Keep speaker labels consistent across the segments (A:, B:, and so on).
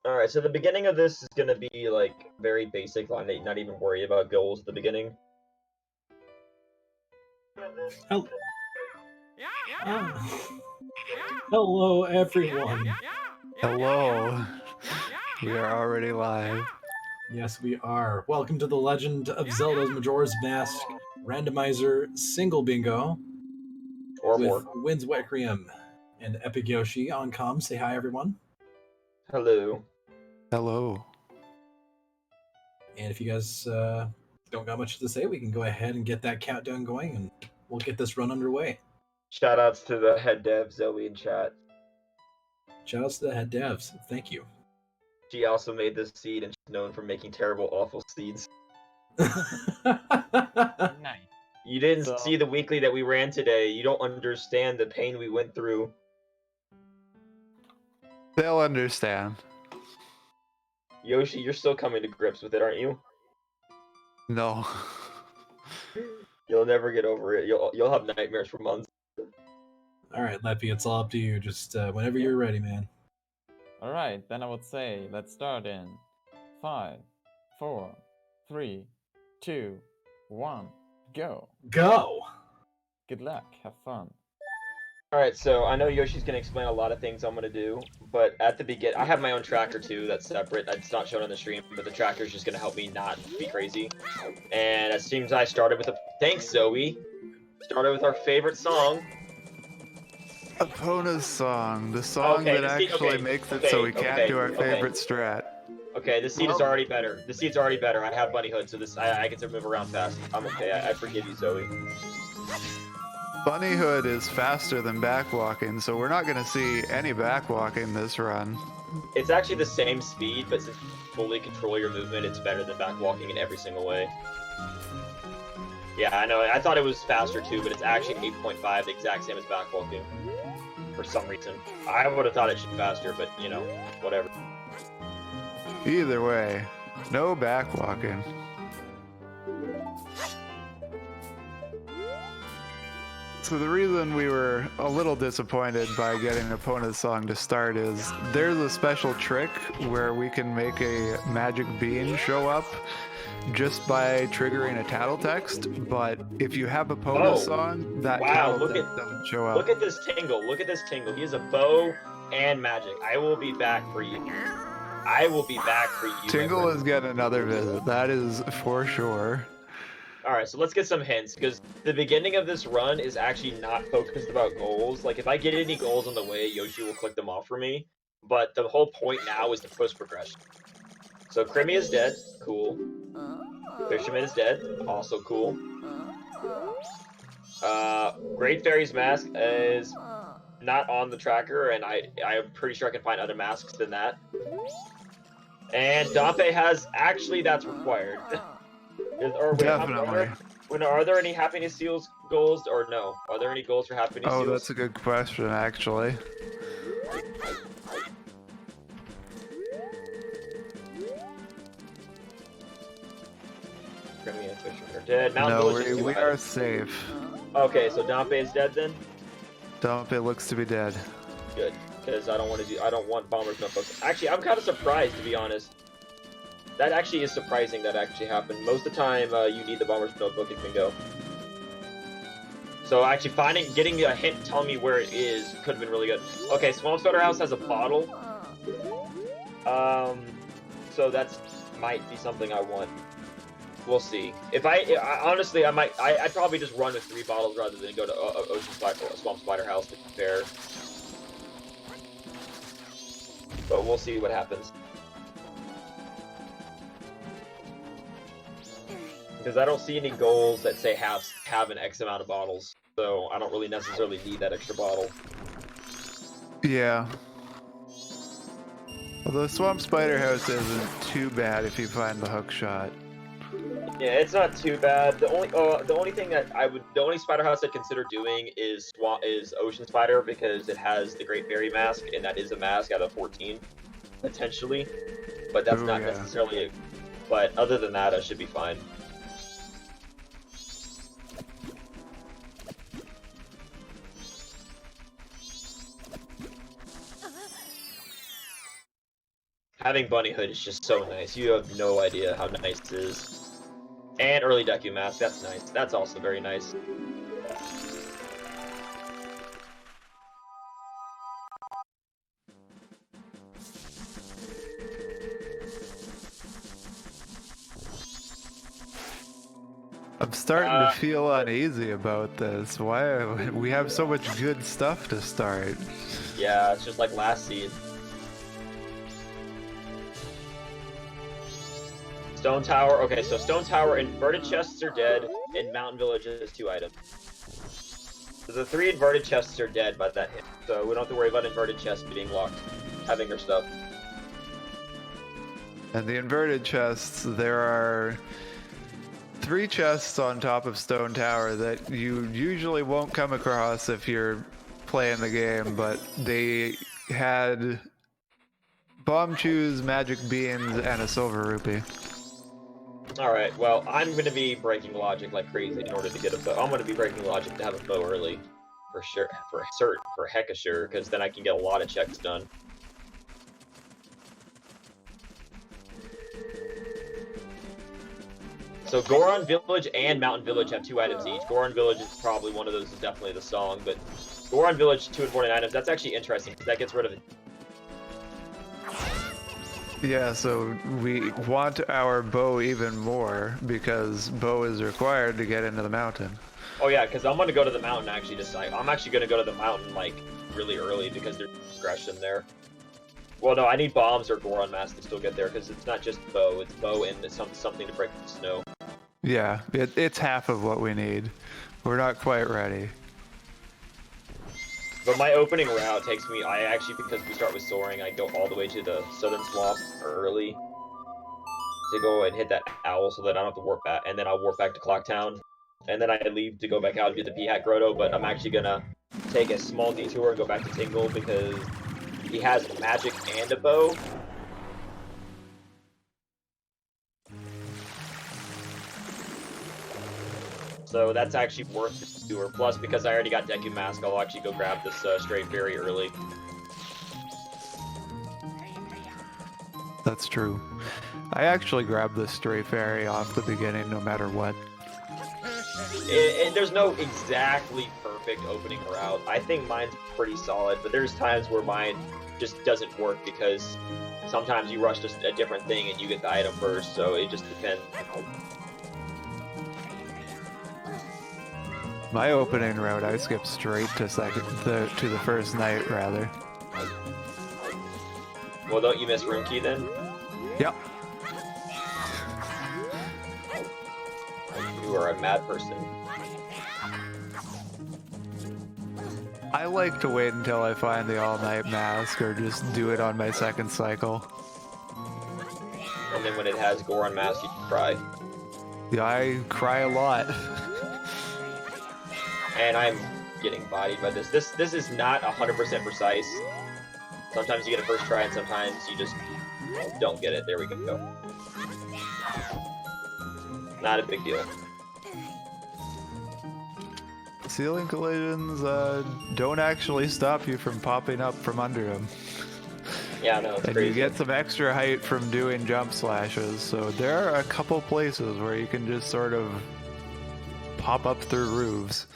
A: Alright, so the beginning of this is gonna be, like, very basic, not even worry about goals at the beginning.
B: Oh. Hello, everyone.
C: Hello. We are already live.
B: Yes, we are. Welcome to the Legend of Zelda's Majora's Mask Randomizer Single Bingo
A: Or
B: with
A: more.
B: Wind's Requiem and Epic Yoshi on comms. Say hi, everyone.
A: Hello.
C: Hello.
B: And if you guys don't got much to say, we can go ahead and get that countdown going, and we'll get this run underway.
A: Shoutouts to the head dev, Zoe, in chat.
B: Shoutouts to the head devs. Thank you.
A: She also made this seed, and she's known for making terrible, awful seeds.
D: Nice.
A: You didn't see the weekly that we ran today. You don't understand the pain we went through.
C: They'll understand.
A: Yoshi, you're still coming to grips with it, aren't you?
C: No.
A: You'll never get over it. You'll have nightmares for months.
B: All right, Leppy, it's all up to you. Just whenever you're ready, man.
D: All right, then I would say let's start in 5, 4, 3, 2, 1, go.
B: Go!
D: Good luck, have fun.
A: Alright, so I know Yoshi's gonna explain a lot of things I'm gonna do, but at the beginning, I have my own tracker too that's separate. It's not shown on the stream, but the tracker's just gonna help me not be crazy. And as soon as I started with the... Thanks, Zoe! Started with our favorite song.
C: Epona's song. The song that actually makes it so we can't do our favorite strat.
A: Okay, this seed is already better. The seed's already better. I have Bunny Hood, so this I get to move around fast. I'm okay. I forgive you, Zoe.
C: Bunny Hood is faster than backwalking, so we're not going to see any backwalking this run.
A: It's actually the same speed, but since you fully control your movement, it's better than backwalking in every single way. Yeah, I know. I thought it was faster too, but it's actually 8.5, the exact same as backwalking. For some reason. I would have thought it should be faster, but, you know, whatever.
C: Either way, no backwalking. So the reason we were a little disappointed by getting Epona's song to start is there's a special trick where we can make a magic bean show up just by triggering a tattle text, but if you have Epona's song, that tattle text doesn't show up.
A: Look at this tingle. Look at this tingle. He has a bow and magic. I will be back for you. I will be back for you.
C: Tingle is getting another visit. That is for sure.
A: Alright, so let's get some hints, because the beginning of this run is actually not focused about goals. Like, if I get any goals on the way, Yoshi will click them off for me. But the whole point now is the push progression. So, Crimmy is dead. Cool. Fisherman is dead. Also cool. Great Fairy's mask is not on the tracker, and I'm pretty sure I can find other masks than that. And Dampe has... Actually, that's required.
C: Definitely.
A: Are there any happiness seals goals, or no? Are there any goals for happiness seals?
C: Oh, that's a good question, actually.
A: Crimmy and Fisherman are dead.
C: No, we are safe.
A: Okay, so Dampe is dead then?
C: Dampe looks to be dead.
A: Good, because I don't want Bomber's Notebook. Actually, I'm kind of surprised, to be honest. That actually is surprising that actually happened. Most of the time, you need the Bomber's Notebook in Bingo. So actually getting a hint telling me where it is could have been really good. Okay, Swamp Spider House has a bottle. So that's might be something I want. We'll see. If honestly, I'd probably just run with 3 bottles rather than go to Swamp Spider House to compare. But we'll see what happens. Because I don't see any goals that say have an X amount of bottles, so I don't really necessarily need that extra bottle.
C: Yeah. Although Swamp Spider House isn't too bad if you find the hook shot.
A: Yeah, it's not too bad. The only Spider House I'd consider doing is Ocean Spider, because it has the Great Fairy mask, and that is a mask out of 14, potentially. But that's not necessarily it. But other than that, I should be fine. Having Bunny Hood is just so nice. You have no idea how nice it is. And early Deku Mask, that's nice. That's also very nice.
C: I'm starting to feel uneasy about this. Why we have so much good stuff to start?
A: Yeah, it's just like last seed. Stone Tower. Okay, so Stone Tower, inverted chests are dead, and Mountain Village is 2 items. So the 3 inverted chests are dead by that hit, so we don't have to worry about inverted chests being locked, having their stuff.
C: And the inverted chests, there are 3 chests on top of Stone Tower that you usually won't come across if you're playing the game, but they had bomb chews, magic beans, and a silver rupee.
A: Alright, well, I'm gonna be breaking logic like crazy in order to get a bow. I'm gonna be breaking logic to have a bow early. For sure, for hecka sure, because then I can get a lot of checks done. So Goron Village and Mountain Village have 2 items each. Goron Village is probably one of those, is definitely the song, but Goron Village, 2 important items, that's actually interesting, because that gets rid of it.
C: Yeah, so we want our bow even more because bow is required to get into the mountain.
A: Oh yeah, because I'm gonna go to the mountain actually this night. I'm actually gonna go to the mountain like really early because there's progression there. Well, no, I need bombs or Goron Mask to still get there because it's not just bow; it's bow and it's something to break the snow.
C: Yeah, it's half of what we need. We're not quite ready.
A: But my opening route takes me. I actually, because we start with soaring, I go all the way to the southern swamp early to go and hit that owl so that I don't have to warp back, and then I'll warp back to Clocktown. And then I leave to go back out and do the P-Hat Grotto, but I'm actually gonna take a small detour and go back to Tingle because he has magic and a bow. So that's actually worth the detour. Plus, because I already got Deku Mask, I'll actually go grab this straight very early.
C: That's true. I actually grabbed this stray fairy off the beginning no matter what.
A: There's no exactly perfect opening route. I think mine's pretty solid, but there's times where mine just doesn't work because sometimes you rush just a different thing and you get the item first, so it just depends.
C: My opening route, I skipped straight to the first night rather.
A: Well, don't you miss Room Key then?
C: Yep.
A: You are a mad person.
C: I like to wait until I find the all-night mask or just do it on my second cycle.
A: And then when it has Goron Mask, you cry.
C: Yeah, I cry a lot.
A: And I'm getting bodied by this. This is not 100% precise. Sometimes you get it first try, and sometimes you just don't get it. There we go. Not a big deal.
C: Ceiling collisions don't actually stop you from popping up from under them.
A: Yeah, no, it's
C: and
A: crazy.
C: you get some extra height from doing jump slashes, so there are a couple places where you can just sort of pop up through roofs.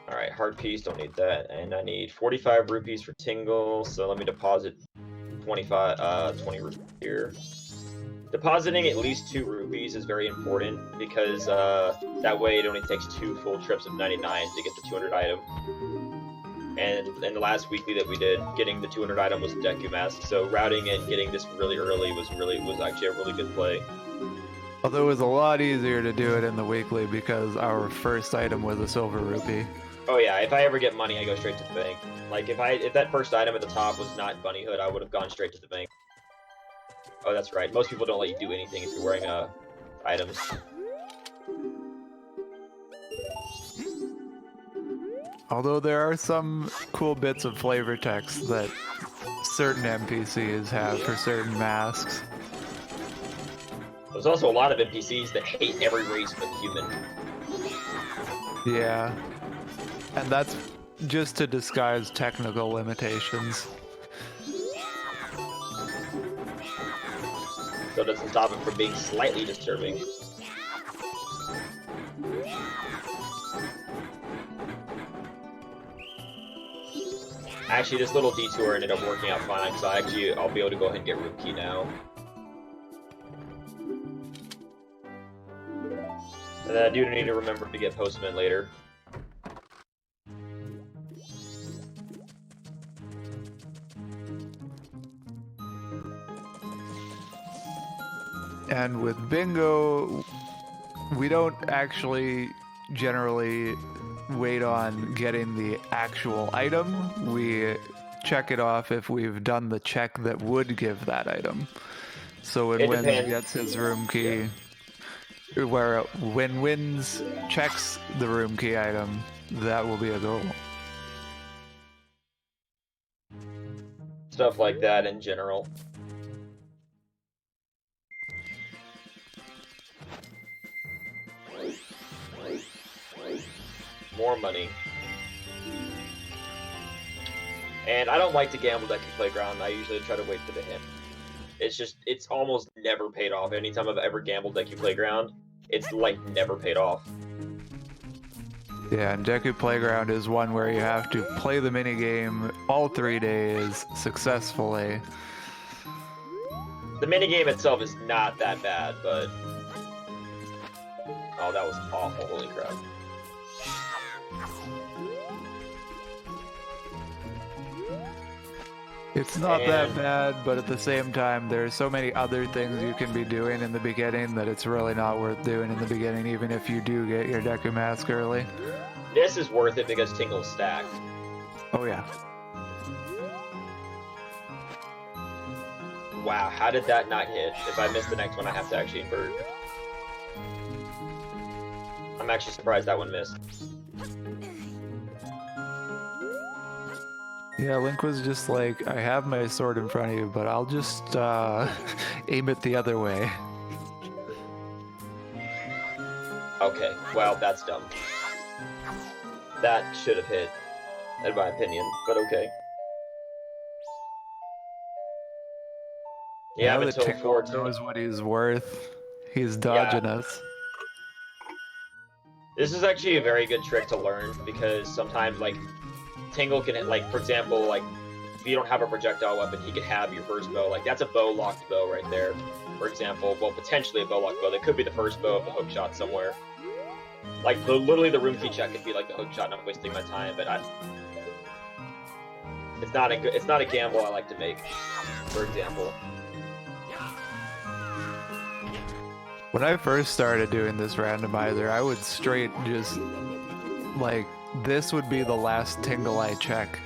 A: Alright, heart piece, don't need that. And I need 45 rupees for Tingle, so let me deposit 20 rupees here. Depositing at least 2 rupees is very important because that way it only takes 2 full trips of 99 to get the 200 item. And in the last weekly that we did, getting the 200 item was Deku Mask, so routing and getting this really early was actually a really good play.
C: Although it was a lot easier to do it in the weekly because our first item was a silver rupee.
A: Oh yeah, if I ever get money, I go straight to the bank. Like if that first item at the top was not Bunny Hood, I would have gone straight to the bank. Oh, that's right. Most people don't let you do anything if you're wearing items.
C: Although there are some cool bits of flavor text that certain NPCs have for certain masks.
A: There's also a lot of NPCs that hate every race but human.
C: Yeah. And that's just to disguise technical limitations.
A: So it doesn't stop it from being slightly disturbing. Actually, this little detour ended up working out fine, so I'll be able to go ahead and get room key now. And then I do need to remember to get Postman later.
C: And with bingo, we don't actually generally wait on getting the actual item. We check it off if we've done the check that would give that item. So when Wins gets his room key, where when Wins checks the room key item, that will be a goal.
A: Stuff like that in general. More money. And I don't like to gamble Decky Playground. I usually try to wait for the hint. It's almost never paid off. Anytime I've ever gambled Decky Playground, it's like never paid off.
C: Yeah, and Deku Playground is one where you have to play the minigame all 3 days successfully.
A: The minigame itself is not that bad, but... Oh, that was awful, holy crap.
C: It's not that bad, but at the same time, there's so many other things you can be doing in the beginning that it's really not worth doing in the beginning, even if you do get your Deku Mask early.
A: This is worth it because Tingle's stacked.
C: Oh yeah.
A: Wow, how did that not hit? If I miss the next one, I have to actually invert. I'm actually surprised that one missed.
C: Yeah, Link was just like, I have my sword in front of you, but I'll just aim it the other way.
A: Okay, well, that's dumb. That should have hit, in my opinion, but okay. Yeah,
C: now
A: until
C: that
A: Tingle
C: knows what he's worth, he's dodging us.
A: This is actually a very good trick to learn, because sometimes, like, Tingle can, like, for example, like, if you don't have a projectile weapon, he can have your first bow. Like, that's a bow-locked bow right there, for example. Well, potentially a bow-locked bow. That could be the first bow of the hook shot somewhere. Like, literally the room key check could be, like, the hook shot, and I'm wasting my time, but it's not a gamble I like to make, for example.
C: When I first started doing this randomizer, I would straight just, like, this would be the last Tingle I check.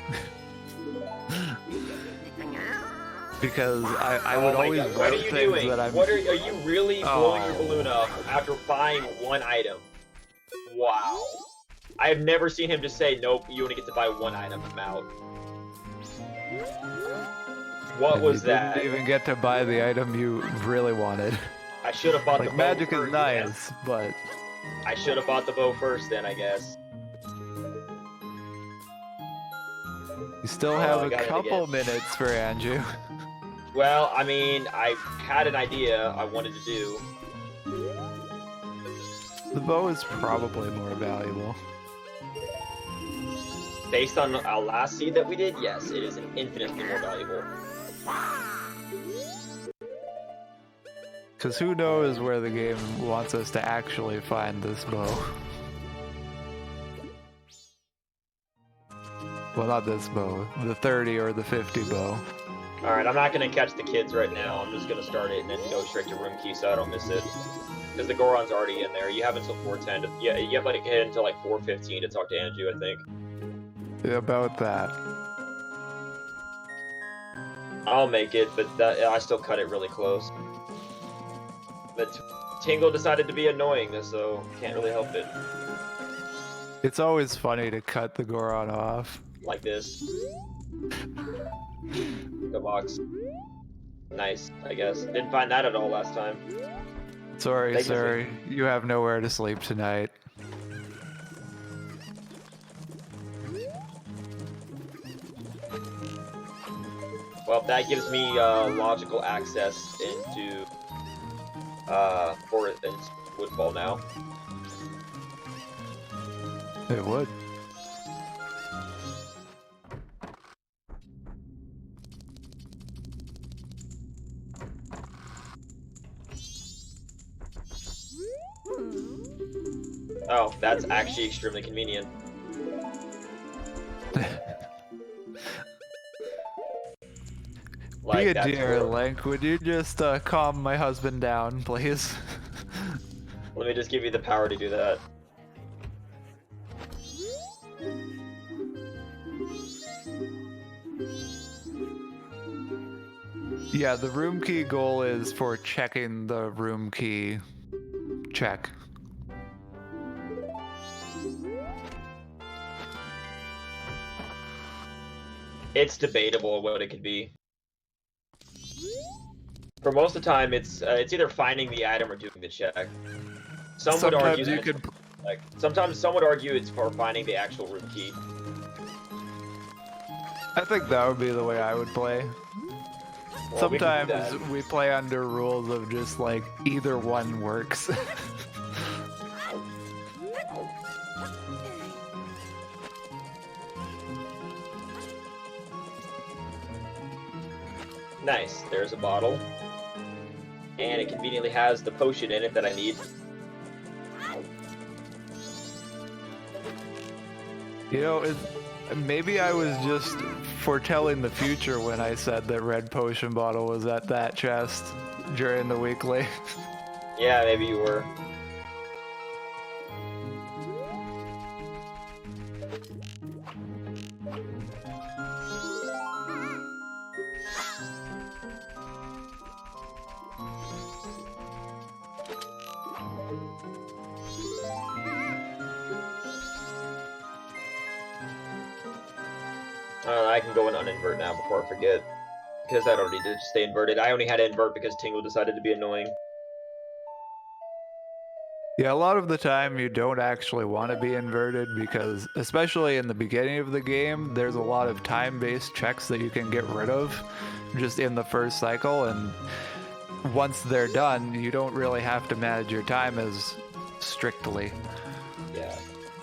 C: Because I would always
A: God. What are you doing?
C: that I'm...
A: Are you really blowing your balloon up after buying one item? Wow. I have never seen him just say, nope, you only get to buy one item, I'm out. What was that?
C: You didn't even get to buy the item you really wanted.
A: I should have bought the bow
C: magic
A: first,
C: is nice, but...
A: I should have bought the bow first then, I guess.
C: You still have a couple minutes for Andrew.
A: Well, I mean, I had an idea I wanted to do.
C: The bow is probably more valuable.
A: Based on our last seed that we did, yes, it is infinitely more valuable.
C: Because who knows where the game wants us to actually find this bow. Well, not this bow. The 30 or the 50 bow.
A: Alright, I'm not going to catch the kids right now. I'm just going to start it and then go straight to room key so I don't miss it. Because the Goron's already in there. You have until 4:10 to... Yeah, you have like hit until like 4:15 to talk to Andrew, I think.
C: Yeah, about that.
A: I'll make it, but I still cut it really close. But Tingle decided to be annoying, so can't really help it.
C: It's always funny to cut the Goron off.
A: Like this. The box. Nice, I guess. Didn't find that at all last time.
C: Sorry, sir. You have nowhere to sleep tonight.
A: Well, that gives me logical access into Forest and Woodfall now.
C: It would.
A: Oh, that's actually extremely convenient.
C: Be a
A: that's
C: dear,
A: for-
C: Link. Would you just calm my husband down, please?
A: Let me just give you the power to do that.
C: Yeah, the room key goal is for checking the room key check.
A: It's debatable what it could be. For most of the time, it's either finding the item or doing the check. Some would argue
C: Sometimes you
A: that
C: could.
A: sometimes some would argue it's for finding the actual room key.
C: I think that would be the way I would play.
A: Well, we can do
C: Sometimes
A: that.
C: we play under rules of just like either one works.
A: Nice. There's a bottle, and it conveniently has the potion in it that I need.
C: You know, maybe I was just foretelling the future when I said that red potion bottle was at that chest during the weekly.
A: Yeah, maybe you were. I can go and uninvert now before I forget. Because I already did stay inverted. I only had to invert because Tingle decided to be annoying.
C: Yeah, a lot of the time you don't actually want to be inverted because, especially in the beginning of the game, there's a lot of time-based checks that you can get rid of just in the first cycle, and once they're done, you don't really have to manage your time as strictly.
A: Yeah.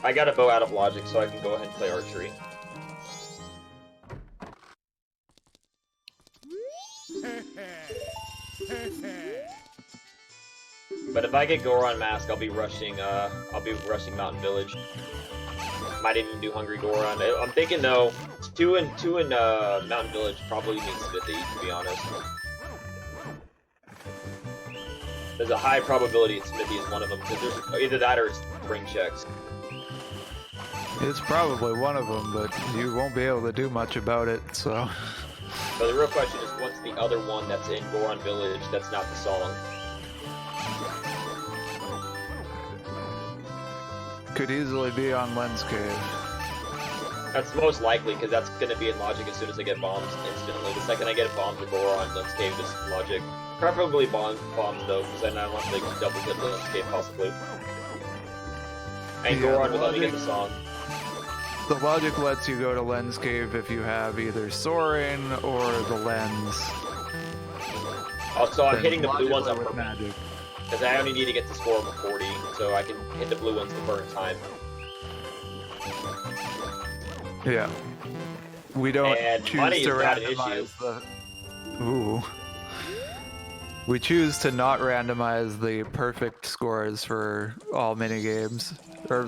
A: I got a bow out of logic, so I can go ahead and play archery. But if I get Goron Mask, I'll be rushing Mountain Village. Might even do Hungry Goron. I'm thinking though, two in Mountain Village probably means Smithy, to be honest. There's a high probability Smithy is one of them, because there's either that or it's ring checks.
C: It's probably one of them, but you won't be able to do much about it, so...
A: But the real question is, what's the other one that's in Goron Village that's not the song?
C: Could easily be on Lens Cave.
A: That's most likely, because that's going to be in Logic as soon as I get bombs instantly. The second I get bombs or Goron, Lens Cave is Logic. Preferably bombs though, because then I want to like, double hit Lens Cave possibly. And
C: Yeah,
A: Goron
C: the
A: without me get
C: Logic-
A: the song.
C: The logic lets you go to Lens Cave if you have either Soaring or the Lens.
A: Also, I'm hitting the blue ones
C: Logically
A: on
C: with
A: purpose,
C: magic.
A: because I only need to get the score of a 40, so I can hit the blue ones to burn time.
C: Yeah. We don't
A: And
C: choose
A: money
C: to
A: is not an issue.
C: randomize the... Ooh. We choose to not randomize the perfect scores for all minigames. Or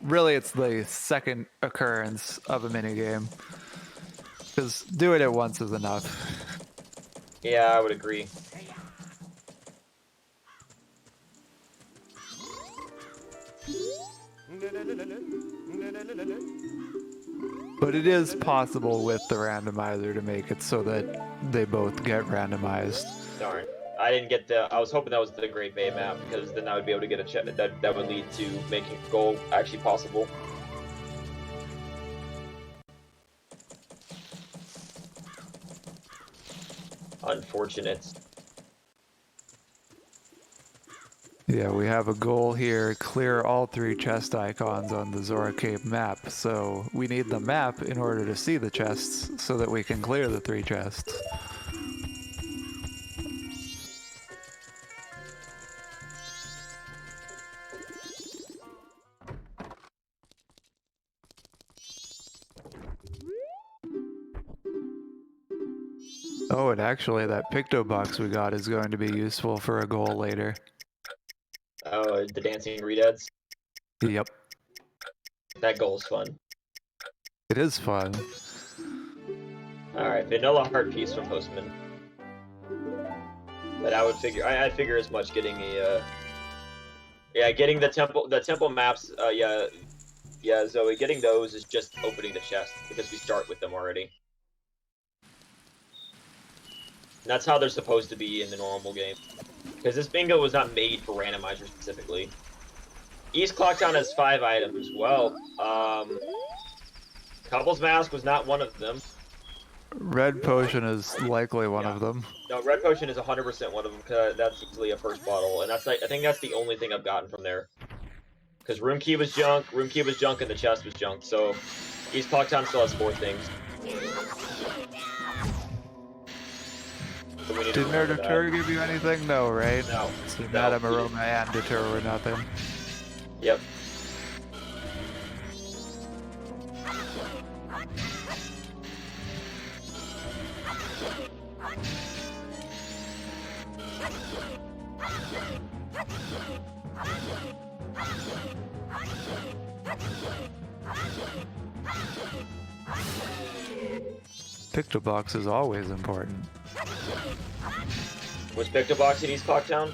C: really it's the second occurrence of a minigame. Because doing it once is enough.
A: Yeah, I would agree.
C: But it is possible with the randomizer to make it so that they both get randomized.
A: Darn. I didn't get the. I was hoping that was the Great Bay map, because then I would be able to get a check that would lead to making goal actually possible. Unfortunate.
C: Yeah, we have a goal here. clear all 3 chest icons on the Zora Cape map, so we need the map in order to see the chests so that we can clear the 3 chests. Oh, and actually that Picto box we got is going to be useful for a goal later.
A: Oh, the dancing redads.
C: Yep.
A: That goal's fun.
C: It is fun.
A: Alright, vanilla heart piece from Postman. But I would figure, I'd figure as much getting a, yeah, getting the temple maps, yeah, Zoe, getting those is just opening the chest, because we start with them already. And that's how they're supposed to be in the normal game. Because this bingo was not made for Randomizer specifically. East Clocktown has 5 items. Well, Couple's Mask was not one of them.
C: Red Potion is likely one of them.
A: No, Red Potion is 100% one of them, because that's easily a first bottle. And that's like, I think that's the only thing I've gotten from there. Because Room Key was junk, and the chest was junk. So East Clocktown still has 4 things. So
C: Did Nerd Deter give you anything? No, right?
A: No.
C: So Madame Aroma and Deter were nothing.
A: Yep.
C: Picto box is always important.
A: Was Picto Box in East Clocktown?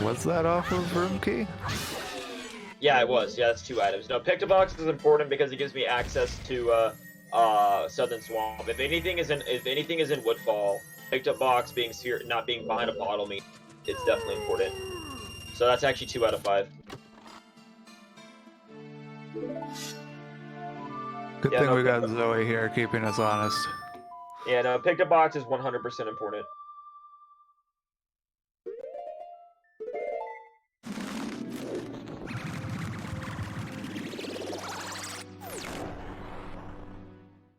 C: Was that off of Room Key?
A: Yeah, it was. Yeah, that's 2 items. No, Picto Box is important because it gives me access to Southern Swamp. If anything is in Woodfall, Picto Box not being behind a bottle means it's definitely important. So that's actually 2 out of 5.
C: Good thing we got Zoe here keeping us honest.
A: Yeah, no, Picto Box is 100% important.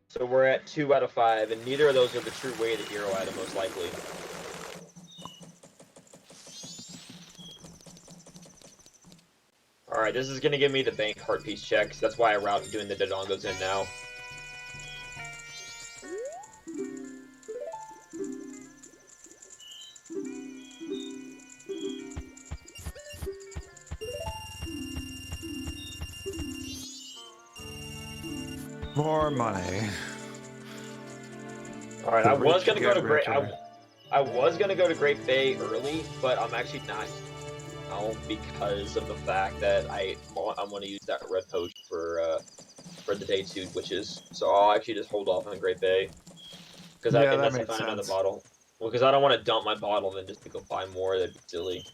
A: So we're at 2 out of 5, and neither of those are the true way to hero item, most likely. Alright, this is gonna give me the bank heart piece checks. That's why I route doing the Dodongos in now.
C: More money.
A: Alright, I was gonna go to Great Bay early, but I'm actually not now because of the fact that I want to use that red potion for the day 2 witches. So I'll actually just hold off on Great Bay because I can find another bottle. Well, because I don't want to dump my bottle then just to go buy more. That'd be silly.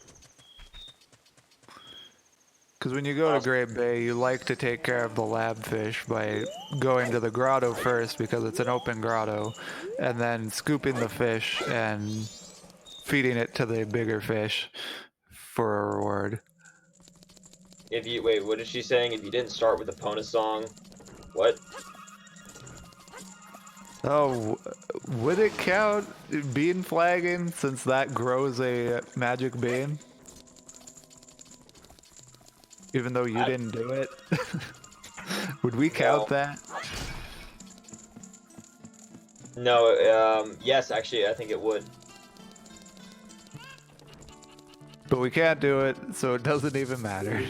C: Because when you go to Great Bay, you like to take care of the lab fish by going to the grotto first because it's an open grotto, and then scooping the fish and feeding it to the bigger fish for a reward.
A: Wait, what is she saying? If you didn't start with the Pona song, what?
C: Oh, would it count bean flagging since that grows a magic bean? Even though you didn't do it? Would we count that?
A: No, yes, actually, I think it would.
C: But we can't do it, so it doesn't even matter.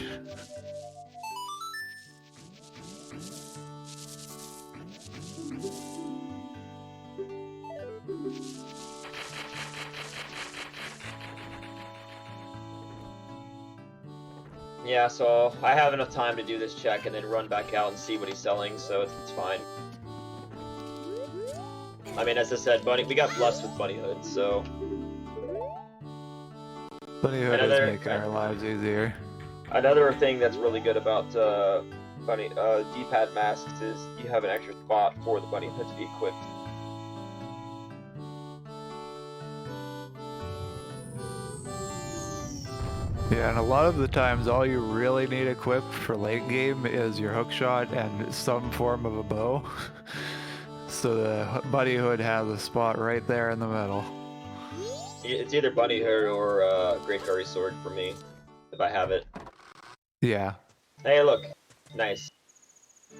A: Yeah, so I have enough time to do this check and then run back out and see what he's selling, so it's fine. I mean, as I said, we got blessed with Bunny Hood, so...
C: Bunny Hood is making our lives easier.
A: Another thing that's really good about D-pad masks is you have an extra spot for the Bunny Hood to be equipped.
C: Yeah, and a lot of the times all you really need equipped for late game is your hookshot and some form of a bow. So the Buddy Hood has a spot right there in the middle.
A: It's either Bunny Hood or Great Fairy Sword for me, if I have it.
C: Yeah.
A: Hey, look, nice.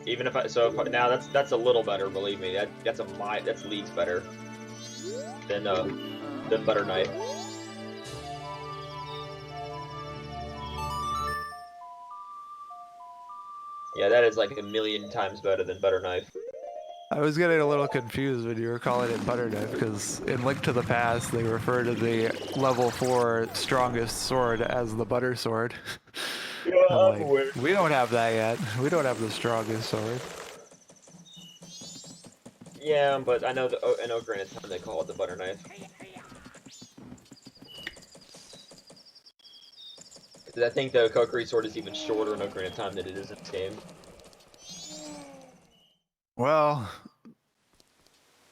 A: Even if now that's a little better. Believe me, that's leagues better than Butter Knife. Yeah, that is like a million times better than Butter Knife.
C: I was getting a little confused when you were calling it Butter Knife, because in Link to the Past, they refer to the level 4 strongest sword as the Butter Sword.
A: Yeah,
C: I'm
A: I'm
C: like,
A: aware.
C: we don't have that yet. We don't have the strongest sword.
A: Yeah, but I know in Ocarina of Time they call it the Butter Knife. 'Cause I think the Kokiri Sword is even shorter in Ocarina of Time than it is in this game.
C: Well,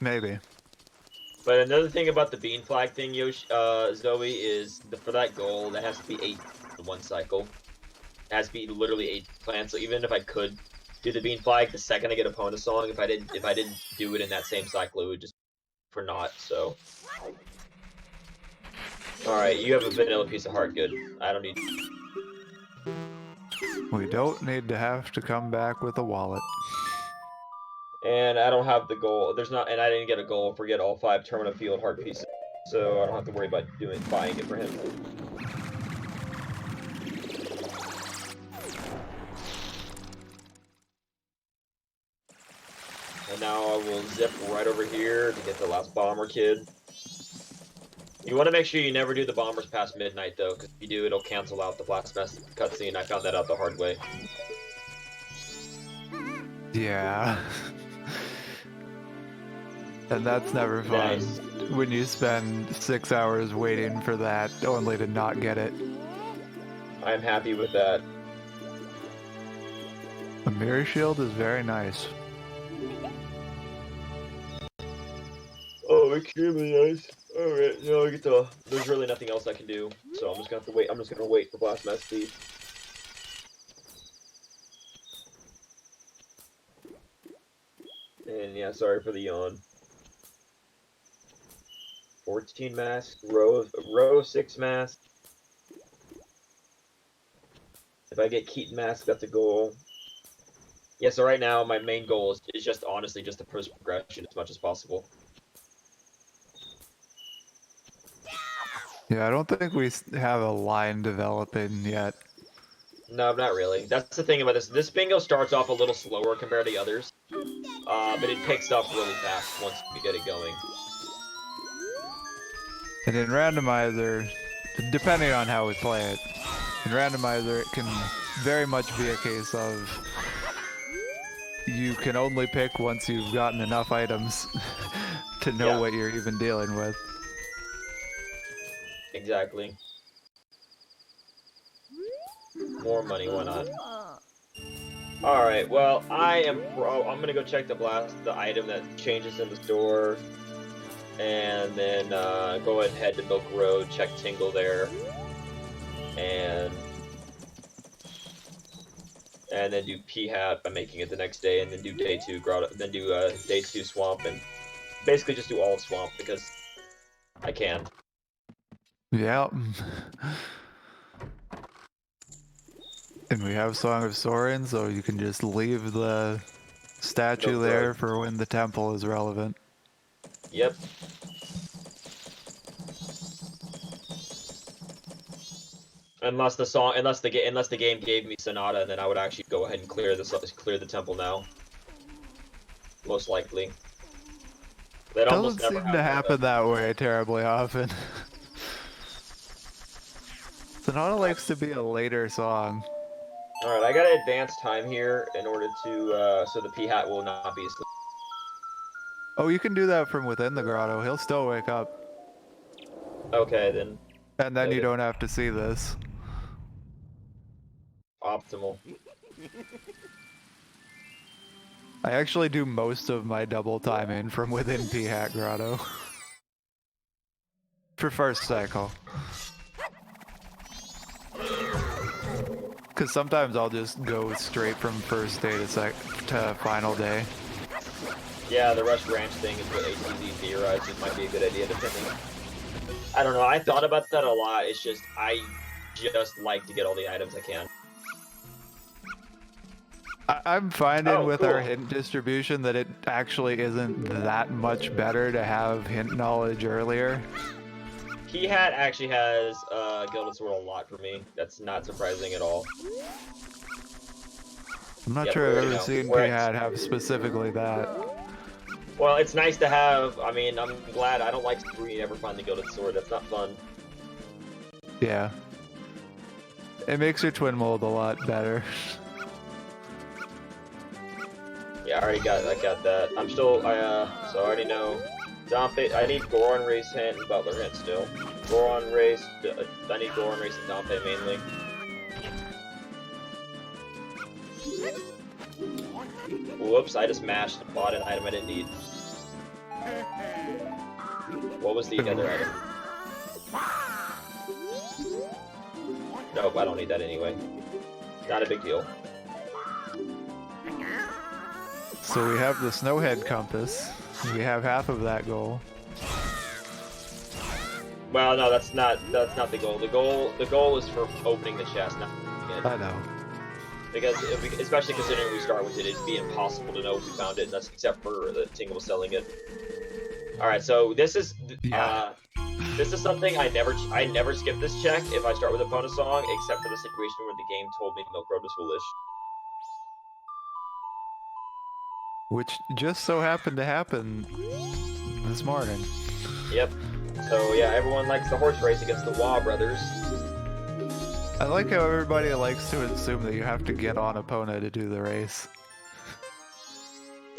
C: maybe.
A: But another thing about the bean flag thing, Zoe, is for that goal, that has to be 8 in one cycle. It has to be literally 8 plants. So even if I could do the bean flag, the second I get a Pona song, if I didn't do it in that same cycle, it would just for naught. So, all right, you have a vanilla piece of heart. Good. I don't need.
C: We don't need to have to come back with a wallet.
A: And I don't have the goal. And I didn't get a goal for get all 5 Termina Field heart pieces, so I don't have to worry about buying it for him. And now I will zip right over here to get the last bomber kid. You want to make sure you never do the bombers past midnight, though, because if you do, it'll cancel out the Blast Mess cutscene. I found that out the hard way.
C: Yeah. And that's never fun.
A: Nice.
C: When you spend 6 hours waiting for that, only to not get it.
A: I'm happy with that.
C: A mirror shield is very nice.
A: Oh, extremely nice. Alright, now I get to. There's really nothing else I can do, so I'm just gonna have to wait. I'm just gonna wait for Blast Mess to leave. And yeah, sorry for the yawn. 14 masks, row 6 masks. If I get Keaton mask, that's a goal. Yeah, so right now my main goal is just honestly just the post progression as much as possible.
C: Yeah, I don't think we have a line developing yet.
A: No, not really. That's the thing about this. This bingo starts off a little slower compared to the others, but it picks up really fast once we get it going.
C: And in Randomizer, depending on how we play it, in Randomizer it can very much be a case of you can only pick once you've gotten enough items to know what you're even dealing with.
A: Exactly. More money, why not? Alright, well, I'm gonna go check the item that changes in the store. And then go ahead and head to Milk Road, check Tingle there. And then do P-Hat by making it the next day, and then do day 2 Grotto, then do day 2 Swamp, and basically just do all of Swamp because I can.
C: Yeah. And we have Song of Soaring, so you can just leave the statue there for when the temple is relevant.
A: Yep. Unless the game gave me Sonata, then I would actually go ahead and clear the temple now. Most likely. That
C: Doesn't seem to happen that way terribly often. Sonata likes to be a later song.
A: Alright, I gotta advance time here in order to, so the P-Hat will not be asleep.
C: Oh, you can do that from within the grotto. He'll still wake up.
A: Okay, then.
C: And then you don't have to see this.
A: Optimal.
C: I actually do most of my double timing from within P-Hat Grotto. For first cycle. Because sometimes I'll just go straight from first day to final day.
A: Yeah, the Rush Ranch thing is what ATZ theorized. It might be a good idea, depending. I don't know. I thought about that a lot. It's just I just like to get all the items I can.
C: I'm finding with our
A: cool.
C: hint distribution that it actually isn't that much better to have hint knowledge earlier.
A: He actually has Gilded Sword a lot for me. That's not surprising at all.
C: I'm not
A: Yep,
C: sure
A: we
C: I've
A: already
C: ever
A: know.
C: seen
A: We're
C: Pihad have specifically that.
A: Well, it's nice to have. I mean, I'm glad. I don't like where you never find the Gilded Sword. That's not fun.
C: Yeah. It makes your twin mold a lot better.
A: Yeah, I got that. I'm still, so I already know. Dompe, I need Goron Race hint and Butler hint still. Goron Race, I need Goron Race and Dompe mainly. Whoops, I just mashed and bought an item I didn't need. What was the other item? Nope, I don't need that anyway. Not a big deal.
C: So we have the Snowhead Compass. We have half of that goal.
A: Well, no, that's not the goal. The goal is for opening the chest, not it.
C: I know.
A: Because especially considering we start with it, it'd be impossible to know if we found it. That's except for the Tingle was selling it. All right, so this is something I never skip this check if I start with a bonus song, except for the situation where the game told me Milk Road was foolish.
C: Which just so happened to happen this morning.
A: Yep. So yeah, everyone likes the horse race against the Wah brothers.
C: I like how everybody likes to assume that you have to get on Epona to do the race.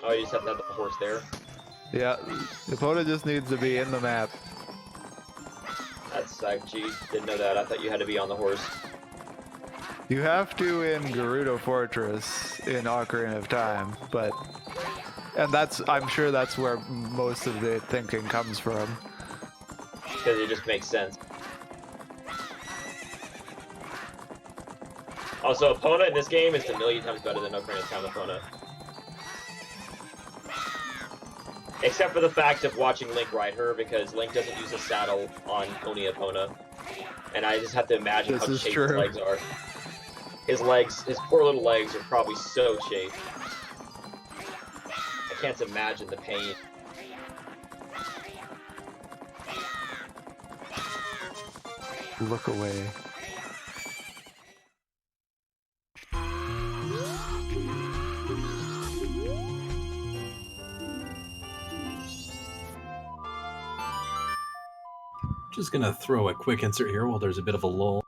A: Oh, you just have to have the horse there.
C: Yeah, Epona just needs to be in the map.
A: That's geez, didn't know that. I thought you had to be on the horse.
C: You have to in Gerudo Fortress in Ocarina of Time, and I'm sure that's where most of the thinking comes from.
A: Because it just makes sense. Also, Epona in this game is a million times better than Ocarina of Time Epona. Except for the fact of watching Link ride her, because Link doesn't use a saddle on Pony Epona. And I just have to imagine how chafed his legs are. His poor little legs are probably so chafed. I can't imagine the pain.
C: Look away.
B: Just gonna throw a quick insert here while there's a bit of a lull.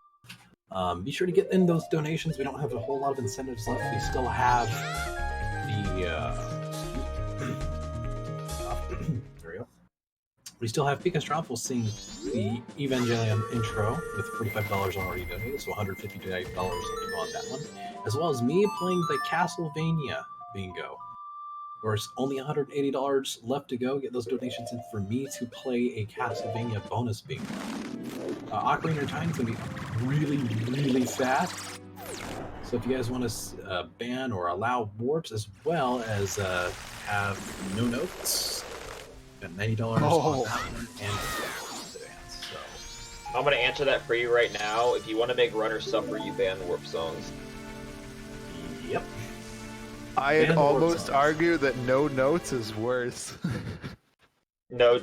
B: Be sure to get in those donations. We don't have a whole lot of incentives left. We still have there we go. We still have Pika Straffel sing the Evangelion intro with $45 already donated, so $159 left to go on that one, as well as me playing the Castlevania bingo. There's only $180 left to go. Get those donations in for me to play a Castlevania bonus bingo. Ocarina of Time is going to be really, really fast. So if you guys want to ban or allow warps as well as have no notes, got $90 on that one and so.
A: I'm gonna answer that for you right now. If you want to make runners suffer, you ban warp songs.
B: Yep.
C: I'd almost argue that no notes is worse.
A: No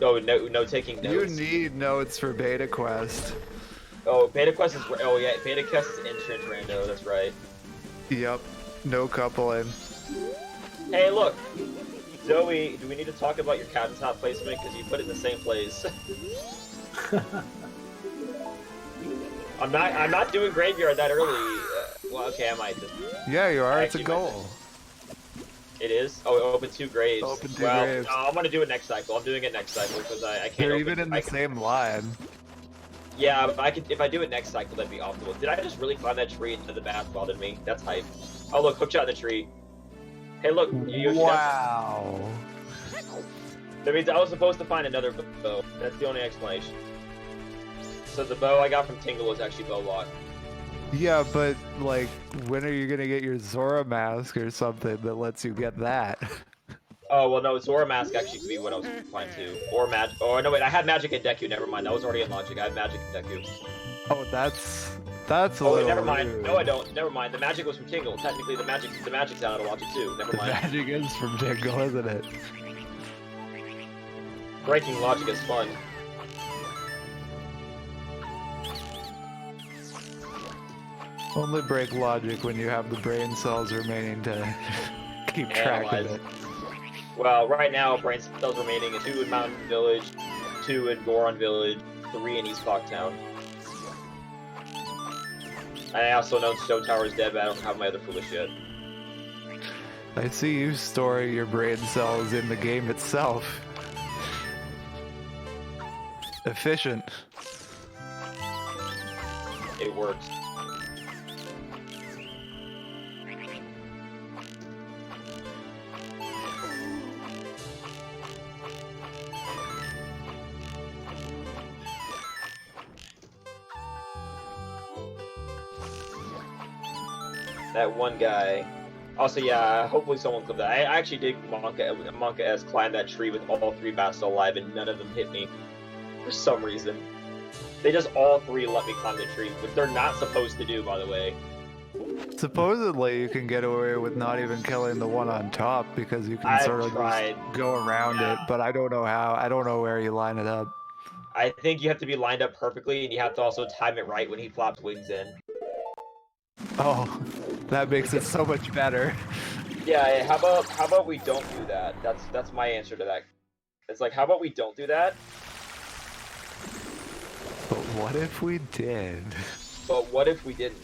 A: taking notes.
C: You need notes for Beta Quest.
A: Oh, Beta Quest is. Oh yeah, Beta Quest is entrance rando. That's right.
C: Yep. No coupling.
A: Hey, look, Zoe. Do we need to talk about your countertop placement? Because you put it in the same place. I'm not doing graveyard that early. Well, okay, I might.
C: Yeah, you are. It's a goal.
A: It is? Oh, open 2 graves.
C: Open 2
A: well,
C: graves.
A: No, I'm gonna do it next cycle. I'm doing it next cycle because I can't.
C: They're even in the same line.
A: Yeah, if I do it next cycle, that'd be optimal. Did I just really climb that tree into the path bothered me? That's hype. Oh look, hookshot in the tree. Hey look,
C: Wow.
A: That means I was supposed to find another bow. That's the only explanation. So the bow I got from Tingle was actually bow lock.
C: Yeah, but like, when are you gonna get your Zora mask or something that lets you get that?
A: Oh, well, no, Zora Mask actually could be what I was trying to. Or Magic. Oh, no, wait, I had Magic and Deku. Never mind. That was already unlocked. I had Magic and Deku.
C: Oh, that's a
A: Oh, wait,
C: little
A: never mind.
C: rude.
A: No, I don't. Never mind. The Magic was from Tingle. Technically, the Magic's out of Logic too. Never
C: The
A: mind.
C: magic is from Tingle, isn't it?
A: Breaking logic is fun.
C: Only break logic when you have the brain cells remaining to keep track of
A: Analyze.
C: it.
A: Well, right now, brain cells remaining: 2 in Mountain Village, 2 in Goron Village, 3 in East Clock Town. I also know Stone Tower is dead, but I don't have my other foolish yet.
C: I see you storing your brain cells in the game itself. Efficient.
A: It works. That one guy. Also, yeah, hopefully someone clipped that. I actually did Monka-esque climb that tree with all 3 bats still alive, and none of them hit me. For some reason. They just all 3 let me climb the tree, which they're not supposed to do, by the way.
C: Supposedly you can get away with not even killing the one on top because you can
A: I've
C: sort of
A: tried.
C: just go around
A: Yeah.
C: it, but I don't know how. I don't know where you line it up.
A: I think you have to be lined up perfectly, and you have to also time it right when he flops wings in.
C: Oh, that makes it so much better.
A: Yeah, how about we don't do that? That's my answer to that. It's like, how about we don't do that?
C: But what if we did?
A: But what if we didn't?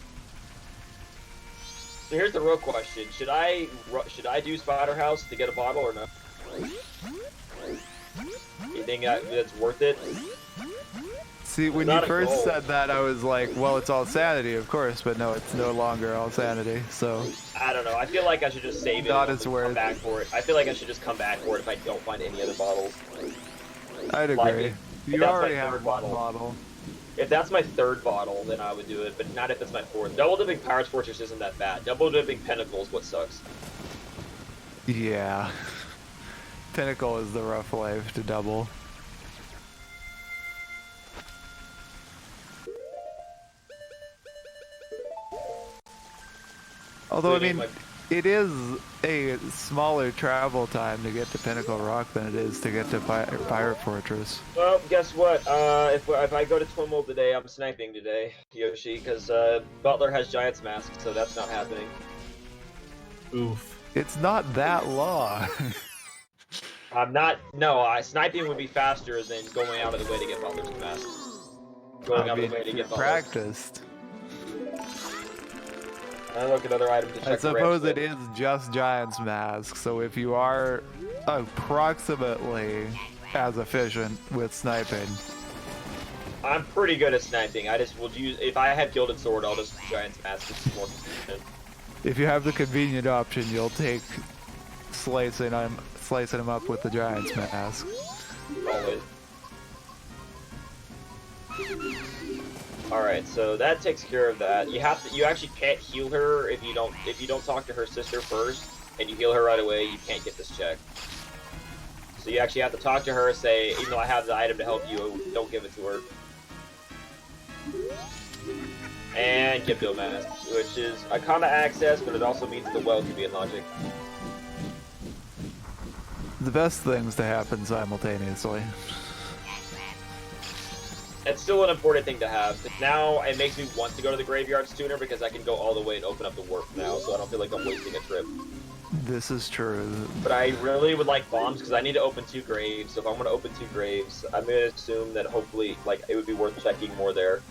A: So here's the real question: should I do Spider House to get a bottle or no? You think that's worth it?
C: See, when
A: Not
C: you
A: a
C: first
A: goal.
C: said that, I was like, well, it's all sanity, of course, but no, it's no longer all sanity, so...
A: I don't know. I feel like I should just save it
C: Not
A: and
C: as
A: come
C: worth.
A: back for it. I feel like I should just come back for it if I don't find any other bottles.
C: I'd
A: Like,
C: agree.
A: if
C: You
A: that's
C: already
A: my
C: have
A: third
C: one
A: bottle.
C: bottle.
A: If that's my 3rd bottle, then I would do it, but not if it's my 4th. Double dipping Pirates Fortress isn't that bad. Double dipping Pinnacle is what sucks.
C: Yeah. Pinnacle is the rough life to double. Although, I
A: Including
C: mean, it is a smaller travel time to get to Pinnacle Rock than it is to get to Pirate Fortress.
A: Well, guess what? If I go to Twimble today, I'm sniping today, Yoshi, because Butler has Giant's Mask, so that's not happening.
B: Oof.
C: It's not that long.
A: I'm not. No, sniping would be faster than going out of the way to get Butler's Mask. Going
C: I
A: out
C: mean,
A: of the way to
C: if
A: get
C: you're
A: Butler.
C: practiced.
A: I look at other items to check.
C: I
A: the
C: suppose
A: range,
C: it is just Giant's Mask, so if you are approximately as efficient with sniping,
A: I'm pretty good at sniping. I just will use. If I have Gilded Sword, I'll just Giant's Mask. It's more convenient.
C: if you have the convenient option, you'll take slicing them up with the Giant's Mask.
A: Always. All right, so that takes care of that. You have to. You actually can't heal her if you don't talk to her sister first, and you heal her right away. You can't get this check. So you actually have to talk to her. Say, even though I have the item to help you, don't give it to her. And get Bill Mask, which is Icona access, but it also means the well can be in logic.
C: The best things to happen simultaneously.
A: It's still an important thing to have. Now it makes me want to go to the graveyard sooner because I can go all the way and open up the warp now, so I don't feel like I'm wasting a trip.
C: This is true.
A: But I really would like bombs because I need to open 2 graves. So if I'm going to open 2 graves, I'm going to assume that hopefully, like, it would be worth checking more there.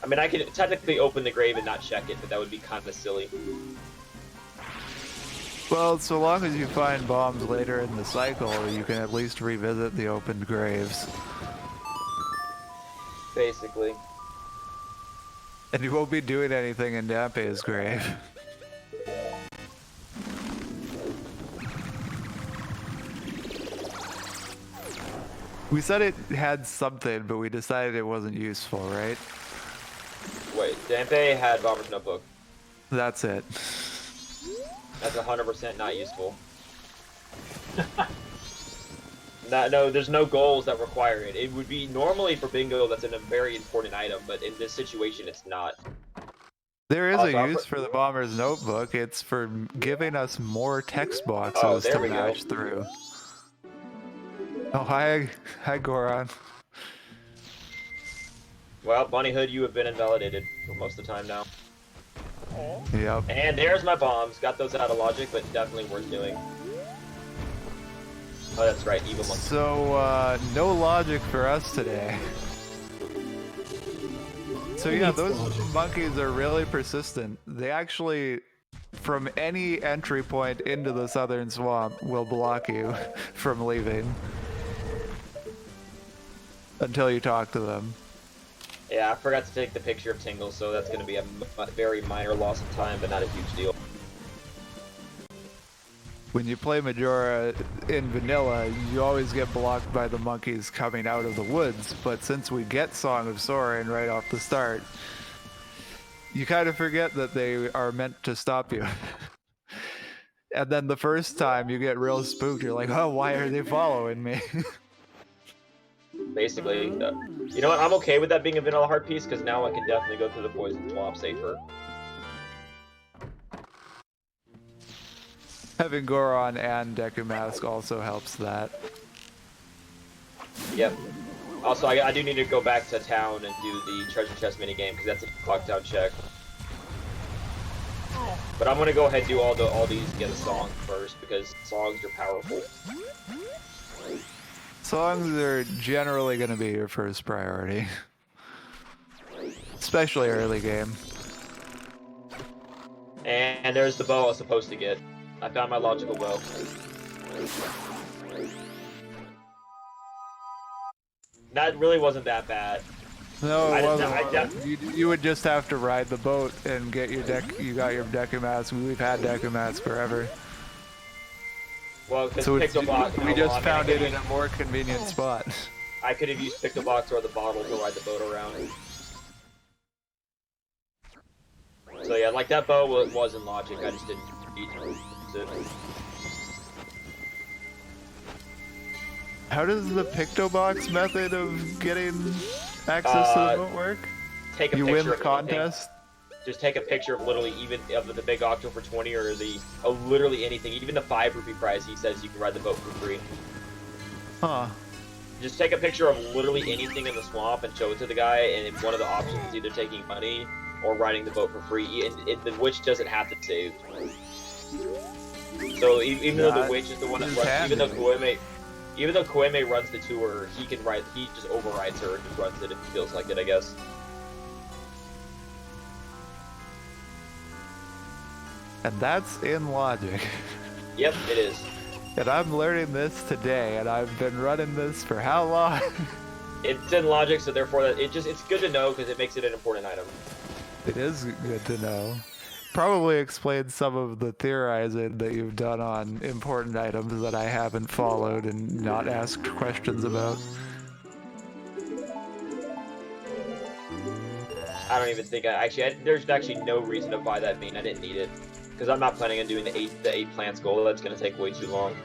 A: I mean, I could technically open the grave and not check it, but that would be kind of silly.
C: Well, so long as you find bombs later in the cycle, you can at least revisit the opened graves.
A: Basically.
C: And you won't be doing anything in Dampe's grave. We said it had something, but we decided it wasn't useful, right?
A: Wait, Dampe had Bomber's Notebook.
C: That's it.
A: That's 100% not useful. No, there's no goals that require it. It would be normally for bingo. That's a very important item, but in this situation, it's not.
C: There is
A: Also,
C: a use for the Bomber's Notebook. It's for giving us more text boxes
A: Oh, there
C: to
A: we go.
C: match through. Oh, hi, Goron.
A: Well, Bunny Hood, you have been invalidated for most of the time now.
C: Yep.
A: And there's my bombs. Got those out of logic, but definitely worth doing. Oh, that's right, evil monkey.
C: So, no logic for us today. So yeah,
B: needs
C: those
B: logic?
C: monkeys are really persistent. They actually, from any entry point into the southern swamp, will block you from leaving. Until you talk to them.
A: Yeah, I forgot to take the picture of Tingle, so that's going to be a very minor loss of time, but not a huge deal.
C: When you play Majora in vanilla, you always get blocked by the monkeys coming out of the woods, but since we get Song of Soaring right off the start, you kind of forget that they are meant to stop you. And then the first time you get real spooked, you're like, oh, why are they following me?
A: Basically, you know what? I'm okay with that being a vanilla heart piece, because now I can definitely go through the poison swamp safer.
C: Having Goron and Deku Mask also helps that.
A: Yep. Also, I do need to go back to town and do the treasure chest minigame, because that's a lockdown check. But I'm gonna go ahead and do all these and get a song first, because songs are powerful.
C: Songs are generally going to be your first priority. Especially early game.
A: And there's the bow I was supposed to get. I found my logical bow. That really wasn't that bad.
C: No, it
A: I
C: wasn't. You would just have to ride the boat and get your deck. You got your Deku Mask. We've had Deku Mask forever.
A: Well, because
C: So we
A: Pictobox...
C: just found it in a more convenient spot.
A: I could have used Pictobox or the bottle to ride the boat around. So yeah, like that bow was in logic, I just didn't need to use it.
C: How does the Pictobox method of getting access to the boat work?
A: Take a
C: You
A: picture
C: win the
A: of anything.
C: contest?
A: Just take a picture of literally even of the big octo for 20 or literally anything, even the 5 rupee prize. He says you can ride the boat for free.
C: Huh.
A: Just take a picture of literally anything in the swamp and show it to the guy, and one of the options is either taking money or riding the boat for free. And the witch doesn't have to save. So even though the witch is the one that runs, even though Koeme runs the tour, he just overrides her and just runs it if he feels like it, I guess.
C: And that's in logic.
A: Yep, it is.
C: And I'm learning this today, and I've been running this for how long?
A: It's in logic, so therefore it's good to know because it makes it an important item.
C: It is good to know. Probably explains some of the theorizing that you've done on important items that I haven't followed and not asked questions about.
A: I don't even think there's actually no reason to buy that bean. I didn't need it. Because I'm not planning on doing the eight plants goal. That's going to take way too long.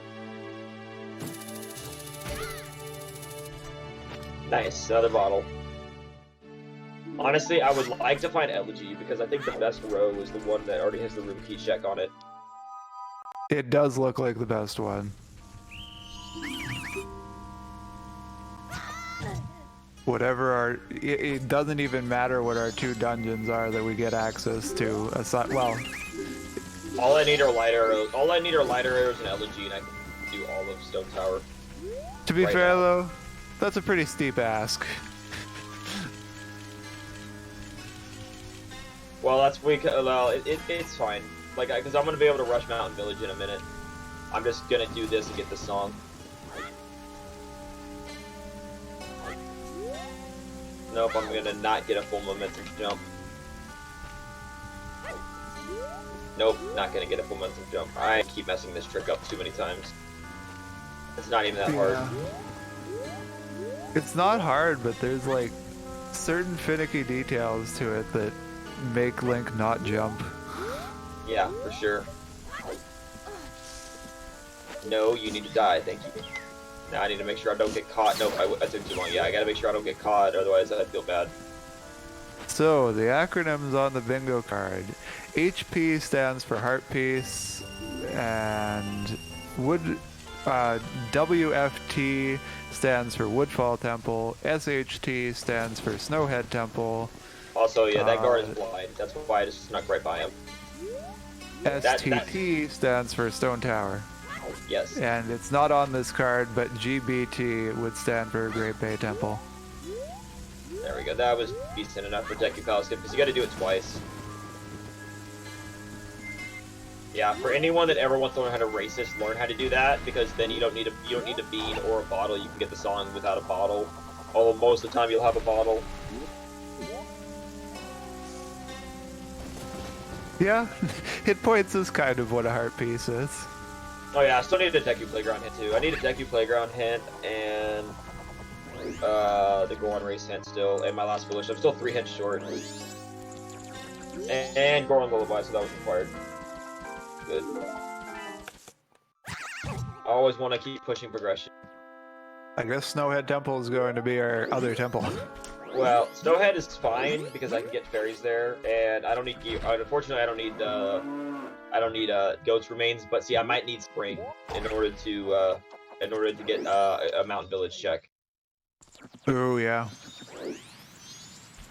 A: Nice, another bottle. Honestly, I would like to find Elegy because I think the best row is the one that already has the room key check on it.
C: It does look like the best one. It doesn't even matter what our 2 dungeons are that we get access to. Well,
A: all I need are light arrows. All I need are light arrows and Elegy, and I can do all of Stone Tower.
C: To be
A: right
C: fair,
A: now.
C: though, that's a pretty steep ask.
A: Well, it's fine. Like, because I'm gonna be able to rush Mountain Village in a minute. I'm just gonna do this and get the song. Nope, I'm gonna not get a full momentum jump. Nope, not gonna get a full momentum jump. I keep messing this trick up too many times. It's not even that hard.
C: It's not hard, but there's like certain finicky details to it that make Link not jump.
A: Yeah, for sure. No, you need to die. Thank you. Now I need to make sure I don't get caught. Nope, I took too long. Yeah, I gotta make sure I don't get caught, otherwise I'd feel bad.
C: So, the acronyms on the bingo card. HP stands for Heart Piece, and WFT stands for Woodfall Temple, SHT stands for Snowhead Temple.
A: Also, yeah, that guard is blind. That's why I just snuck right by him.
C: STT stands for Stone Tower.
A: Yes.
C: And it's not on this card, but GBT would stand for Great Bay Temple.
A: There we go. That was decent enough for Deku Palace because you got to do it twice. Yeah, for anyone that ever wants to learn how to race this, learn how to do that, because then you don't need a bean or a bottle. You can get the song without a bottle. Although most of the time you'll have a bottle.
C: Yeah, hit points is kind of what a heart piece is.
A: Oh yeah, I still need a Deku Playground hint too. I need a Deku Playground hint and the Goron race hint still, and my last village. I'm still 3 hints short. And Goron Lullaby, so that was required. Good. I always want to keep pushing progression.
C: I guess Snowhead Temple is going to be our other temple.
A: Well, Snowhead is fine because I can get fairies there, and I don't need gear. Unfortunately, I don't need goat's remains. But see, I might need spring in order to get a mountain village check.
C: Oh yeah.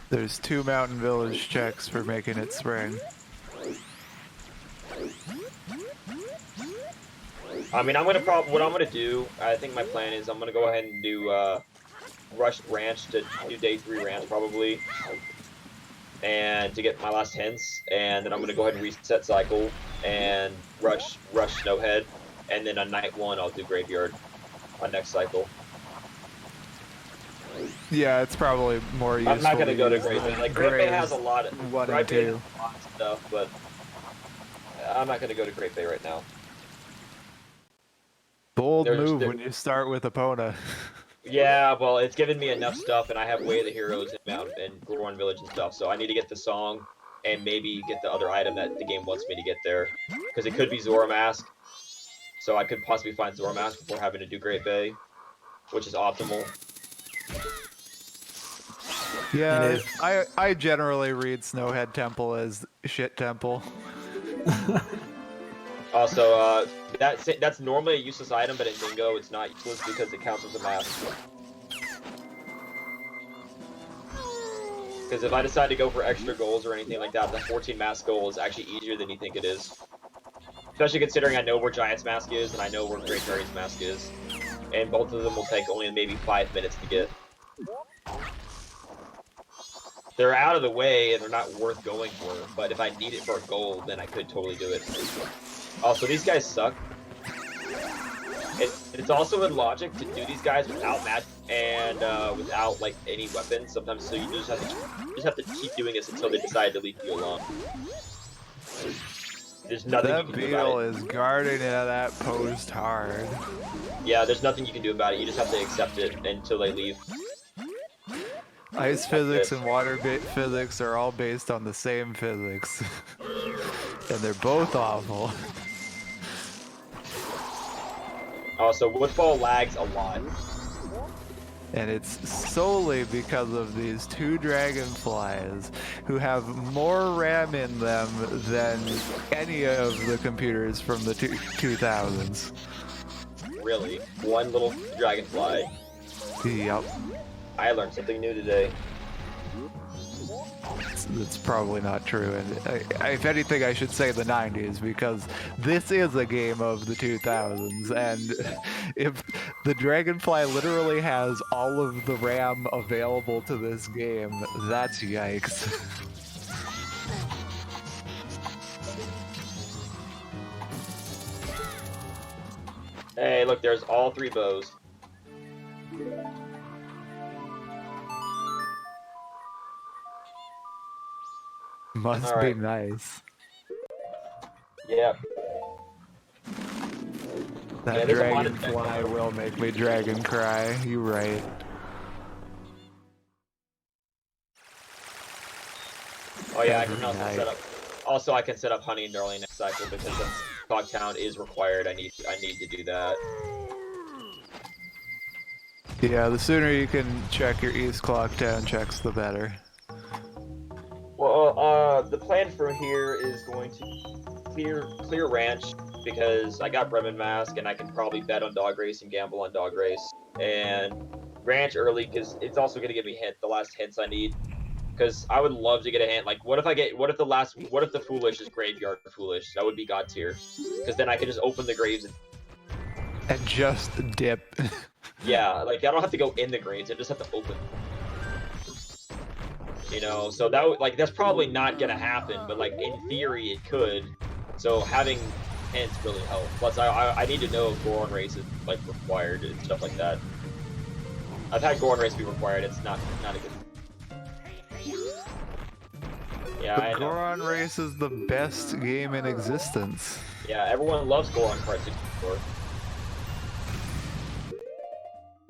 C: There's 2 mountain village checks for making it spring.
A: I mean, what I'm gonna do. I think my plan is I'm gonna go ahead and do rush ranch to do day 3 ranch probably, and to get my last hints, and then I'm gonna go ahead and reset cycle and rush Snowhead, and then on night 1 I'll do graveyard on next cycle.
C: Yeah, it's probably more useful.
A: I'm not gonna go to
C: use
A: Great Bay.
C: the
A: Like Great Bay
C: graves
A: has a lot of
C: 1 and
A: Great Bay
C: 2.
A: has a lot of stuff, but I'm not gonna go to Great Bay right now.
C: Bold
A: There's-
C: move
A: there-
C: when you start with Epona.
A: Yeah, well, it's given me enough stuff, and I have Way of the Heroes and Goron Village and stuff, so I need to get the song and maybe get the other item that the game wants me to get there, because it could be Zora Mask, so I could possibly find Zora Mask before having to do Great Bay, which is optimal.
C: Yeah, I generally read Snowhead Temple as shit temple.
A: Also, that's normally a useless item, but in Bingo it's not useless because it counts as a mask. Because if I decide to go for extra goals or anything like that, the 14 mask goal is actually easier than you think it is. Especially considering I know where Giant's Mask is and I know where Great Fairy's Mask is. And both of them will take only maybe 5 minutes to get. They're out of the way and they're not worth going for, but if I need it for a goal, then I could totally do it. Also, these guys suck. It's also in logic to do these guys without magic and without like any weapons sometimes. So you just have to keep doing this until they decide to leave you alone. There's nothing
C: That
A: you can do
C: beetle
A: about it.
C: is guarding that post hard.
A: Yeah, there's nothing you can do about it. You just have to accept it until they leave.
C: Ice physics and water physics are all based on the same physics. And they're both awful.
A: Also, Woodfall lags a lot.
C: And it's solely because of these 2 dragonflies who have more RAM in them than any of the computers from the 2000s.
A: Really. One little dragonfly.
C: Yep.
A: I learned something new today.
C: That's probably not true, and if anything, I should say the 90s, because this is a game of the 2000s, and if the Dragonfly literally has all of the RAM available to this game, that's yikes.
A: Hey, look, there's all 3 bows.
C: Must
A: All right.
C: be nice.
A: Yep.
C: That
A: Yeah, there's a lot of
C: Dragonfly will make me dragon cry, you right.
A: Oh yeah, I
C: Every
A: can also
C: night.
A: set up. Also, I can set up honey and darling next cycle because Clocktown is required. I need to do that.
C: Yeah, the sooner you can check your East Clocktown checks, the better.
A: Well, the plan for here is going to clear ranch because I got Bremen Mask and I can probably bet on dog race and gamble on dog race, and ranch early because it's also gonna give me the last hints I need. Because I would love to get a hint. Like, what if the foolish is graveyard foolish? That would be god tier. Because then I could just open the graves and
C: And just dip.
A: yeah, like I don't have to go in the graves. I just have to open. You know, so that's probably not gonna happen. But like in theory, it could. So having hints really help. Plus, I need to know if Goron race is like required and stuff like that. I've had Goron race be required. It's not a good. Yeah, I
C: The
A: know.
C: Goron race is the best game in existence.
A: Yeah, everyone loves Goron Kart 64.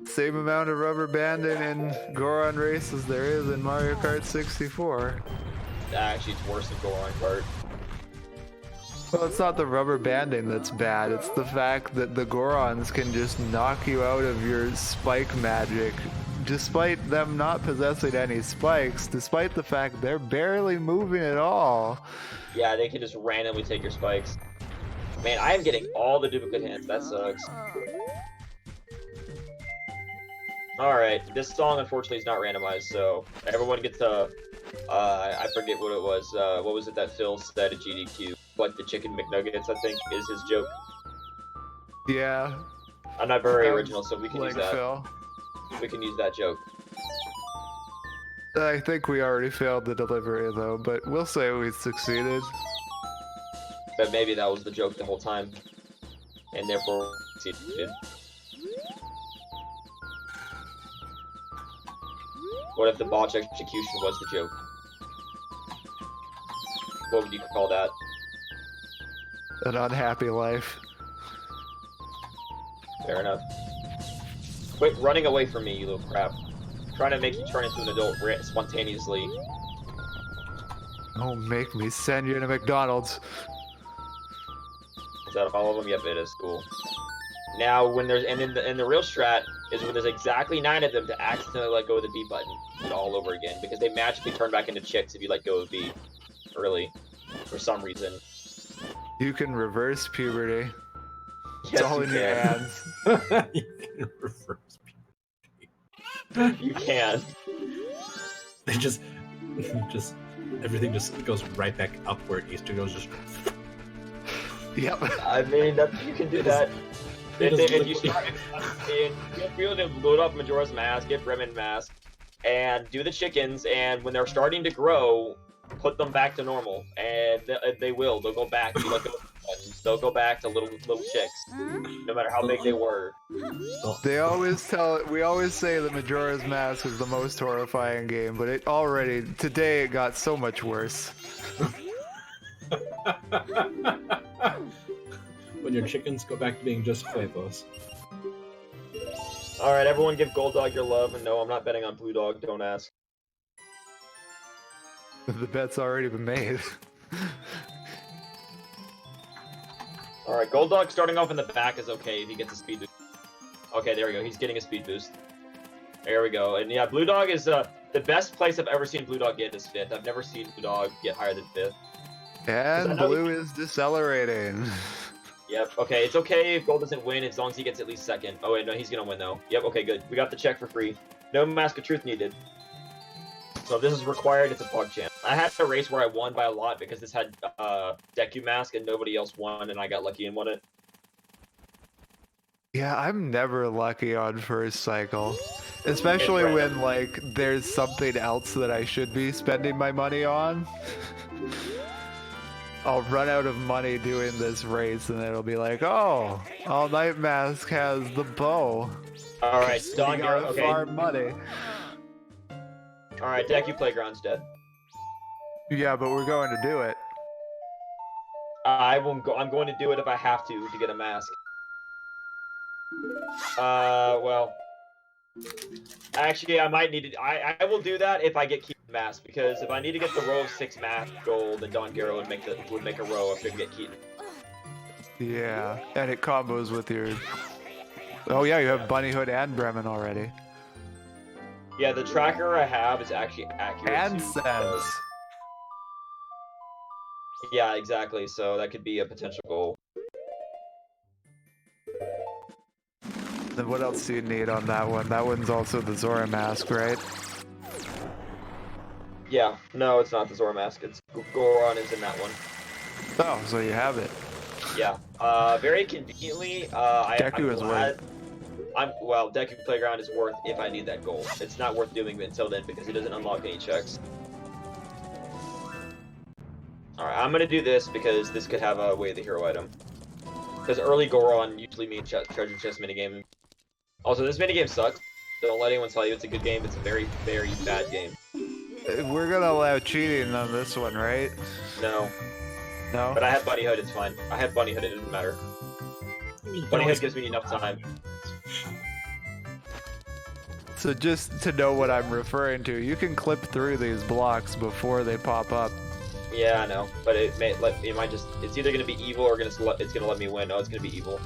C: Same amount of rubber banding in Goron race as there is in Mario Kart 64.
A: Actually, it's worse than Goron Kart.
C: Well, it's not the rubber banding that's bad, it's the fact that the Gorons can just knock you out of your spike magic, despite them not possessing any spikes, despite the fact they're barely moving at all.
A: Yeah, they can just randomly take your spikes. Man, I am getting all the duplicate hands. That sucks. Alright, this song unfortunately is not randomized, so everyone gets a... I forget what it was. What was it that Phil said at GDQ? Like the chicken McNuggets, I think, is his joke.
C: Yeah.
A: I'm not very
C: Sounds
A: original, so we can use
C: like
A: that.
C: Phil.
A: We can use that joke.
C: I think we already failed the delivery though, but we'll say we succeeded.
A: But maybe that was the joke the whole time. And therefore, succeeded. What if the botch execution was the joke? What would you call that?
C: An unhappy life.
A: Fair enough. Quit running away from me, you little crap. I'm trying to make you turn into an adult spontaneously.
C: Don't make me send you to McDonald's.
A: Is that all of them? Yep, it is. Cool. Now, when there's and the real strat is when there's exactly 9 of them to accidentally let go of the B button and all over again because they magically turn back into chicks if you let go of B early for some reason.
C: You can reverse puberty.
A: Yes,
C: It's all
A: you
C: in your
A: can.
C: hands.
B: You can reverse
A: You can.
B: They just everything just goes right back up where it used to go. Just
C: Yep.
A: I mean, you can do that. If you start, feel free to load up Majora's Mask, get Bremen Mask, and do the chickens. And when they're starting to grow, put them back to normal, and they will. They'll go back. You let go of the buttons, they'll go back to little chicks, no matter how big they were.
C: We always say that Majora's Mask is the most horrifying game, but today it got so much worse.
B: when your chickens go back to being just huevos.
A: All right, everyone, give Gold Dog your love, and no, I'm not betting on Blue Dog. Don't ask.
C: The bet's already been made.
A: All right, Gold Dog starting off in the back is okay if he gets a speed boost. Okay, there we go. He's getting a speed boost. There we go. And yeah, Blue Dog is the best place I've ever seen Blue Dog get is 5th. I've never seen Blue Dog get higher than 5th.
C: And Blue is decelerating.
A: Yep. Okay, it's okay if Gold doesn't win as long as he gets at least 2nd. Oh wait, no, he's gonna win though. Yep. Okay, good. We got the check for free. No Mask of Truth needed. So if this is required, it's a pug champ. I had a race where I won by a lot because this had Deku Mask and nobody else won, and I got lucky and won it.
C: Yeah, I'm never lucky on first cycle. Especially when, like, there's something else that I should be spending my money on. I'll run out of money doing this race, and it'll be like, oh, All Night Mask has the bow.
A: Alright, Don,
C: You
A: you're
C: gotta
A: okay.
C: farm money.
A: Alright, Deku Playground's dead.
C: Yeah, but we're going to do it.
A: I won't go. I'm going to do it if I have to get a mask. Well, actually, I might need it. I will do that if I get Keith mask, because if I need to get the row of 6 mask gold, then Don Garo would make a row after I get Keaton.
C: Yeah, and it combos with your... Oh yeah, you have Bunny Hood and Bremen already.
A: Yeah, the tracker I have is actually accurate.
C: And
A: too,
C: Sense.
A: Yeah, exactly. So that could be a potential goal.
C: Then what else do you need on that one? That one's also the Zora mask, right?
A: Yeah, no, it's not the Zora mask. It's Goron is in that one.
C: Oh, so you have it.
A: Yeah. Very conveniently,
C: Deku is worth.
A: Well, Deku Playground is worth if I need that goal. It's not worth doing until then because it doesn't unlock any checks. Alright, I'm gonna do this because this could have a way of the hero item. Because early Goron usually means treasure chest minigame. Also, this minigame sucks. Don't let anyone tell you it's a good game. It's a very, very bad game.
C: We're gonna allow cheating on this one, right?
A: No.
C: No?
A: But I have Bunny Hood, it's fine. I have Bunny Hood, it doesn't matter. Bunny Hood gives me enough time.
C: So just to know what I'm referring to, you can clip through these blocks before they pop up.
A: Yeah, I know, but it might just, it's either gonna be evil or it's gonna let me win. No, it's gonna be evil.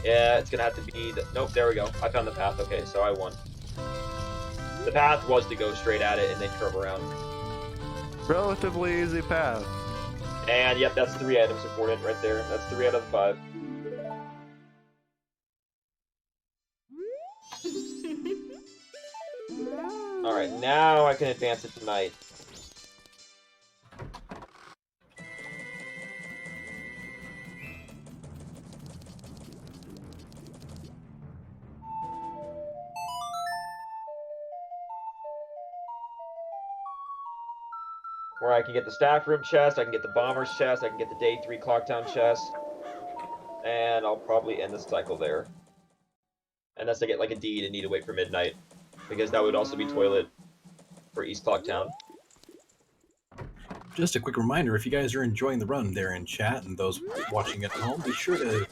A: Yeah, it's gonna have to be nope, there we go. I found the path, okay, so I won. The path was to go straight at it and then curve around.
C: Relatively easy path.
A: And yep, that's 3 items supported right there. That's 3 out of the 5. Alright, now I can advance it tonight. Where I can get the staff room chest, I can get the bomber's chest, I can get the day 3 Clocktown chest. And I'll probably end the cycle there. Unless I get like a deed and need to wait for midnight. Because that would also be toilet for East Clocktown.
B: Just a quick reminder, if you guys are enjoying the run there in chat and those watching at home, be sure to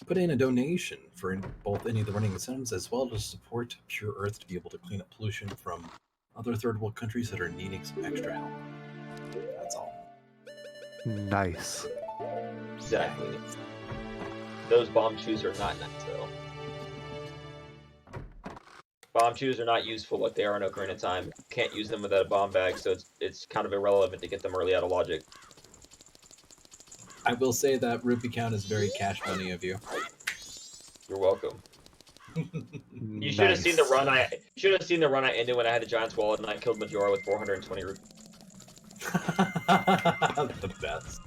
B: put in a donation for both any of the running incentives as well as support Pure Earth to be able to clean up pollution from other third world countries that are needing some extra help. That's all.
C: Nice.
A: Exactly. Those bomb chews are not nice though. Bomb chews are not useful like they are in Ocarina of Time. Can't use them without a bomb bag, so it's kind of irrelevant to get them early out of logic.
B: I will say that rupee count is very cash money of you.
A: You're welcome. You should have seen the run I ended when I had a Giant's Wallet and I killed Majora with 420 rupees.
B: The best.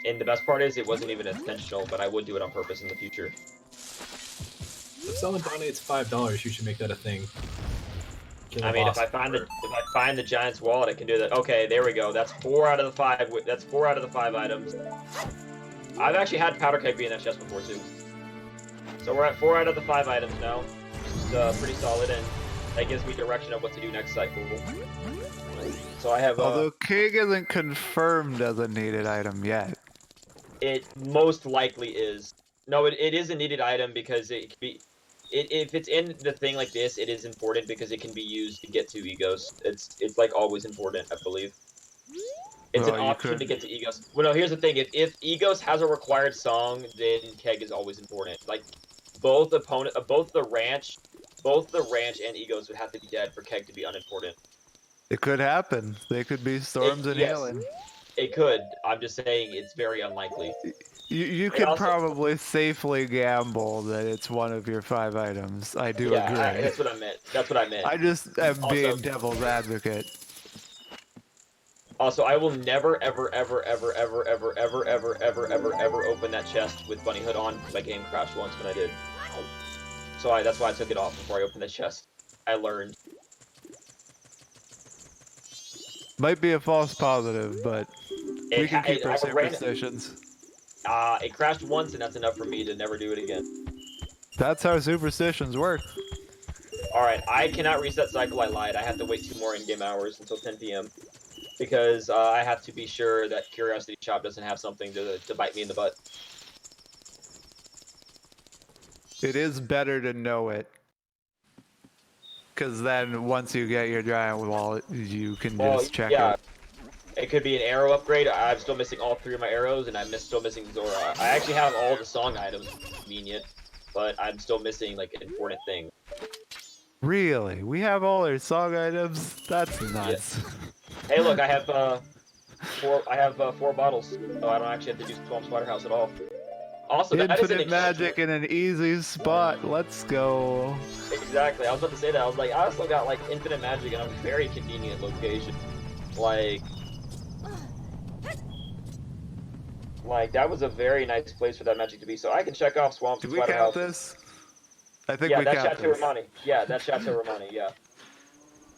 A: And the best part is it wasn't even intentional, but I would do it on purpose in the future.
B: If someone donates $5, you should make that a thing. Kill
A: I
B: a
A: mean,
B: boss.
A: if I find the Giant's Wallet, I can do that. Okay, there we go. That's 4 out of the 5. That's 4 out of the 5 items. I've actually had Powder Keg be in that chest before too. So we're at 4 out of the 5 items now. It's pretty solid, and that gives me direction of what to do next cycle. So I have.
C: Although Keg isn't confirmed as a needed item yet.
A: It most likely is. No, it is a needed item because it can be. If it's in the thing like this, it is important because it can be used to get to Egos. It's like always important, I believe. It's
C: Well,
A: an
C: you
A: option
C: could-
A: to get to Egos. Well, no, here's the thing. If Egos has a required song, then Keg is always important. Like, both the ranch and Egos would have to be dead for Keg to be unimportant.
C: It could happen. They could be storms and
A: yes.
C: hailing.
A: It could. I'm just saying it's very unlikely.
C: You
A: It
C: could
A: also-
C: probably safely gamble that it's one of your 5 items. I do agree.
A: That's what I meant. That's what I meant.
C: I just am being
A: Also-
C: devil's advocate.
A: Also, I will never, ever, ever, ever, ever, ever, ever, ever, ever, ever, ever open that chest with Bunny Hood on because my game crashed once when I did. So that's why I took it off before I opened the chest. I learned.
C: Might be a false positive, but we can keep our superstitions.
A: It crashed once, and that's enough for me to never do it again.
C: That's how superstitions work.
A: Alright, I cannot reset cycle, I lied. I have to wait 2 more in-game hours until 10 p.m. Because I have to be sure that Curiosity Shop doesn't have something to bite me in the butt.
C: It is better to know it. Because then once you get your giant wall, you can
A: Well,
C: just check
A: yeah.
C: it.
A: It could be an arrow upgrade. I'm still missing all 3 of my arrows, and I'm still missing Zora. I actually have all the song items, convenient, but I'm still missing like important things.
C: Really? We have all our song items? That's nuts.
A: Hey, look, I have 4. I have 4 bottles, so I don't actually have to use Swamp Spider House at all. Also, that is an
C: Infinite magic in an easy spot. Let's go.
A: Exactly. I was about to say that. I was like, I also got like infinite magic in a very convenient location. Like that was a very nice place for that magic to be. So I can check off Swamp
C: Do we
A: Spider
C: count
A: House.
C: this? I think
A: Yeah,
C: we
A: that's
C: count
A: Chateau
C: this.
A: Romani. Yeah, that's Chateau Romani. Yeah.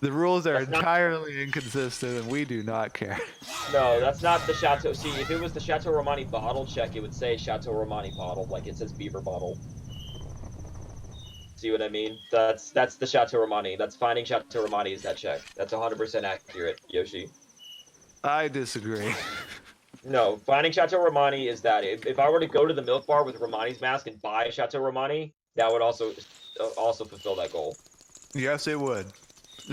C: The rules are
A: That's not-
C: entirely inconsistent, and we do not care.
A: No, that's not the Chateau. See, if it was the Chateau Romani bottle check, it would say Chateau Romani bottle, like it says beaver bottle. See what I mean? That's the Chateau Romani. That's finding Chateau Romani is that check. That's 100% accurate, Yoshi.
C: I disagree.
A: No, finding Chateau Romani is that. If I were to go to the milk bar with Romani's mask and buy Chateau Romani, that would also fulfill that goal.
C: Yes, it would.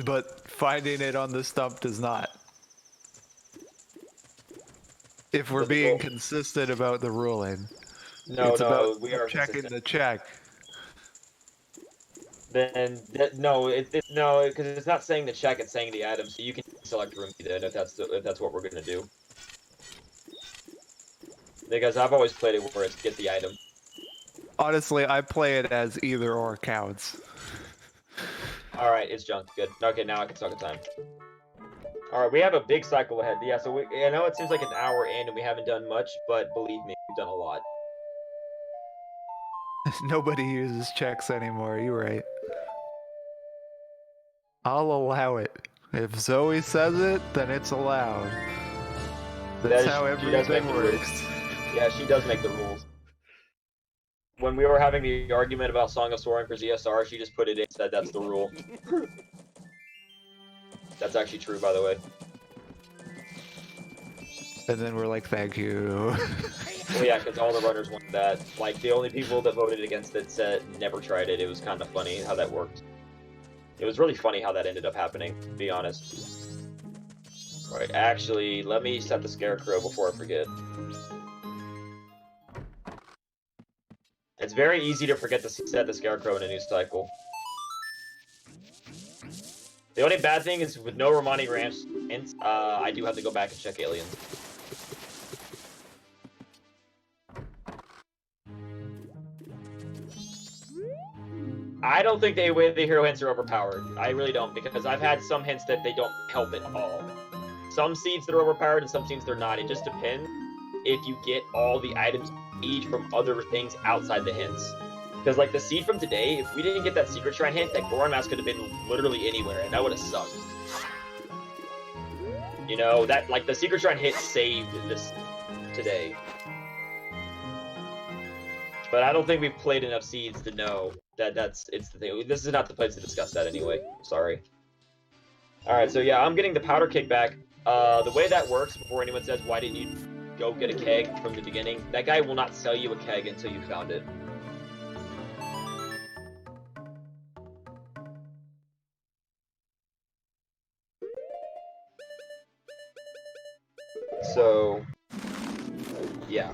C: But finding it on the stump does not. If we're
A: But the
C: being
A: goal-
C: consistent about the ruling.
A: No,
C: it's
A: no,
C: about
A: we are
C: checking
A: consistent.
C: the check.
A: Then no, because it's not saying the check; it's saying the item. So you can select room then if that's what we're gonna do. Because I've always played it where it's get the item.
C: Honestly, I play it as either or counts.
A: All right, it's junk. Good. Okay, now I can suck a time. All right, we have a big cycle ahead. Yeah, so I know it seems like an hour in and we haven't done much, but believe me, we've done a lot.
C: Nobody uses checks anymore, you're right. I'll allow it. If Zoe says it, then it's allowed. That's
A: That is-
C: how
A: she does make
C: everything
A: the rules.
C: works.
A: Yeah, she does make the rules. When we were having the argument about Song of Soaring for ZSR, she just put it in and said that's the rule. That's actually true, by the way.
C: And then we're like, thank you.
A: Well, yeah, because all the runners wanted that. Like, the only people that voted against it said never tried it. It was kind of funny how that worked. It was really funny how that ended up happening, to be honest. Alright, actually, let me set the Scarecrow before I forget. It's very easy to forget to set the Scarecrow in a new cycle. The only bad thing is with no Romani Ranch hints, I do have to go back and check aliens. I don't think the hero hints are overpowered. I really don't, because I've had some hints that they don't help at all. Some seeds that are overpowered and some seeds they're not. It just depends if you get all the items each from other things outside the hints. Because like the seed from today, if we didn't get that secret shrine hint, that Goron mask could have been literally anywhere, and that would have sucked. You know, that like the secret shrine hit saved this today. But I don't think we've played enough seeds to know that it's the thing. This is not the place to discuss that anyway. Sorry. Alright, so yeah, I'm getting the powder kickback. The way that works, before anyone says, why didn't you go get a keg from the beginning, that guy will not sell you a keg until you found it. So, yeah.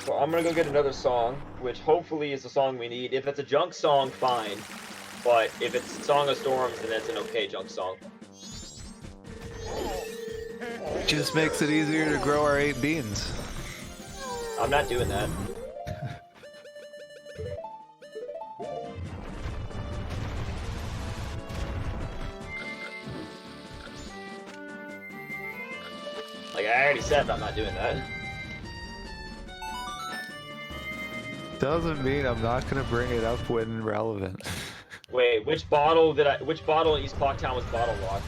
A: So I'm gonna go get another song, which hopefully is the song we need. If it's a junk song, fine. But if it's Song of Storms, then it's an okay junk song.
C: Just makes it easier to grow our 8 beans.
A: I'm not doing that. Like, I already said I'm not doing that.
C: Doesn't mean I'm not gonna bring it up when relevant.
A: Wait, which bottle in East Clocktown was bottle locked?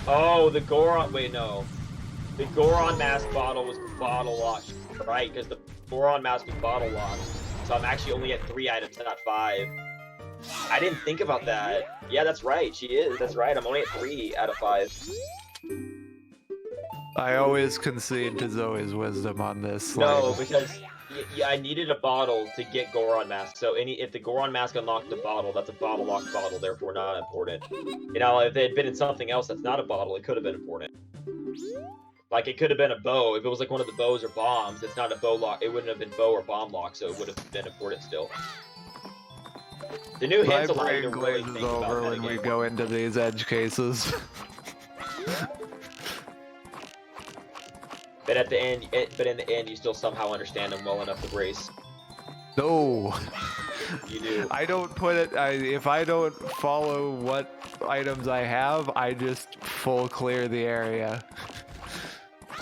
A: Oh, the Goron, wait, no. The Goron mask bottle was bottle locked, right? Because the Goron mask was bottle locked. So I'm actually only at 3 items, not 5. I didn't think about that. Yeah, that's right, she is, that's right. I'm only at 3 out of 5.
C: I always concede to Zoe's wisdom on this.
A: No,
C: like,
A: because Yeah, I needed a bottle to get Goron mask. So if the Goron mask unlocked a bottle, that's a bottle locked bottle, therefore not important. You know, if it had been in something else that's not a bottle, it could have been important. Like it could have been a bow. If it was like one of the bows or bombs, it's not a bow lock. It wouldn't have been bow or bomb lock, so it would have been important still. The new
C: My
A: hints allow you to
C: brain
A: really
C: glazes
A: think about
C: over when we
A: metagaming.
C: go into these edge cases.
A: But at the end, in the end, you still somehow understand them well enough to race.
C: No.
A: You do.
C: I don't put it. If I don't follow what items I have, I just full clear the area.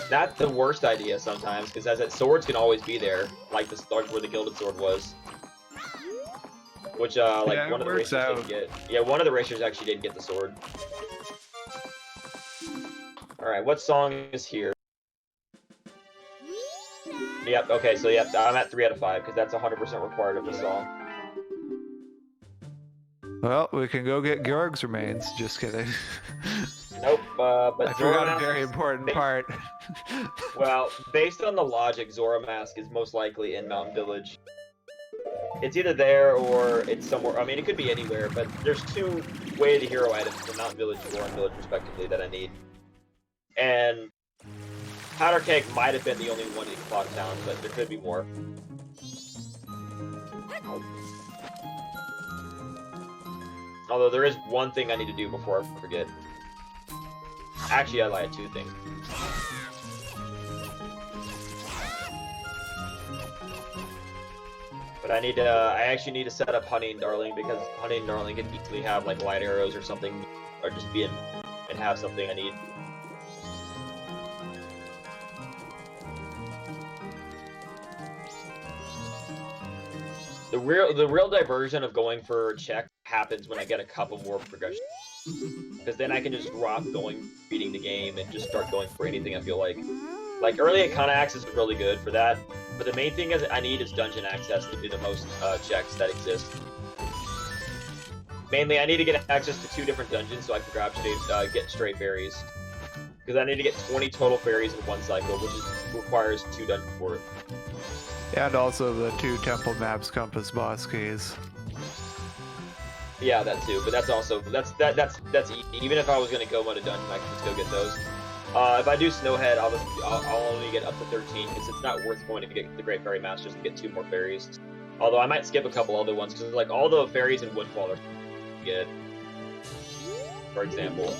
A: That's the worst idea sometimes, because as that swords can always be there, like where the gilded sword was. Which like
C: Yeah,
A: one of the racers didn't get. Yeah, one of the racers actually didn't get the sword. All right, what song is here? Yep. Okay, so yep, I'm at 3 out of 5 because that's 100% required of the song.
C: Well, we can go get Georg's remains. Just kidding.
A: Nope. But
C: I
A: Zora
C: forgot a
A: Mask
C: very
A: is-
C: important
A: ba-
C: part.
A: Well, based on the logic, Zora Mask is most likely in Mountain Village. It's either there or it's somewhere. I mean, it could be anywhere, but there's 2 Way of the Hero items in Mountain Village and Goron Village, respectively, that I need. And Powder Keg might have been the only one in Clock Town, but there could be more. Although there is one thing I need to do before I forget. Actually, I lied. 2 things. But I need to. I actually need to set up Honey and Darling because Honey and Darling can easily have like light arrows or something, or just be in and have something I need. The real diversion of going for a check happens when I get a couple more progression. Because then I can just drop beating the game and just start going for anything I feel like. Like early Icona access is really good for that, but the main thing is I need is dungeon access to do the most checks that exist. Mainly, I need to get access to 2 different dungeons so I can get straight berries. Because I need to get 20 total berries in 1 cycle, which requires 2 dungeons for it.
C: And also the 2 Temple Maps Compass boss keys.
A: Yeah, that too. But that's also that's easy. Even if I was gonna go on a dungeon, I can just go get those. If I do Snowhead, I'll only get up to 13 because it's not worth going to get the Great Fairy Mask just to get 2 more fairies. Although I might skip a couple other ones because like all the fairies in Woodfall are get. For example.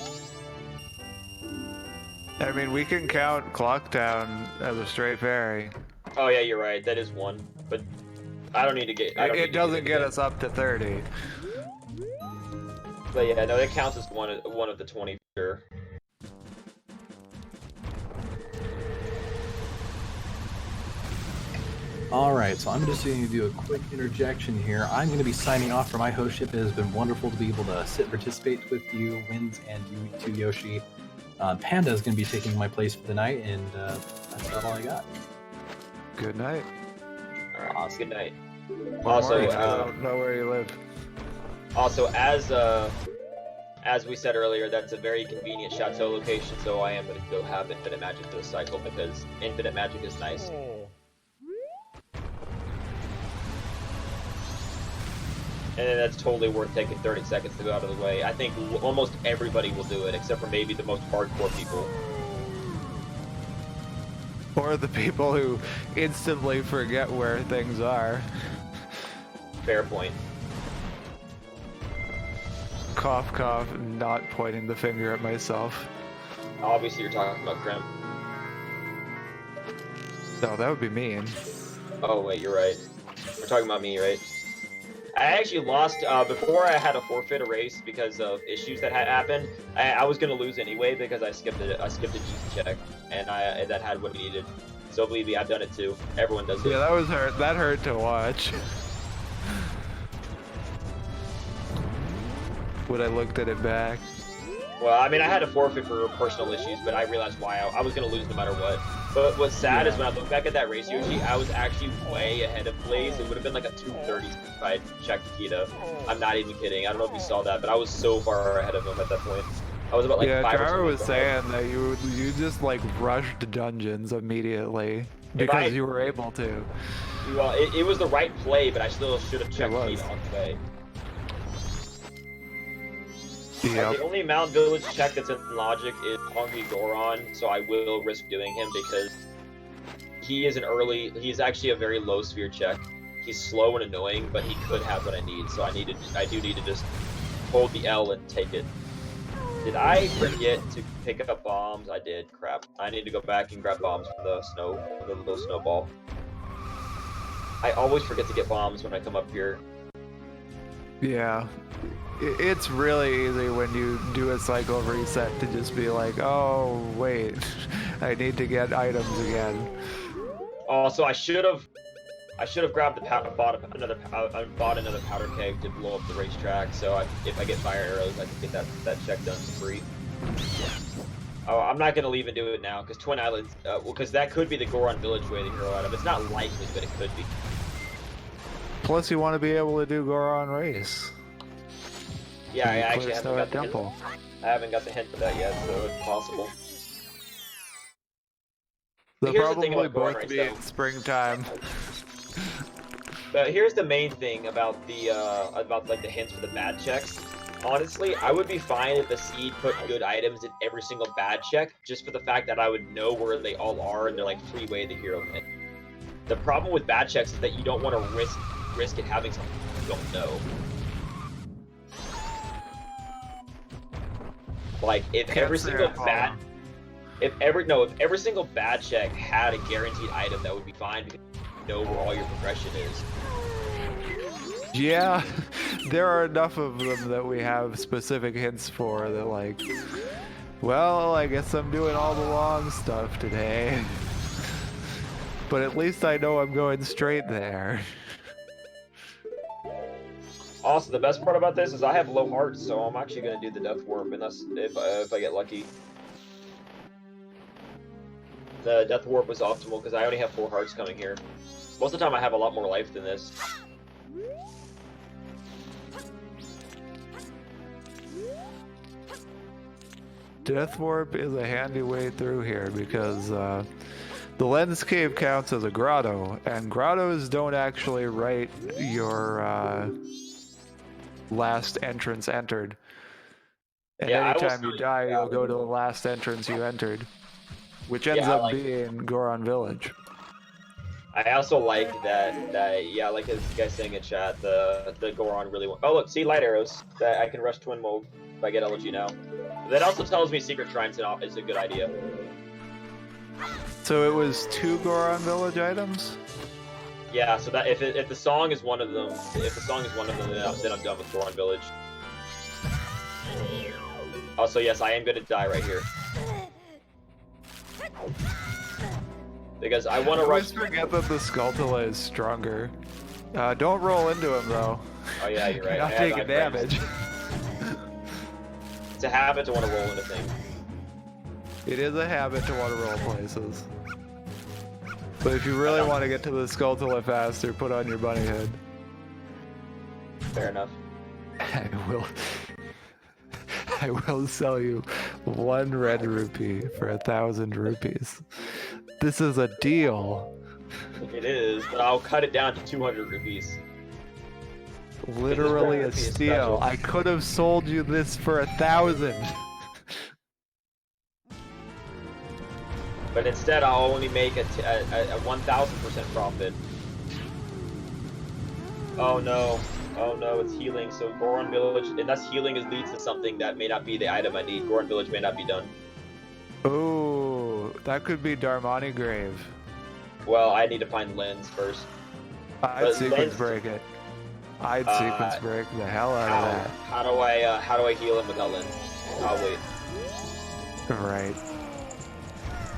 C: I mean, we can count Clocktown as a straight fairy.
A: Oh yeah, you're right. That is 1, but I don't need to get.
C: It doesn't get us up to 30.
A: But yeah, no, it counts as one of the 20 for sure.
B: Alright, so I'm just going to do a quick interjection here. I'm going to be signing off for my hostship. It has been wonderful to be able to sit and participate with you, Wins, and you too, Yoshi. Panda is going to be taking my place for the night, and that's about all I got.
C: Good night.
A: Alright,
B: Awesome.
A: good night.
C: One
A: Also,
C: more, I don't know where you live.
A: Also, as we said earlier, that's a very convenient chateau location, so I am going to go have Infinite Magic for the cycle because Infinite Magic is nice. And then that's totally worth taking 30 seconds to go out of the way. I think almost everybody will do it, except for maybe the most hardcore people.
C: Or the people who instantly forget where things are.
A: Fair point.
C: Cough, cough, not pointing the finger at myself.
A: Obviously, you're talking about Krim.
C: No, that would be mean.
A: Oh, wait, you're right. We're talking about me, right? I actually lost, before I had to forfeit a race because of issues that had happened. I was going to lose anyway because I skipped a G check, and that had what we needed. So believe me, I've done it too. Everyone does it.
C: Yeah, that was hurt. That hurt to watch. When I looked at it back.
A: Well, I mean, I had to forfeit for personal issues, but I realized why I was going to lose no matter what. But what's sad is when I look back at that race, Yoshi, I was actually way ahead of Blaze. It would have been like a 2:30 if I checked Kita. I'm not even kidding. I don't know if you saw that, but I was so far ahead of him at that point. I was about like 5 or
C: Kara was
A: something ahead.
C: saying that you just like rushed dungeons immediately. because you were able to.
A: Well, it was the right play, but I still should have checked Pete on the way.
C: Yep.
A: The only Mount Village check that's in logic is Hungry Goron, so I will risk doing him because he's actually a very low sphere check. He's slow and annoying, but he could have what I need, so I do need to just hold the L and take it. Did I forget to pick up bombs? I did. Crap. I need to go back and grab bombs for the little snowball. I always forget to get bombs when I come up here.
C: Yeah. It's really easy when you do a cycle reset to just be like, oh, wait, I need to get items again.
A: Also, I should have grabbed the bought another powder keg to blow up the racetrack. So if I get fire arrows, I can get that check done for free. Oh, I'm not gonna leave and do it now because Twin Islands, because that could be the Goron Village way to hero item. It's not likely, but it could be.
C: Plus, you want to be able to do Goron Race.
A: Yeah, I actually
C: haven't got the hint.
A: I haven't got the hint for that yet, so it's possible.
C: They'll
A: Here's the thing
C: probably
A: about Goron
C: both
A: Race,
C: be
A: though.
C: in springtime.
A: But here's the main thing about like the hints for the bad checks. Honestly, I would be fine if the seed put good items in every single bad check, just for the fact that I would know where they all are and they're like freeway the hero hint. The problem with bad checks is that you don't want to risk it having something you don't know. Like if every single bad check had a guaranteed item, that would be fine because you know where all your progression is.
C: Yeah, there are enough of them that we have specific hints for that, like, well, I guess I'm doing all the wrong stuff today. But at least I know I'm going straight there.
A: Also, the best part about this is I have low hearts, so I'm actually going to do the Death Warp unless if I get lucky. The Death Warp was optimal because I only have 4 hearts coming here. Most of the time I have a lot more life than this.
C: Death Warp is a handy way through here because the Lens Cave counts as a grotto, and grottos don't actually write your last entrance entered. And
A: Yeah,
C: anytime you die, you'll go to the last entrance you entered, which ends up being Goron Village.
A: I also like that like this guy saying in chat, the Goron really oh look, see light arrows, that I can rush twin mode if I get LG now. That also tells me Secret Shrines is a good idea.
C: So it was 2 Goron Village items?
A: Yeah, so that if the song is one of them, then I'm done with Goron Village. Also, yes, I am gonna die right here. Because I want to rush.
C: I always forget that the Skulltula is stronger. Don't roll into him though.
A: Oh yeah, you're right.
C: You're not taking damage.
A: It's a habit to want to roll into things.
C: It is a habit to want to roll places. But if you really want to get to the Skulltula faster, put on your bunny head.
A: Fair enough.
C: I will sell you 1 red rupee for 1,000 rupees. This is a deal.
A: It is, but I'll cut it down to 200 rupees.
C: Literally a steal. I could have sold you this for 1,000.
A: But instead, I'll only make a 1,000% profit. Oh no. Oh no, it's healing. So Goron Village, and that's healing leads to something that may not be the item I need. Goron Village may not be done.
C: Oh, that could be Darmani Grave.
A: Well, I need to find Lens first.
C: I'd sequence break it. I'd sequence break the hell out of that.
A: How do I heal him without Lens? I'll wait.
C: Right.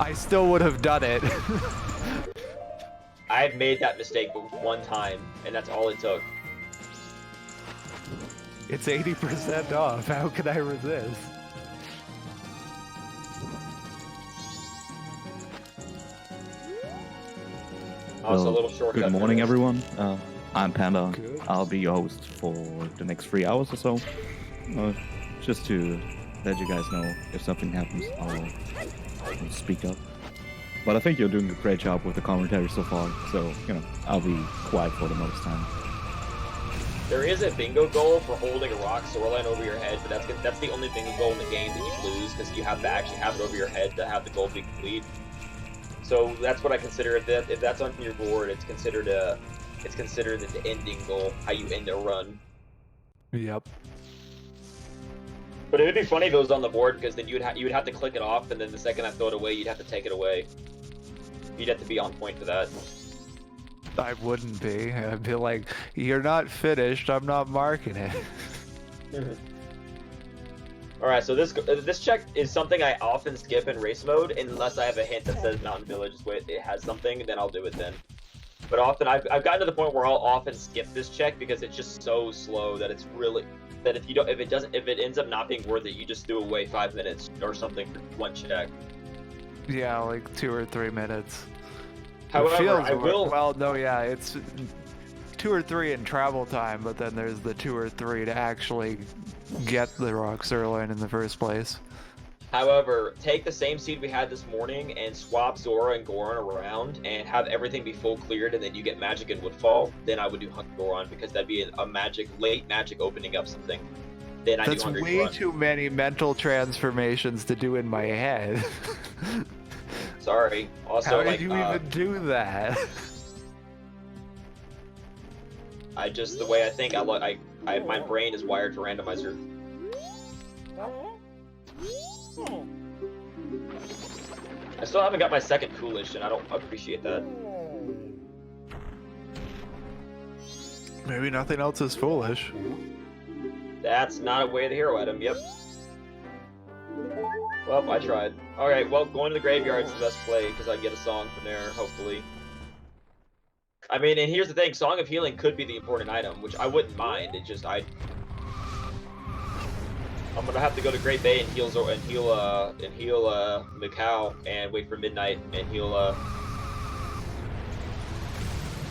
C: I still would have done it.
A: I've made that mistake one time, and that's all it took.
C: It's 80% off. How can I resist?
A: Also, a little shortcut.
E: Good morning, everyone. I'm Panda.
C: Good.
E: I'll be your host for the next 3 hours or so. Just to let you guys know if something happens, I'll speak up. But I think you're doing a great job with the commentary so far, so, you know, I'll be quiet for the most time.
A: There is a bingo goal for holding a rock shoreline over your head, but that's the only bingo goal in the game that you lose, because you have to actually have it over your head to have the goal be complete. So that's what I consider. If that's on your board, it's considered the ending goal, how you end a run.
C: Yep.
A: But it would be funny if it was on the board, because then you would have to click it off, and then the second I throw it away, you'd have to take it away. You'd have to be on point for that.
C: I wouldn't be. I'd be like, you're not finished, I'm not marking it.
A: Alright, so this check is something I often skip in race mode, unless I have a hint that says Mountain Village, it has something, then I'll do it then. But often, I've gotten to the point where I'll often skip this check because it's just so slow that it's really, that if it ends up not being worth it, you just do away 5 minutes or something for one check.
C: Yeah, like 2 or 3 minutes.
A: However, I will...
C: Well, no, yeah, it's 2 or 3 in travel time, but then there's the 2 or 3 to actually get the rock sirloin in the first place.
A: However, take the same seed we had this morning and swap Zora and Goron around and have everything be full cleared, and then you get magic and Woodfall. Then I would do Hungry Goron, because that'd be late magic opening up something. Then I do Hungry Goron.
C: That's way too many mental transformations to do in my head.
A: Sorry. Also,
C: how did you even do that?
A: The way I think, my brain is wired for Randomizer. I still haven't got my second Coolish, and I don't appreciate that.
C: Maybe nothing else is foolish.
A: That's not a way of the hero item, yep. Well, I tried. Alright, well, going to the graveyard is the best play, because I get a song from there, hopefully. I mean, and here's the thing, Song of Healing could be the important item, which I wouldn't mind, it just, I'm gonna have to go to Great Bay and heal Mikau and wait for midnight and heal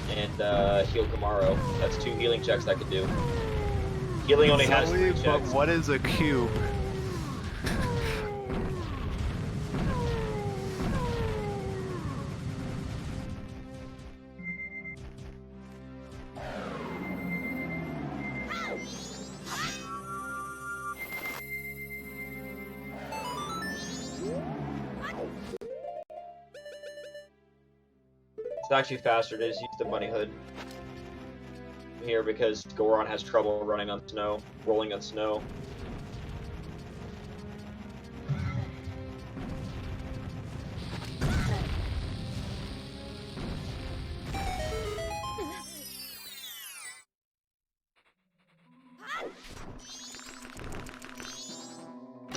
A: Gamaro. That's 2 healing checks I could do. Healing only has 3 checks.
C: But what is a cube?
A: It's actually faster to just use the Bunny Hood here because Goron has trouble rolling on snow.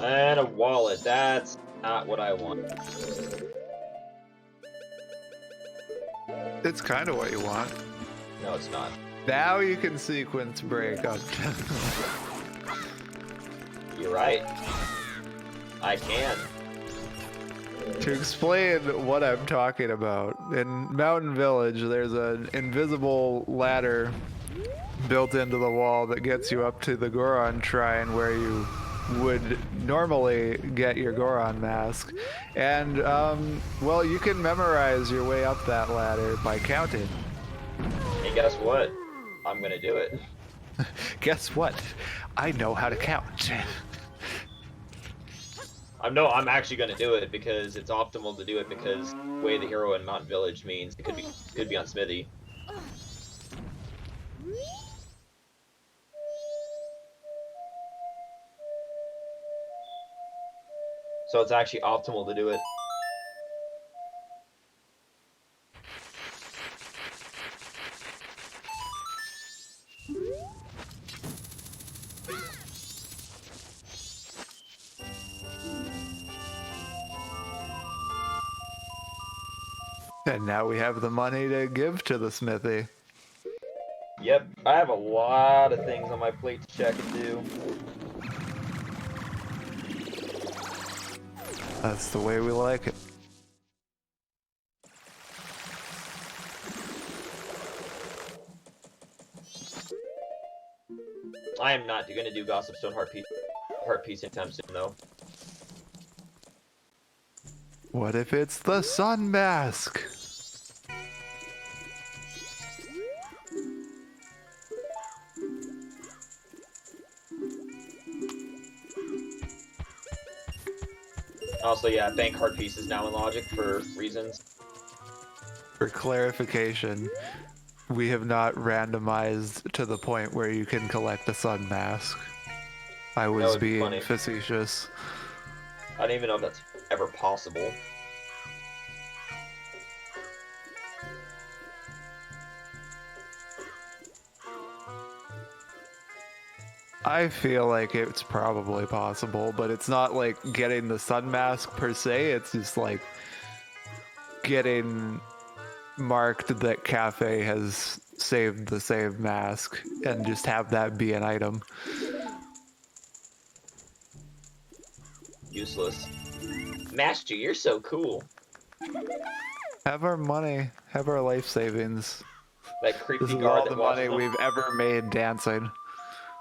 A: And a wallet. That's not what I want.
C: It's kind of what you want.
A: No, it's not.
C: Now you can sequence break up.
A: You're right. I can.
C: To explain what I'm talking about, in Mountain Village, there's an invisible ladder built into the wall that gets you up to the Goron Shrine where you would normally get your Goron mask. And, well, you can memorize your way up that ladder by counting.
A: Hey, guess what? I'm gonna do it.
C: Guess what? I know how to count.
A: I'm actually gonna do it because it's optimal to do it because Way the Hero in Mountain Village means it could be on Smithy. So it's actually optimal to do it.
C: And now we have the money to give to the smithy.
A: Yep, I have a lot of things on my plate to check and do.
C: That's the way we like it.
A: I am not gonna do Gossipstone Heart Piece anytime soon, though.
C: What if it's the sun mask?
A: Also, yeah, bank card piece is now in Logic for reasons.
C: For clarification, we have not randomized to the point where you can collect a sun mask. I was
A: would be
C: being
A: funny.
C: facetious.
A: I don't even know if that's ever possible.
C: I feel like it's probably possible, but it's not like getting the sun mask per se. It's just like getting marked that Cafe has saved the save mask and just have that be an item.
A: Useless. Master, you're so cool.
C: Have our money, have our life savings.
A: That creepy
C: This is
A: guard
C: all
A: that
C: the money
A: watches them.
C: we've ever made dancing.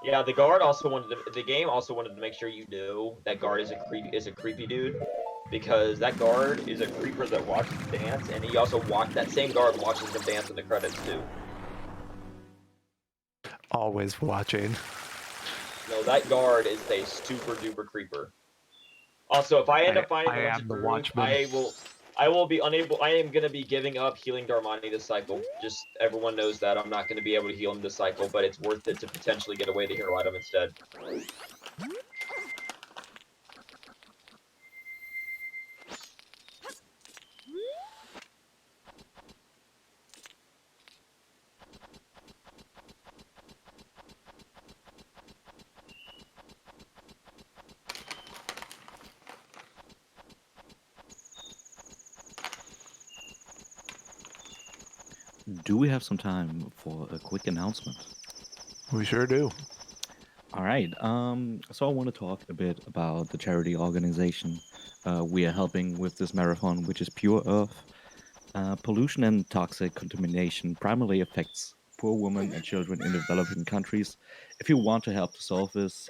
A: Yeah, the guard also wanted to. The game also wanted to make sure you knew that guard is a creepy dude, because that guard is a creeper that watches them dance, and he also that same guard watches them dance in the credits too.
C: Always watching.
A: No, that guard is a super duper creeper. Also, if I end up finding
C: I
A: the
C: am the
A: Legend
C: watchman.
A: I will be unable. I am gonna be giving up healing Darmani this cycle. Just everyone knows that I'm not gonna be able to heal him this cycle, but it's worth it to potentially get away the hero item instead.
E: Do we have some time for a quick announcement?
C: We sure do.
E: All right. So I want to talk a bit about the charity organization we are helping with this marathon, which is Pure Earth. Pollution and toxic contamination primarily affects poor women and children in developing countries. If you want to help to solve this,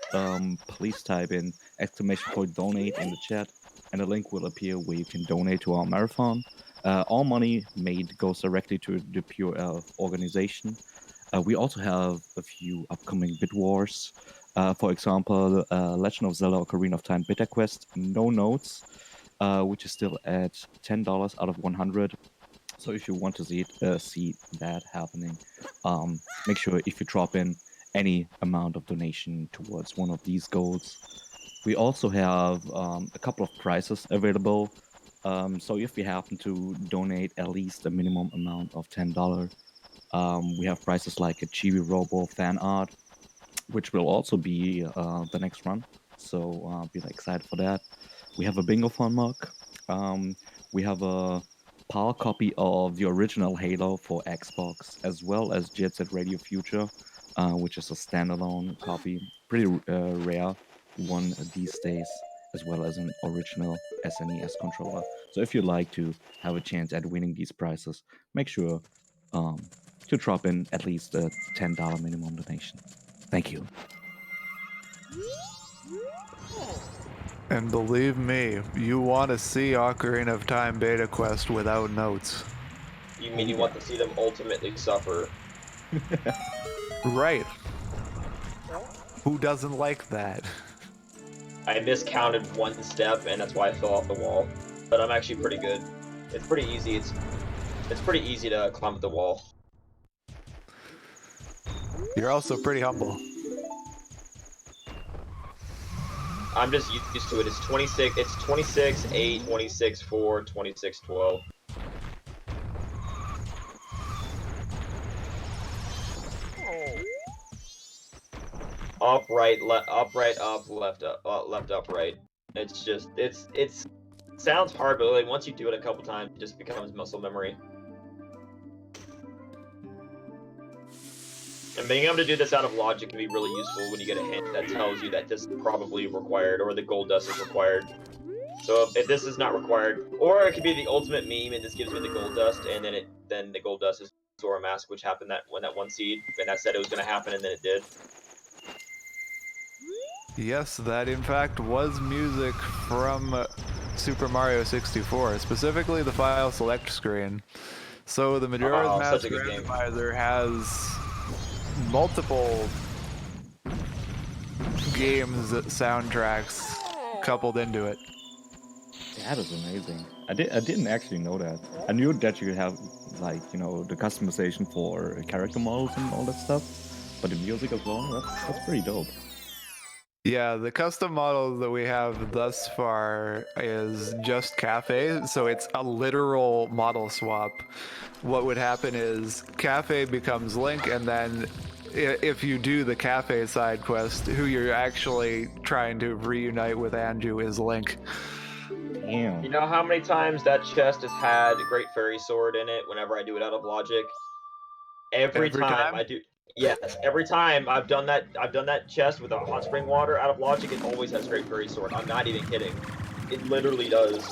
E: please type in !donate in the chat, and a link will appear where you can donate to our marathon. All money made goes directly to the Pure Earth organization. We also have a few upcoming bid wars. For example, Legend of Zelda Ocarina of Time Beta Quest, no notes, which is still at $10 out of 100. So if you want to see that happening, make sure if you drop in any amount of donation towards one of these goals. We also have a couple of prizes available. So if you happen to donate at least a minimum amount of $10, we have prizes like a Chibi Robo fan art, which will also be the next run. So be excited for that. We have a Bingothon mug. We have a PAL copy of the original Halo for Xbox, as well as Jet Set Radio Future, which is a standalone copy, pretty rare one these days, as well as an original SNES controller. So if you'd like to have a chance at winning these prizes, make sure to drop in at least a $10 minimum donation. Thank you.
C: And believe me, you want to see Ocarina of Time Beta Quest without notes.
A: You mean you want to see them ultimately suffer?
C: Right. Who doesn't like that?
A: I miscounted one step, and that's why I fell off the wall. But I'm actually pretty good. It's pretty easy. It's pretty easy to climb up the wall.
C: You're also pretty humble.
A: I'm just used to it. It's 26. It's 26, 8, 26, 4, 26, 12. Up, right, up, right, up, left, up, right. It's just, it sounds hard, but like once you do it a couple times, it just becomes muscle memory. And being able to do this out of logic can be really useful when you get a hint that tells you that this is probably required or the gold dust is required. So if this is not required, or it could be the ultimate meme and this gives me the gold dust, and then the gold dust is Zora Mask, which happened that one seed, and that said it was going to happen, and then it did.
C: Yes, that in fact was music from Super Mario 64, specifically the file select screen. So the Majora's
A: Oh,
C: Mask
A: such a good game.
C: Randomizer has multiple games soundtracks coupled into it.
E: That is amazing. I didn't actually know that. I knew that you have like the customization for character models and all that stuff, but the music as well. That's pretty dope.
C: Yeah, the custom model that we have thus far is just Cafe, so it's a literal model swap. What would happen is Cafe becomes Link, and then if you do the Cafe side quest, who you're actually trying to reunite with Anju is Link.
E: Damn.
A: You know how many times that chest has had a Great Fairy Sword in it whenever I do it out of logic? Every time I do. Yes, every time I've done that chest with a hot spring water out of logic, it always has Great Fairy Sword. I'm not even kidding. It literally does.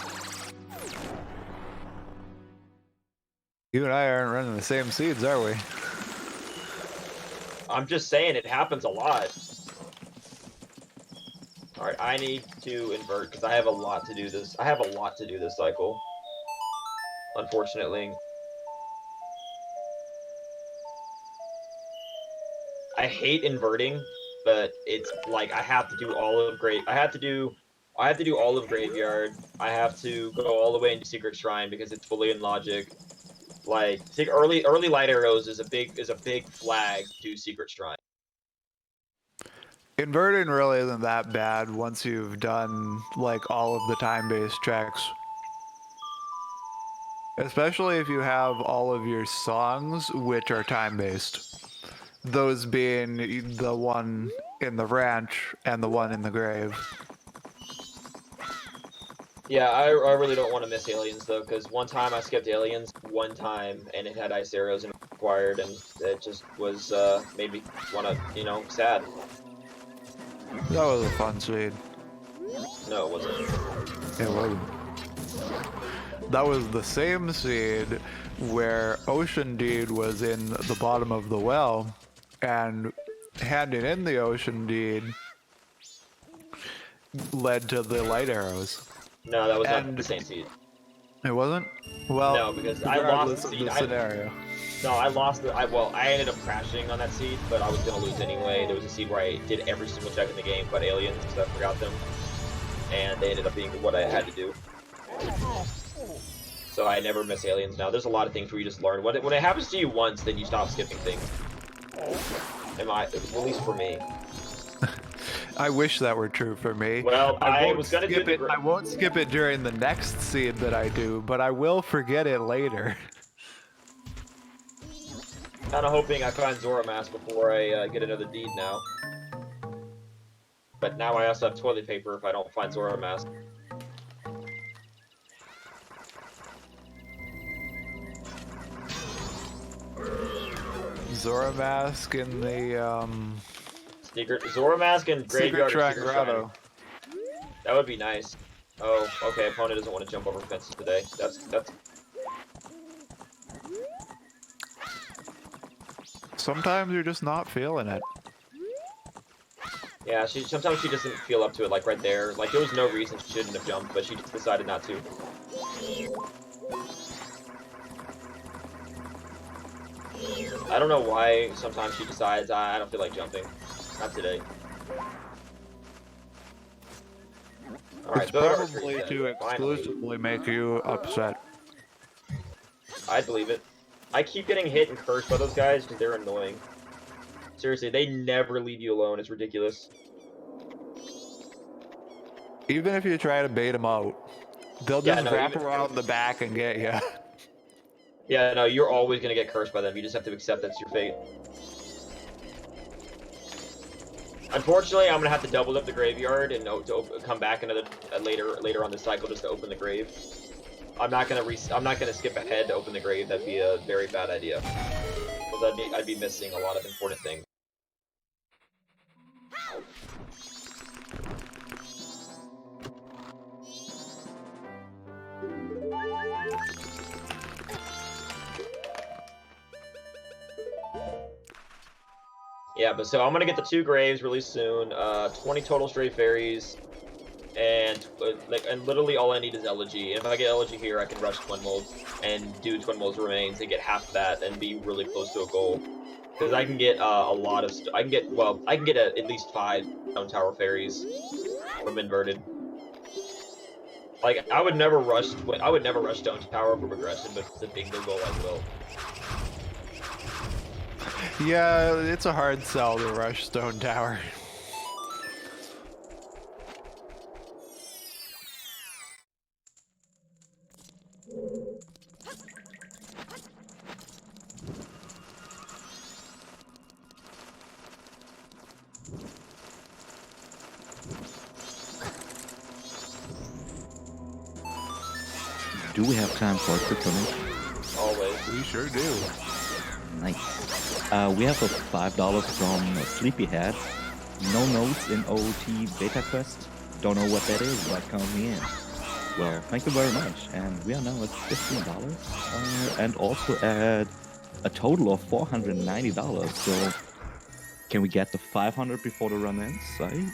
C: You and I aren't running the same seeds, are we?
A: I'm just saying it happens a lot. Alright, I need to invert because I have a lot to do this. I have a lot to do this cycle. Unfortunately. I hate inverting, but it's like I have to do all of I have to do all of Graveyard. I have to go all the way into Secret Shrine because it's fully in logic. Like early light arrows is a big flag to Secret Shrine.
C: Inverting really isn't that bad once you've done like all of the time-based checks. Especially if you have all of your songs which are time-based. Those being the one in the ranch and the one in the grave.
A: Yeah, I really don't want to miss Aliens though, because one time I skipped Aliens one time and it had ice arrows and it required, and it just was made me want to, sad.
C: That was a fun seed.
A: No, it wasn't.
C: It wasn't. That was the same seed where Ocean Deed was in the bottom of the well, and handing in the Ocean Deed led to the light arrows.
A: No, that was not the same seed.
C: It wasn't? Well,
A: No, because I lost the
C: of
A: seed.
C: the scenario.
A: No, I lost the. I ended up crashing on that seed, but I was gonna lose anyway. There was a seed where I did every single check in the game, but aliens, because I forgot them, and they ended up being what I had to do. So I never miss aliens now. There's a lot of things where you just learn. When it happens to you once, then you stop skipping things. At least for me.
C: I wish that were true for me.
A: Well, I was gonna
C: skip
A: do
C: it. I won't skip it during the next seed that I do, but I will forget it later.
A: Kind of hoping I find Zora Mask before I get another deed now. But now I also have toilet paper if I don't find Zora Mask.
C: Zora Mask in the
A: Zora Mask and Graveyard
C: Secret
A: Secret
C: Grotto.
A: Shrine. That would be nice. Oh, okay. Opponent doesn't want to jump over fences today. That's.
C: Sometimes you're just not feeling it.
A: Yeah, sometimes she doesn't feel up to it. Like right there, like there was no reason she shouldn't have jumped, but she just decided not to. I don't know why sometimes she decides I don't feel like jumping. Not today. Alright,
C: It's probably to exclusively make you upset.
A: I believe it. I keep getting hit and cursed by those guys because they're annoying. Seriously, they never leave you alone. It's ridiculous.
C: Even if you try to bait them out, they'll just wrap around the back and get you.
A: Yeah, no, you're always gonna get cursed by them. You just have to accept that's your fate. Unfortunately, I'm gonna have to double up the graveyard and come back later on this cycle just to open the grave. I'm not gonna skip ahead to open the grave. That'd be a very bad idea. Because I'd be missing a lot of important things. Yeah, but so I'm gonna get the 2 graves really soon. 20 total stray fairies. and literally all I need is elegy. And if I get elegy here, I can rush Twin Mold and do Twin Mold's remains and get half that and be really close to a goal. Because I can get a lot of I can get at least 5 Stone Tower Fairies from inverted. Like I would never rush Stone Tower for progression, but if it's a bingo goal, I will.
C: Yeah, it's a hard sell to rush Stone Tower.
E: Do we have time for a quick donation?
A: Always.
C: We sure do.
E: Nice. We have a $5 from Sleepyhead. No notes in OOT beta quest. Don't know what that is, but count me in. Well, thank you very much. And we are now at $15. And also at a total of $490. So can we get the 500 before the run ends?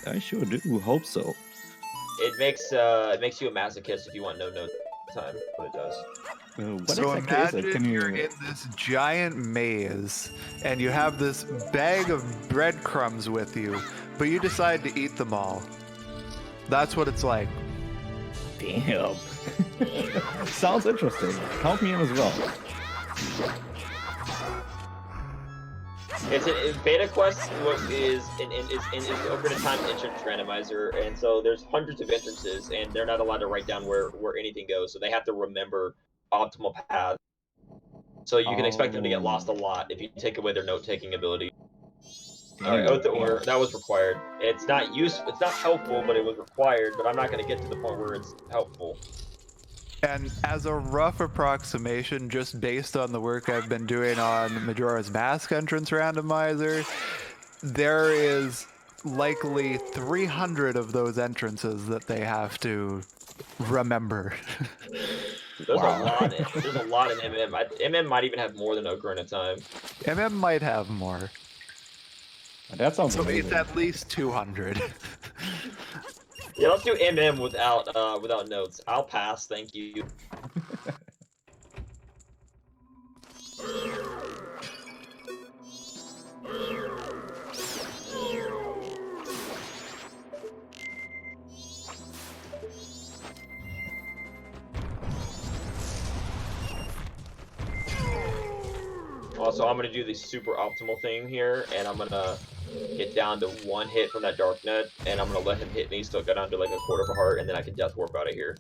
E: I sure do. Hope so.
A: It makes you a masochist if you want no time, but it does.
E: What
C: So
E: exactly is it?
C: imagine
E: Can
C: you're
E: you?
C: in this giant maze and you have this bag of breadcrumbs with you, but you decide to eat them all. That's what it's like.
E: Damn. Sounds interesting. Count me in as well.
A: It's a beta quest is over the time entrance randomizer, and so there's hundreds of entrances, and they're not allowed to write down where anything goes, so they have to remember optimal paths. So you can expect them to get lost a lot if you take away their note-taking ability. Alright, Oath of Order, that was required. It's not helpful, but it was required, but I'm not going to get to the point where it's helpful.
C: And as a rough approximation, just based on the work I've been doing on Majora's Mask entrance randomizer, there is likely 300 of those entrances that they have to remember.
A: There's a lot in MM. MM might even have more than Ocarina of Time.
C: MM might have more.
E: That sounds
C: So
E: amazing.
C: it's at least 200.
A: Yeah, let's do MM without notes. I'll pass, thank you. Also, I'm gonna do the super optimal thing here, and I'm gonna get down to 1 hit from that Dark Nut, and I'm gonna let him hit me, so I get down to like a quarter of a heart, and then I can Death Warp out of here.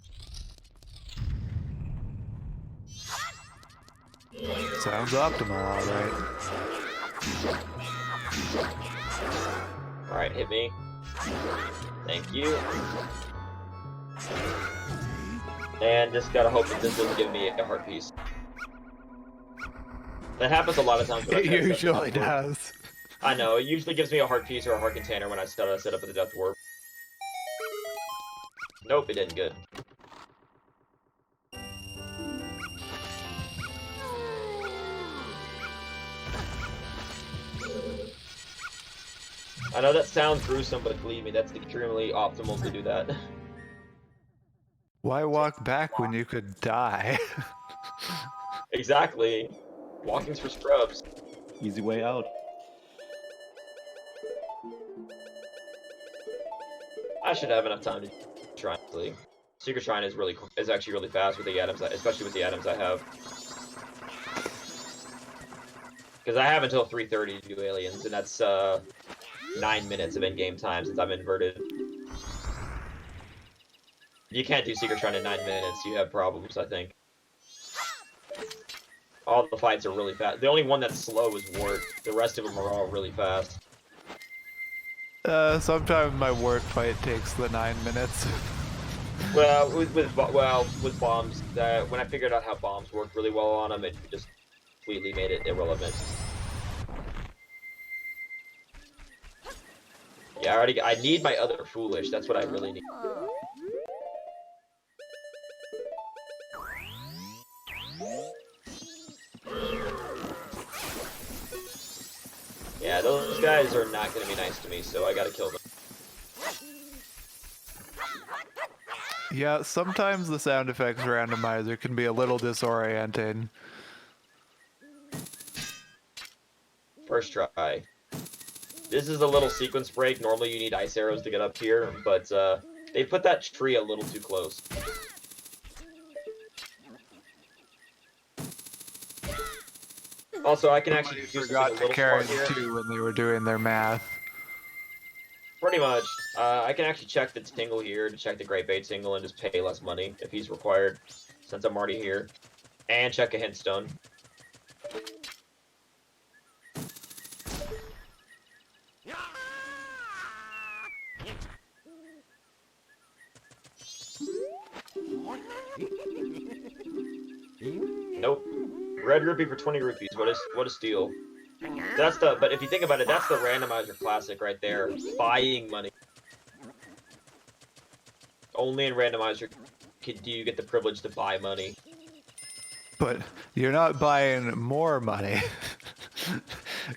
C: Sounds optimal, alright.
A: Alright, hit me. Thank you. And just gotta hope that this doesn't give me a heart piece. That happens a lot of times. When I
C: It
A: try to set
C: usually
A: the Death Warp.
C: does.
A: I know, it usually gives me a heart piece or a heart container when I set up with the Death Warp. Nope, it didn't. Good. I know that sounds gruesome, but believe me, that's extremely optimal to do that.
C: Why walk back when you could die?
A: Exactly. Walking's for scrubs.
E: Easy way out.
A: I should have enough time to try. Secret Shrine is actually really fast with the items, especially with the items I have. Because I have until 3:30 to do aliens, and that's 9 minutes of in-game time since I'm inverted. You can't do Secret Shrine in 9 minutes. You have problems, I think. All the fights are really fast. The only one that's slow is Wart. The rest of them are all really fast.
C: Sometimes my wart fight takes the 9 minutes.
A: Well, with bombs, when I figured out how bombs work really well on them, it just completely made it irrelevant. Yeah, I need my other Foolish. That's what I really need. Yeah, those guys are not going to be nice to me, so I gotta kill them.
C: Yeah, sometimes the sound effects randomizer can be a little disorienting.
A: First try. This is a little sequence break. Normally you need ice arrows to get up here, but they put that tree a little too close. Also, I can actually do something a
C: Forgot to
A: little
C: carry
A: smart
C: the
A: here.
C: 2 when they were doing their math.
A: Pretty much. I can actually check the tingle here to check the Great Bay tingle and just pay less money if he's required, since I'm already here. And check a hint stone. Nope. Red rupee for 20 rupees. What a steal. That's the, but if you think about it, that's the randomizer classic right there. Buying money. Only in randomizer do you get the privilege to buy money.
C: But you're not buying more money.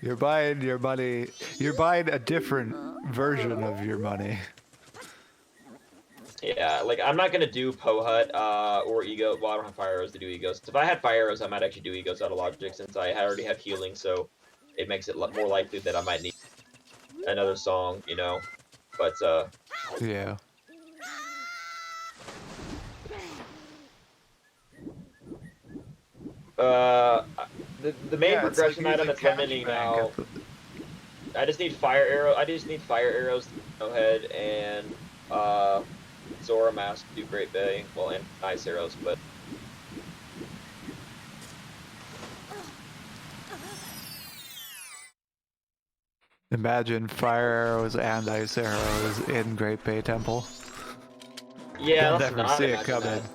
C: You're buying your money. You're buying a different version of your money.
A: Yeah, like I'm not gonna do Pohut or Ego. Well, I don't have fire arrows to do egos. If I had fire arrows, I might actually do egos out of logic since I already have healing, so it makes it more likely that I might need another song, you know. But
C: Yeah.
A: the main
C: Yeah, it's like
A: progression item
C: using
A: that's
C: cash
A: limiting
C: bank
A: now.
C: at the-
A: I just need fire arrows to go ahead and Zora Mask to do Great Bay. Well, and ice arrows, but
C: Imagine fire arrows and ice arrows in Great Bay Temple.
A: yeah,
C: You'll
A: let's
C: never
A: not
C: see it
A: imagine
C: coming.
A: that.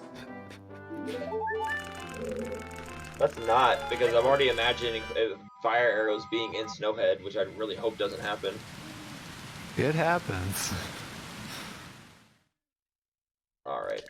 A: Let's not, because I'm already imagining fire arrows being in Snowhead, which I really hope doesn't happen.
C: It happens.
A: All right.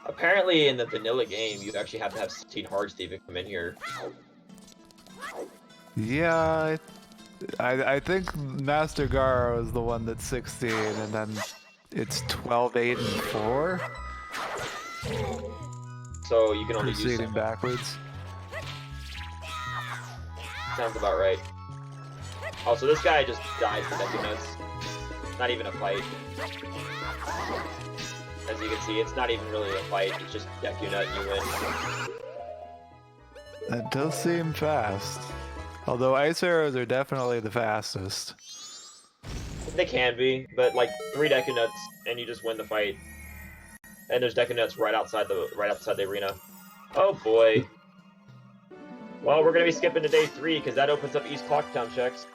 A: Apparently, in the vanilla game, you actually have to have 16 hearts to even come in here.
C: Yeah, I think Master Garo is the one that's 16, and then it's 12, 8, and 4.
A: So you can only do
C: Proceeding
A: some.
C: backwards.
A: Sounds about right. Also, this guy just dies to Deku Nuts. Not even a fight. As you can see, it's not even really a fight, it's just Deku Nut and you win.
C: That does seem fast. Although ice arrows are definitely the fastest.
A: They can be, but like 3 Deku Nuts and you just win the fight. And there's Deku Nuts right outside the arena. Oh boy. Well, we're gonna be skipping to day 3 because that opens up East Clocktown checks.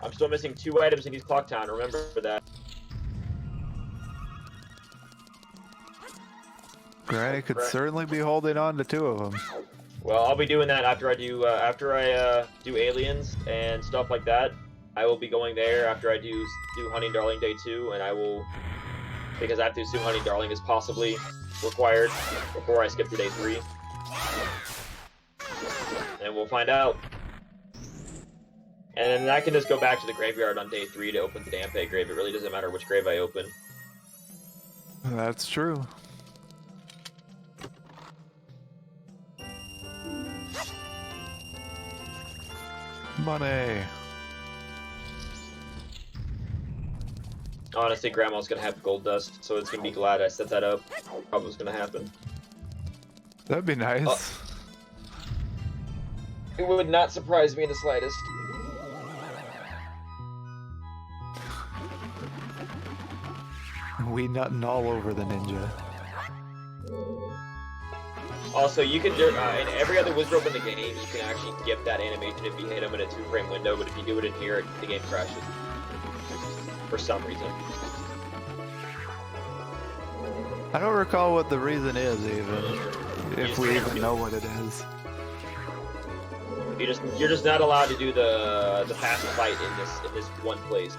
A: I'm still missing 2 items in East Clocktown, remember that.
C: Granny could
A: Correct.
C: certainly be holding on to 2 of them.
A: Well, I'll be doing that after I do aliens and stuff like that. I will be going there after I do Honey Darling Day 2, and I will, because I have to assume Honey Darling is possibly required before I skip to Day 3. And we'll find out. And then I can just go back to the graveyard on Day 3 to open the Dampe grave. It really doesn't matter which grave I open.
C: That's true. Money.
A: Honestly, Grandma's gonna have gold dust, so it's gonna be glad I set that up. Probably was gonna happen.
C: That'd be nice.
A: It would not surprise me in the slightest.
C: We nutting all over the ninja.
A: Also, you can in every other wizard in the game, you can actually skip that animation if you hit him in a 2-frame window, but if you do it in here, the game crashes. For some reason.
C: I don't recall what the reason is, even. If we even know what it is.
A: You're just not allowed to do the fast fight in this one place.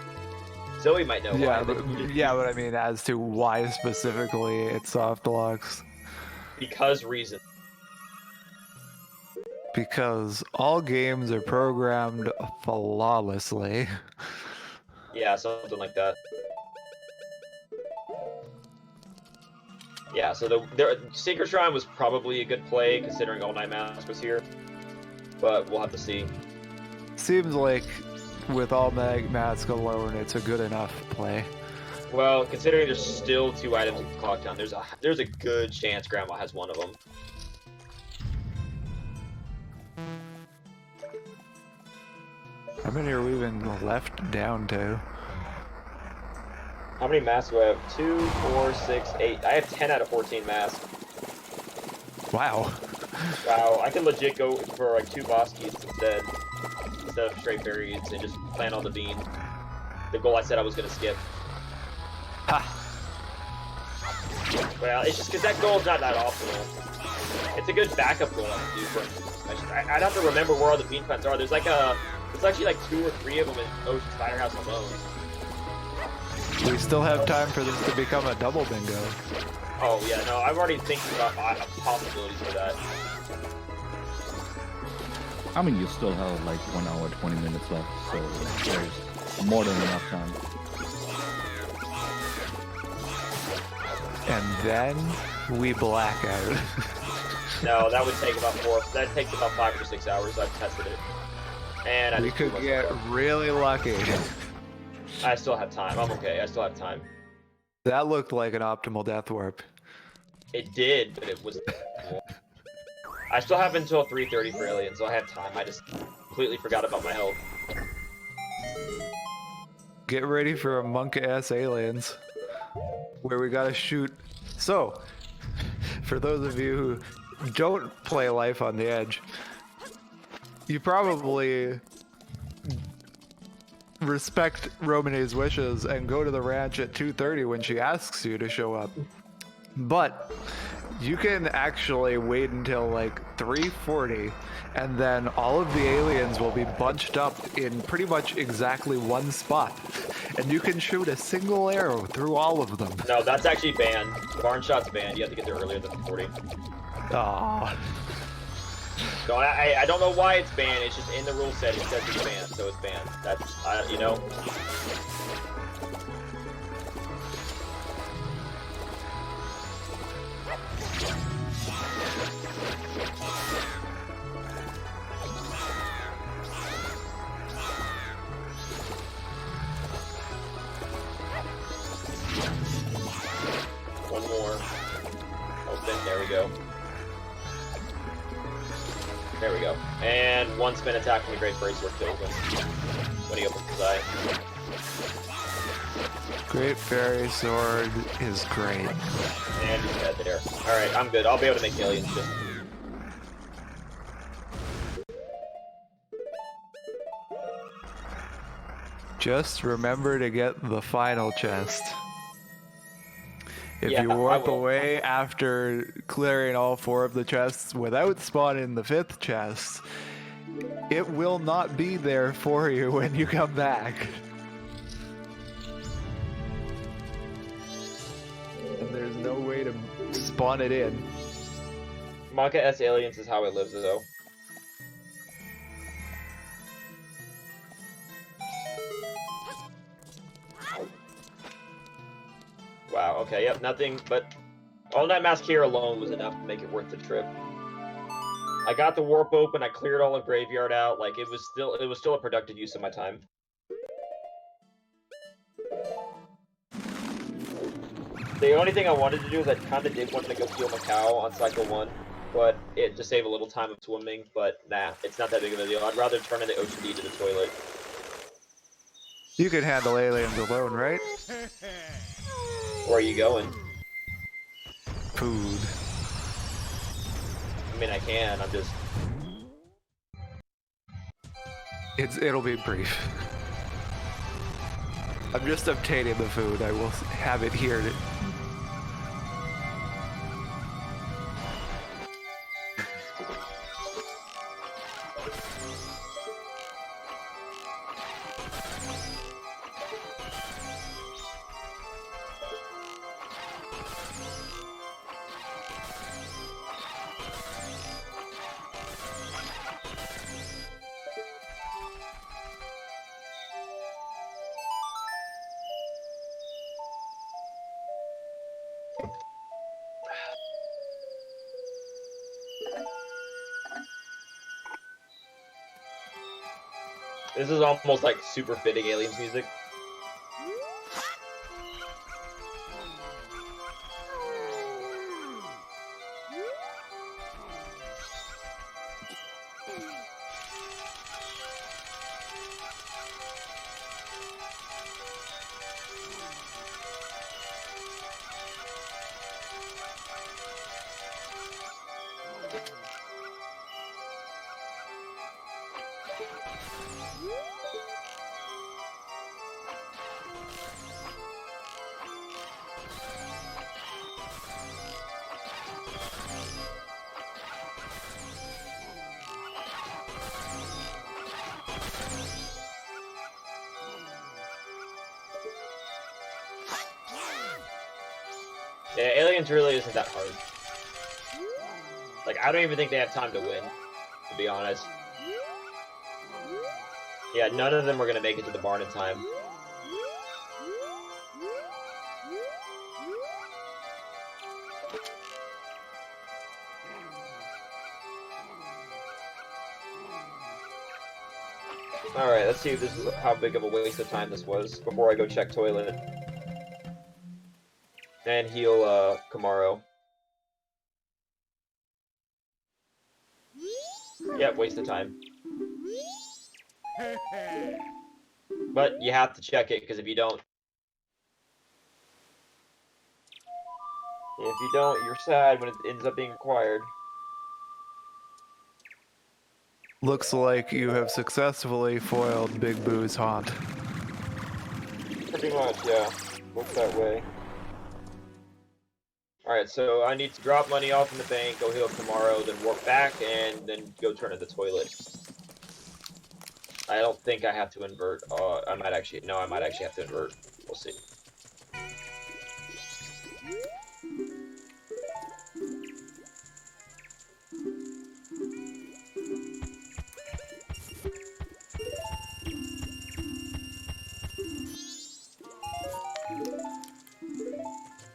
A: Zoe might know
C: Yeah,
A: why.
C: but I mean, as to why specifically it's soft locks.
A: Because reason.
C: Because all games are programmed flawlessly.
A: Yeah, something like that. Yeah, so the Sacred Shrine was probably a good play considering All Night Mask was here, but we'll have to see.
C: Seems like with All Night Mask alone, it's a good enough play.
A: Well, considering there's still 2 items in the clock town, there's a good chance Grandma has one of them.
C: How many are we even left down to?
A: How many masks do I have? 2, 4, 6, 8. I have 10 out of 14 masks.
C: Wow.
A: Wow, I can legit go for like 2 boss keys instead of straight berries and just plan on the bean. The goal I said I was gonna skip.
C: Ha!
A: Well, it's just because that goal is not that optimal. It's a good backup goal I can do for. I'd have to remember where all the bean plants are. There's actually like 2 or 3 of them in Ocean Spider House alone.
C: We still have time for this to become a double bingo.
A: Oh yeah, no, I'm already thinking about possibilities for that.
E: I mean, you still have like 1 hour, 20 minutes left, so there's more than enough time.
C: And then we black out.
A: No, that would take about 4. That takes about 5 or 6 hours. I've tested it, and I
C: We
A: just
C: could get really lucky.
A: I still have time. I'm okay. I still have time.
C: That looked like an optimal death warp.
A: It did, but it was. I still have until 3:30 for Alien, so I have time. I just completely forgot about my health.
C: Get ready for Among-Us Aliens, where we gotta shoot. So, for those of you who don't play Life on the Edge, you probably respect Romanie's wishes and go to the ranch at 2:30 when she asks you to show up. But you can actually wait until like 3:40, and then all of the aliens will be bunched up in pretty much exactly one spot, and you can shoot a single arrow through all of them.
A: No, that's actually banned. Barn shot's banned. You have to get there earlier than 40.
C: Aww.
A: So I don't know why it's banned. It's just in the rule set. It says it's banned, so it's banned. That's you know. One more. Open. There we go. There we go. And 1 spin attack from the Great Fairy Sword kills him when he opens his eye.
C: Great Fairy Sword is great.
A: And he's dead there. Alright, I'm good. I'll be able to make the aliens just.
C: Just remember to get the final chest. If
A: Yeah,
C: you
A: I
C: warp
A: will.
C: away after clearing all 4 of the chests without spawning the 5th chest, it will not be there for you when you come back. And there's no way to spawn it in.
A: Maka S Aliens is how it lives, though. Wow, okay, yep, nothing, but All Night Mask here alone was enough to make it worth the trip. I got the warp open, I cleared all the graveyard out, like, it was still a productive use of my time. The only thing I wanted to do is I kinda did want to go kill Macau on cycle 1, but to save a little time of swimming, but nah, it's not that big of a deal. I'd rather turn in the Ocean D to the toilet.
C: You can handle aliens alone, right?
A: Where are you going?
C: Food.
A: I mean, I can, I'm just...
C: It'll be brief. I'm just obtaining the food. I will have it here.
A: This is almost like super fitting Aliens music. Yeah, Aliens really isn't that hard. Like, I don't even think they have time to win, to be honest. Yeah, none of them are gonna make it to the barn in time. Alright, let's see if this is how big of a waste of time this was before I go check toilet. And heal, Kamaro. Yep, waste of time. But you have to check it, because if you don't... you're sad when it ends up being required.
C: Looks like you have successfully foiled Big Boo's haunt.
A: Pretty much, yeah. Looks that way. Alright, so I need to drop money off in the bank, go heal tomorrow, then warp back, and then go turn in the toilet. I don't think I have to invert. I might actually have to invert. We'll see.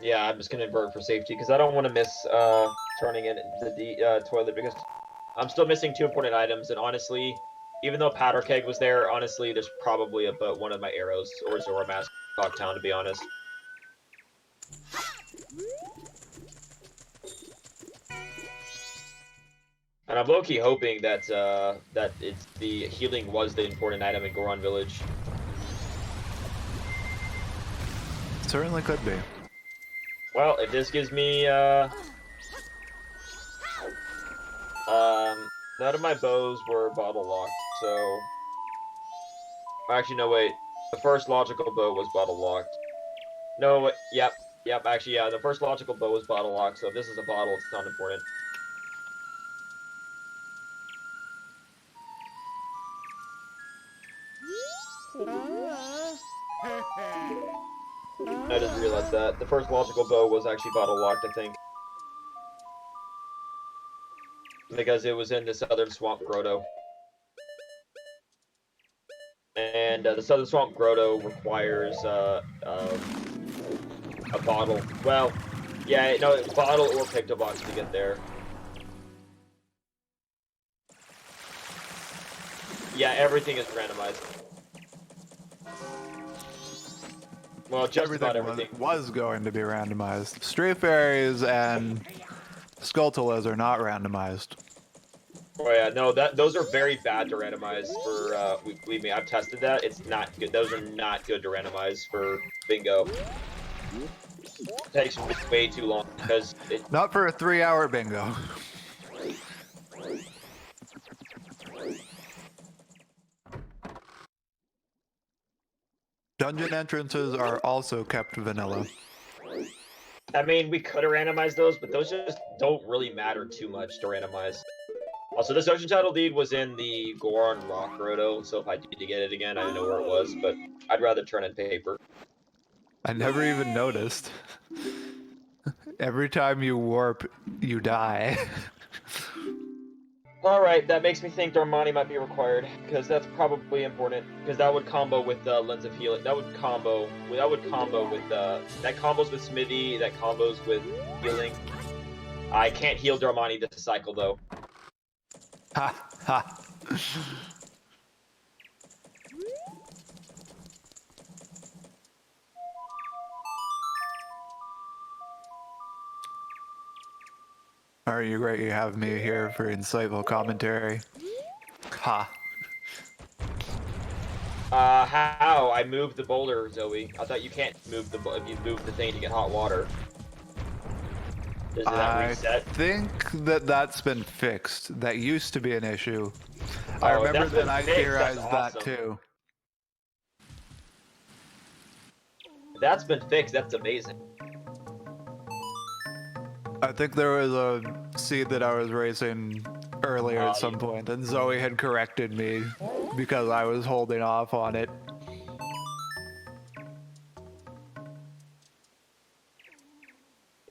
A: Yeah, I'm just gonna invert for safety because I don't want to miss turning in the toilet because I'm still missing 2 important items, and honestly, even though Powder Keg was there, honestly, there's probably about one of my arrows or Zora Mask Dogtown, to be honest. And I'm low-key hoping that that the healing was the important item in Goron Village.
C: Certainly could be.
A: Well, if this gives me none of my bows were bottle locked, so actually no wait. The first logical bow was bottle locked. No, yep, actually yeah, the first logical bow was bottle locked, so if this is a bottle, it's not important. I just realized that. The first logical bow was actually bottle locked, I think. Because it was in the Southern Swamp Grotto. And the Southern Swamp Grotto requires a bottle. Well, yeah, no, it's bottle or Pictobox to get there. Yeah, everything is randomized. Well, just about everything.
C: Was going to be randomized. Stray Fairies and Skulltulas are not randomized.
A: Oh yeah, no, those are very bad to randomize for, believe me, I've tested that, it's not good, those are not good to randomize for bingo. It takes way too long, because it...
C: Not for a 3-hour bingo. Dungeon entrances are also kept vanilla.
A: I mean, we could have randomized those, but those just don't really matter too much to randomize. Also, this Ocean Title Deed was in the Goron Rock Grotto, so if I need to get it again, I know where it was, but I'd rather turn in paper.
C: I never even noticed. Every time you warp, you die.
A: Alright, that makes me think Darmani might be required, because that's probably important, because that would combo with Lens of Healing. That would combo with, that combos with Smithy, that combos with healing. I can't heal Darmani this cycle, though.
C: Ha, ha. Are you great? You have me here for insightful commentary. Ha.
A: How? I moved the boulder, Zoe. I thought you can't move if you move the thing to get hot water. Does that
C: I
A: reset?
C: think that's been fixed. That used to be an issue. I
A: Oh, if
C: remember
A: that's
C: that
A: been
C: I
A: fixed,
C: theorized
A: that's
C: that
A: awesome.
C: too.
A: If that's been fixed, that's amazing.
C: I think there was a seed that I was racing earlier at some point, and Zoe had corrected me because I was holding off on it.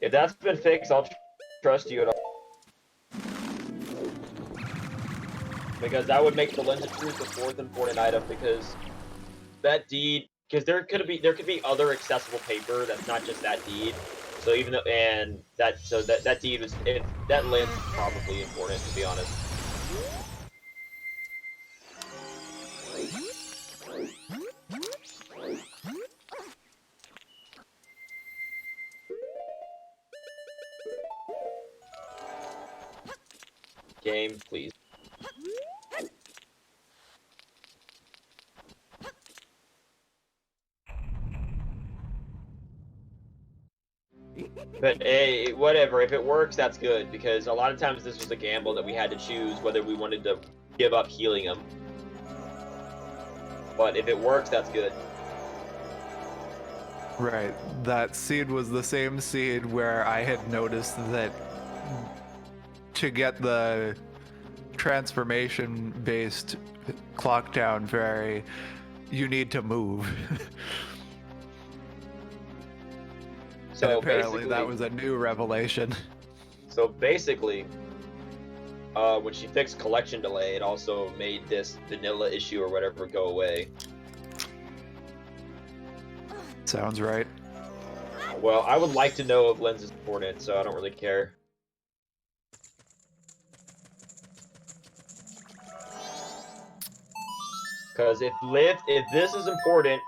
A: If that's been fixed, I'll trust you at all. Because that would make the Lens of Truth the fourth important item, because that deed, because there could be other accessible paper that's not just that deed. So even though that deed was that lens is probably important, to be honest. Game, please. But hey, whatever. If it works, that's good, because a lot of times this was a gamble that we had to choose whether we wanted to give up healing them. But if it works, that's good.
C: Right. That seed was the same seed where I had noticed that to get the transformation-based Clocktown Fairy, you need to move.
A: So
C: and apparently
A: basically,
C: that was a new revelation.
A: So basically, when she fixed collection delay, it also made this vanilla issue or whatever go away.
C: Sounds right.
A: Well, I would like to know if Lens is important, so I don't really care. Because if this is important,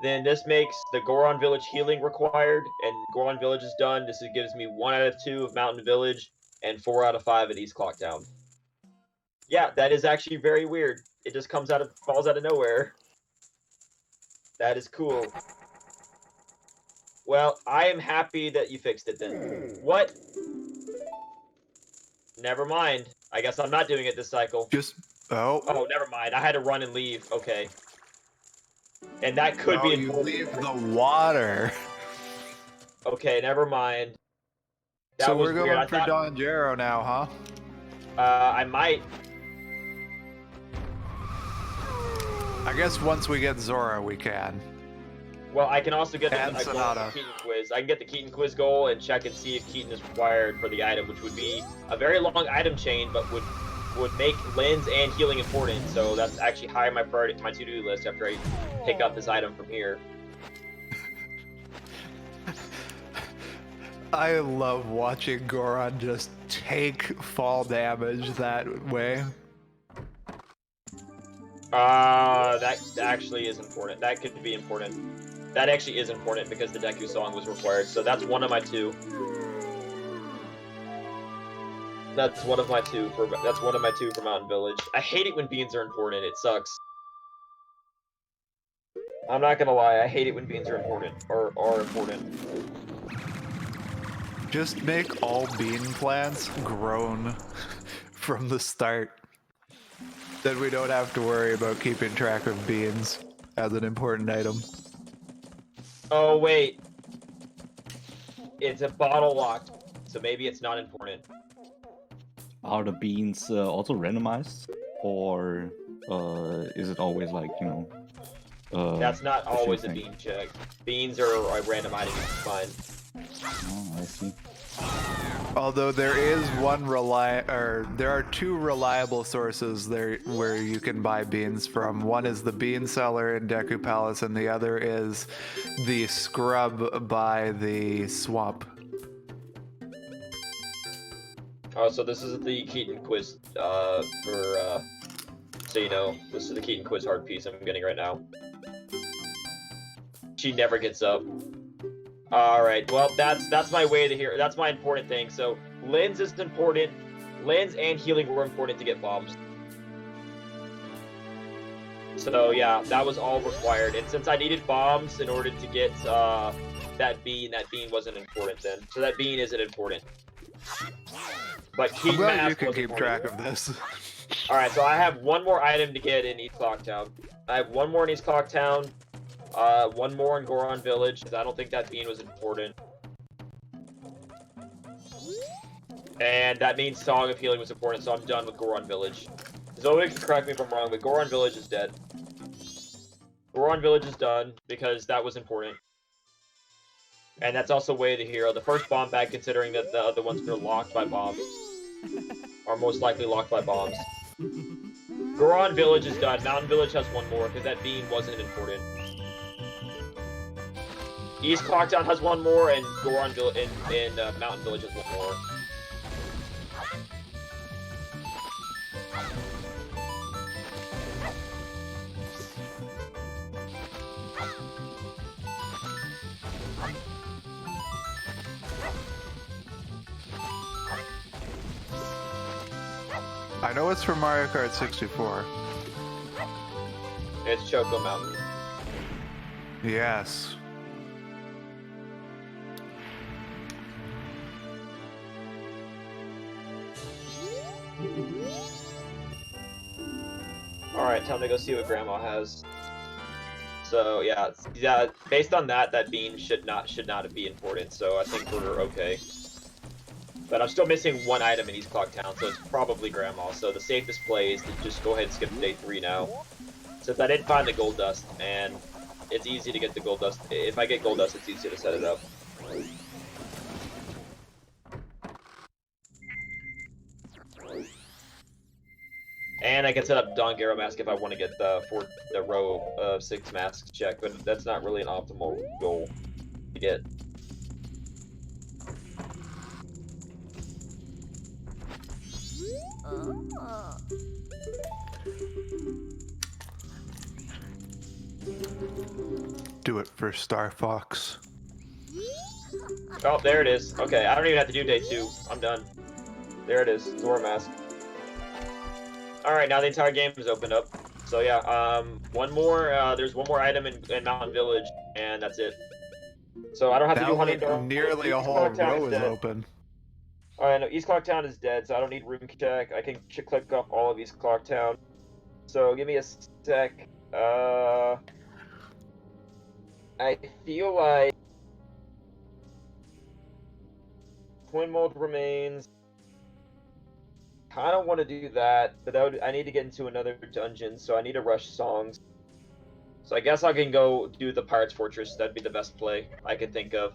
A: then this makes the Goron Village healing required, and Goron Village is done. This gives me 1 out of 2 of Mountain Village, and 4 out of 5 at East Clocktown. Yeah, that is actually very weird. It just falls out of nowhere. That is cool. Well, I am happy that you fixed it then. What? Never mind. I guess I'm not doing it this cycle. Oh, never mind. I had to run and leave. Okay. And that could be
C: you leave the water.
A: Okay, never mind. That
C: So
A: was
C: we're going
A: weird.
C: for Don Jero now, huh?
A: I might.
C: I guess once we get Zora, we can.
A: Well, I can also get
C: And
A: the
C: Sonata.
A: Keaton quiz. I can get the Keaton quiz goal and check and see if Keaton is required for the item, which would be a very long item chain, but would make lens and healing important. So that's actually high on my to-do list after I pick up this item from here.
C: I love watching Goron just take fall damage that way.
A: That actually is important. That could be important. That actually is important because the Deku song was required. So that's one of my 2. That's one of my 2 for Mountain Village. I hate it when beans are important. It sucks. I'm not gonna lie. I hate it when beans are important or are important.
C: Just make all bean plants grown from the start. Then we don't have to worry about keeping track of beans as an important item.
A: Oh, wait. It's a bottle locked, so maybe it's not important.
E: Are the beans also randomized? Or is it always like,
A: That's not always a
E: thing?
A: bean check. Beans are a random item, it's fine.
E: Oh, I see.
C: Although there are 2 reliable sources there where you can buy beans from. One is the bean seller in Deku Palace, and the other is the scrub by the swamp.
A: Oh, so this is the Keaton quiz, so you know, this is the Keaton quiz hard piece I'm getting right now. She never gets up. All right. Well, that's my way to hear. That's my important thing. So lens is important. Lens and healing were important to get bombs. So yeah, that was all required. And since I needed bombs in order to get that bean wasn't important then. So that bean isn't important. But
C: I'm
A: Heat
C: glad you
A: Mask
C: can
A: was
C: keep
A: important.
C: track of this.
A: All right, so I have one more item to get in East Clocktown. I have one more in East Clocktown. One more in Goron Village, because I don't think that bean was important. And that means Song of Healing was important, so I'm done with Goron Village. Zoe can correct me if I'm wrong, but Goron Village is dead. Goron Village is done, because that was important. And that's also Way of the Hero. The first bomb bag, considering that the other ones are locked by bombs. Are most likely locked by bombs. Goron Village is done. Mountain Village has one more, because that bean wasn't important. East Clocktown has one more, and Goron and Mountain Village has one more.
C: I know it's from Mario Kart 64.
A: It's Choco Mountain.
C: Yes.
A: Alright, time to go see what Grandma has. So yeah, based on that, that bean should not be important, so I think we're okay. But I'm still missing one item in East Clocktown, so it's probably Grandma. So the safest play is to just go ahead and skip to day 3 now. Since I didn't find the gold dust, and it's easy to get the gold dust. If I get gold dust, it's easy to set it up. And I can set up Don Garo mask if I want to get the row of 6 masks check, but that's not really an optimal goal to get.
C: Do it for Star Fox.
A: Oh, there it is. Okay, I don't even have to do day 2. I'm done. There it is. Zora mask. Alright, now the entire game is opened up. So yeah, one more, there's one more item in Mountain Village, and that's it. So I don't have to
C: Now
A: do Honey
C: like
A: Door.
C: nearly a
A: East
C: whole
A: Clocktown
C: row is
A: dead.
C: open.
A: Alright, no, East Clocktown is dead, so I don't need room check. I can click off all of East Clocktown. So give me a sec. I feel like Twin Mold remains. I don't want to do that, but I need to get into another dungeon, so I need to rush songs. So I guess I can go do the Pirate's Fortress. That'd be the best play I could think of.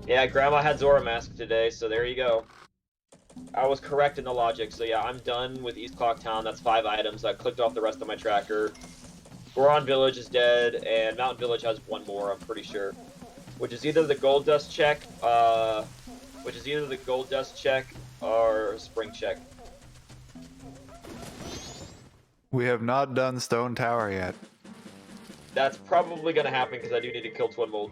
A: Yeah, Grandma had Zora mask today, so there you go. I was correct in the logic, so yeah, I'm done with East Clocktown. That's 5 items. I clicked off the rest of my tracker. Goron Village is dead, and Mountain Village has one more, I'm pretty sure. Which is either the Gold Dust check, or Spring check.
C: We have not done Stone Tower yet.
A: That's probably gonna happen because I do need to kill Twin Mold.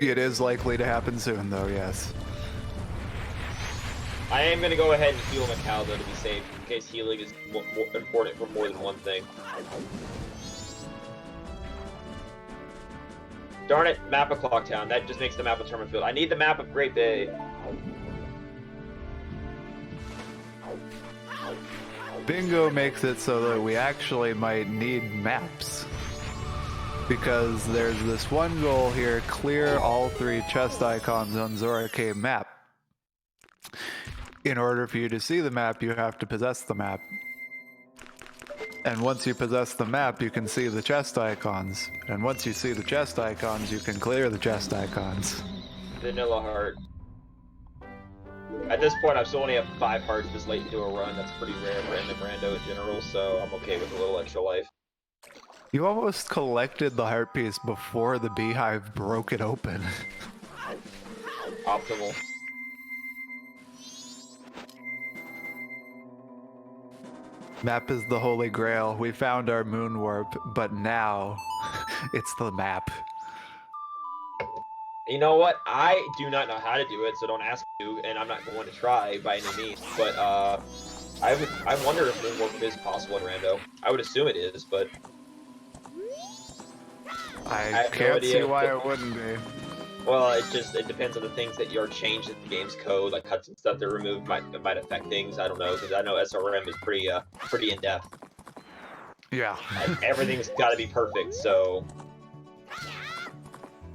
C: It is likely to happen soon, though, yes.
A: I am gonna go ahead and heal Macau though to be safe, in case healing is more important for more than one thing. Darn it, map of Clocktown. That just makes the map of Tournament Field. I need the map of Great Bay.
C: Bingo makes it so that we actually might need maps. Because there's this one goal here, clear all 3 chest icons on Zora Cave map. In order for you to see the map, you have to possess the map. And once you possess the map, you can see the chest icons. And once you see the chest icons, you can clear the chest icons.
A: Vanilla Heart. At this point, I still only have 5 hearts this late into a run. That's pretty rare in the Rando in general, so I'm okay with a little extra life.
C: You almost collected the heart piece before the beehive broke it open. Map is the holy grail. We found our moon warp, but now it's the map.
A: You know what? I do not know how to do it, so don't ask me, and I'm not going to try by any means. But I wonder if moonwarp is possible in Rando. I would assume it is, but
C: I
A: have no
C: can't see
A: idea.
C: why it wouldn't be.
A: Well, it depends on the things that you're changed in the game's code, like cuts and stuff that are removed might affect things. I don't know, because I know SRM is pretty in depth.
C: Yeah.
A: Like, everything's got to be perfect, so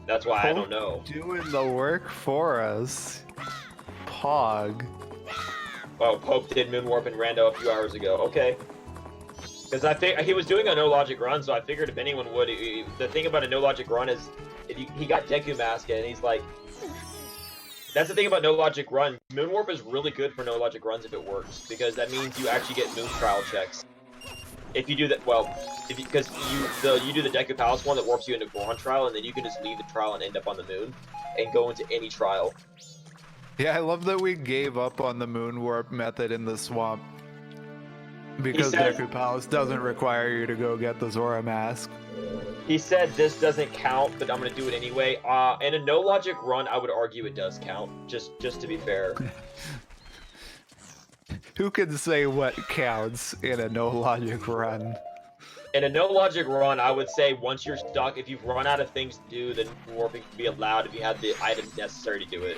A: that's why I don't know.
C: Doing the work for us. Pog.
A: Well, Pope did moonwarp in Rando a few hours ago. Okay. Because he was doing a no logic run, so I figured if anyone would, the thing about a no logic run is he got Deku Mask and he's like, that's the thing about no logic run. Moonwarp is really good for no logic runs if it works, because that means you actually get moon trial checks. If you do that, well, because you do the Deku Palace one that warps you into Goron trial, and then you can just leave the trial and end up on the moon and go into any trial.
C: Yeah, I love that we gave up on the moon warp method in the swamp. Because Deku Palace doesn't require you to go get the Zora mask.
A: He said this doesn't count, but I'm gonna do it anyway. In a no logic run, I would argue it does count. Just to be fair.
C: Who can say what counts in a no logic run?
A: In a no logic run, I would say once you're stuck, if you've run out of things to do, then warping can be allowed if you have the items necessary to do it.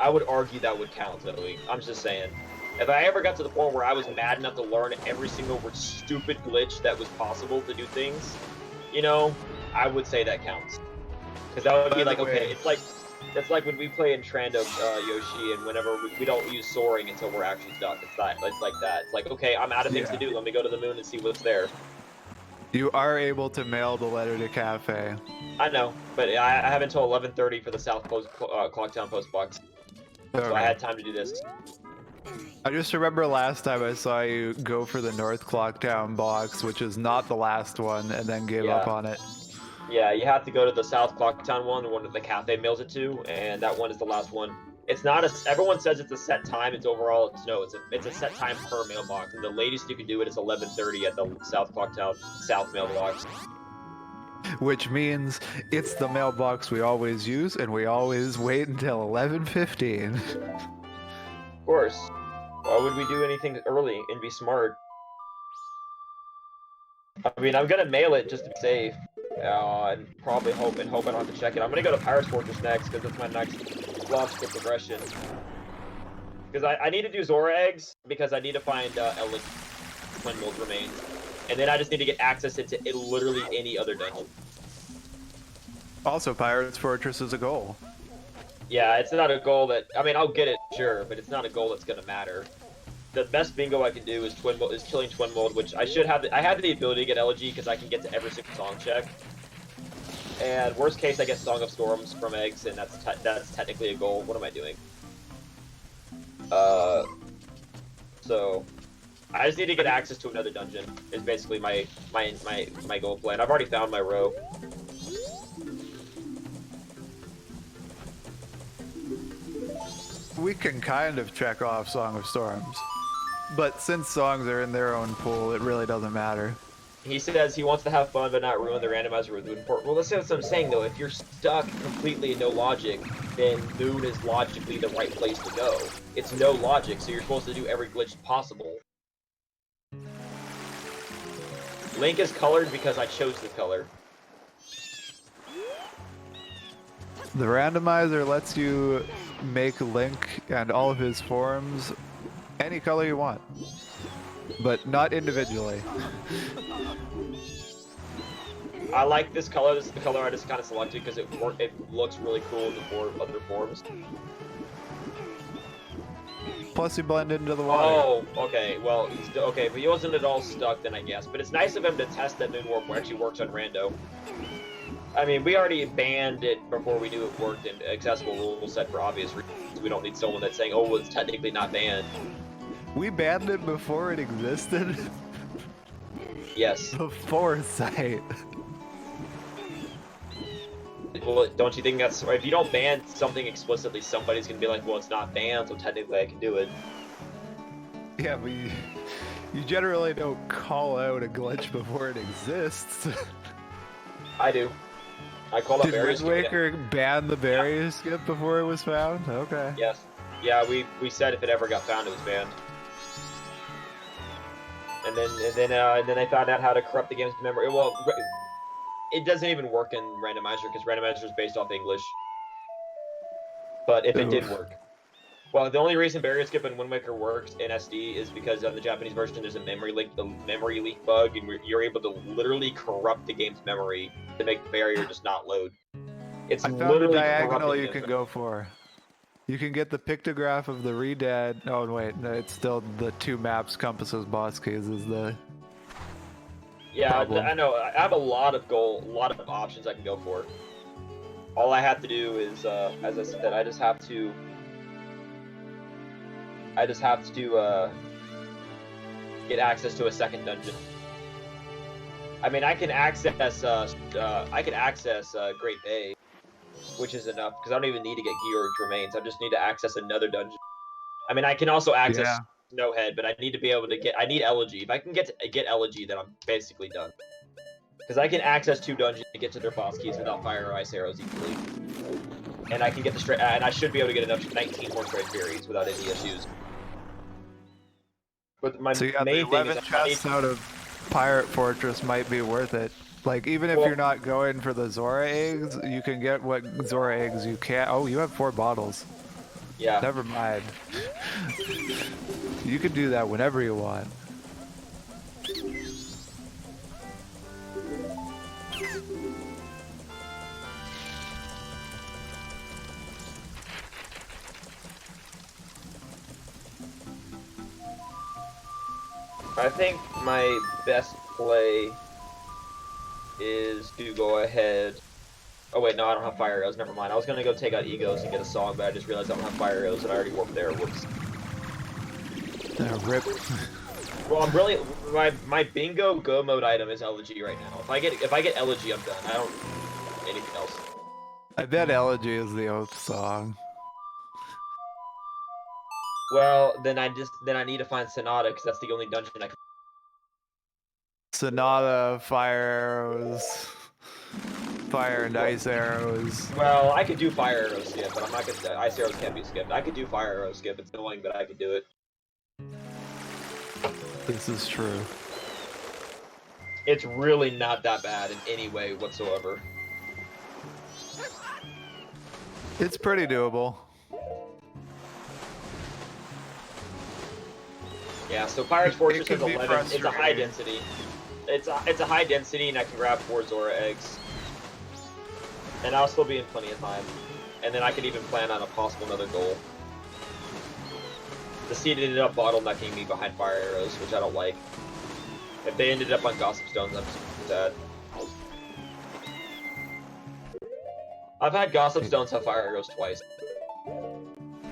A: I would argue that would count, Zoe. I'm just saying. If I ever got to the point where I was mad enough to learn every single stupid glitch that was possible to do things, you know, I would say that counts. Because that would be like, okay, it's like when we play in Trando Yoshi, and whenever we don't use soaring until we're actually stuck. It's like that. It's like, okay, I'm out of things to do. Let me go to the moon and see what's there.
C: You are able to mail the letter to Cafe.
A: I know, but I have until 11:30 for the South Clocktown Post box.
C: Okay.
A: So I had time to do this.
C: I just remember last time I saw you go for the North Clocktown box, which is not the last one, and then gave up on it.
A: Yeah, you have to go to the South Clocktown one, the one that the cafe mails it to, and that one is the last one. It's not everyone says it's a set time. It's a set time per mailbox, and the latest you can do it is 11:30 at the South Clocktown South mailbox.
C: Which means it's the mailbox we always use, and we always wait until 11:15.
A: Of course. Why would we do anything early and be smart? I mean, I'm gonna mail it just to be safe, and probably hope I don't have to check it. I'm gonna go to Pirate's Fortress next because that's my next logical progression. Because I need to do Zora eggs because I need to find Twin Mold remains, and then I just need to get access into literally any other dungeon.
C: Also, Pirate's Fortress is a goal.
A: Yeah, it's not a goal that, I mean, I'll get it, sure, but it's not a goal that's gonna matter. The best bingo I can do is killing Twin Mold, which I should have. I have the ability to get elegy because I can get to every single song check. And worst case, I get Song of Storms from eggs, and that's technically a goal. What am I doing? So I just need to get access to another dungeon. Is basically my goal plan. I've already found my row.
C: We can kind of check off Song of Storms. But since songs are in their own pool, it really doesn't matter.
A: He says he wants to have fun but not ruin the randomizer with Moon Port. Well, that's what I'm saying though. If you're stuck completely in no logic, then Moon is logically the right place to go. It's no logic, so you're supposed to do every glitch possible. Link is colored because I chose the color.
C: The randomizer lets you make Link and all of his forms any color you want, but not individually.
A: I like this color. This is the color I just kind of selected because it looks really cool in the other forms.
C: Plus, you blend into the water.
A: Oh, okay. Well, okay, but he wasn't at all stuck then, I guess. But it's nice of him to test that Moonwarp actually works on Rando. I mean, we already banned it before we knew it worked in accessible rule set for obvious reasons. We don't need someone that's saying, oh, well, it's technically not banned.
C: We banned it before it existed?
A: Yes.
C: The foresight.
A: Well, don't you think that's... If you don't ban something explicitly, somebody's going to be like, well, it's not banned, so technically I can do it.
C: Yeah, but you generally don't call out a glitch before it exists.
A: I do. I called up
C: Did
A: barrier
C: Wind
A: skipping.
C: Waker ban the barrier skip before it was found? Okay.
A: Yes. Yeah, we said if it ever got found, it was banned. And then I found out how to corrupt the game's memory. Well, it doesn't even work in Randomizer because Randomizer is based off English. But if it did work. Well, the only reason barrier skip in Wind Waker works in SD is because on the Japanese version there's a memory leak bug, and you're able to literally corrupt the game's memory to make the barrier just not load. It's
C: I found a
A: literally
C: diagonal
A: corrupting
C: you
A: the
C: can
A: game's
C: go for. You can get the pictograph of the Redad. Oh wait, no, it's still the 2 maps, compasses, boss keys is the.
A: Yeah,
C: problem.
A: I know. I have a lot of options I can go for. All I have to do is, as I said, I just have to get access to a second dungeon. I mean, I can access Great Bay, which is enough because I don't even need to get Georg's Remains. I just need to access another dungeon. I mean, I can also access Snowhead, but I need to be able to get. I need Elegy. If I can get Elegy, then I'm basically done. Because I can access 2 dungeons to get to their boss keys without fire or ice arrows equally. And I can get and I should be able to get enough 19 more trade berries without any issues. But my
C: So yeah, the
A: main thing
C: 11
A: is
C: chests out of Pirate Fortress might be worth it. Like, even if you're not going for the Zora eggs, you can get what Zora eggs you can. Oh, you have 4 bottles.
A: Yeah.
C: Never mind. You can do that whenever you want.
A: I think my best play is to go ahead. Oh wait, no, I don't have fire arrows. Never mind. I was gonna go take out egos and get a song, but I just realized I don't have fire arrows, and I already warped there. Whoops.
C: Rip.
A: Well, I'm really my bingo go mode item is Elegy right now. If I get Elegy, I'm done. I don't need anything else.
C: I bet Elegy is the Oath song.
A: Well, then I need to find Sonata because that's the only dungeon I can.
C: Sonata, fire arrows, fire and ice arrows.
A: Well, I could do fire arrow skip, but I'm not gonna. Ice arrows can't be skipped. I could do fire arrow skip. It's annoying, but I could do it.
C: This is true.
A: It's really not that bad in any way whatsoever.
C: It's pretty doable.
A: Yeah, so Pirate's Fortress
C: can
A: has
C: be
A: 11. It's a high
C: frustrating.
A: density. It's a high density, and I can grab 4 Zora eggs. And I'll still be in plenty of time. And then I could even plan on a possible another goal. The seed ended up bottlenecking me behind fire arrows, which I don't like. If they ended up on Gossip Stones, I'm super sad. I've had Gossip Stones have fire arrows twice.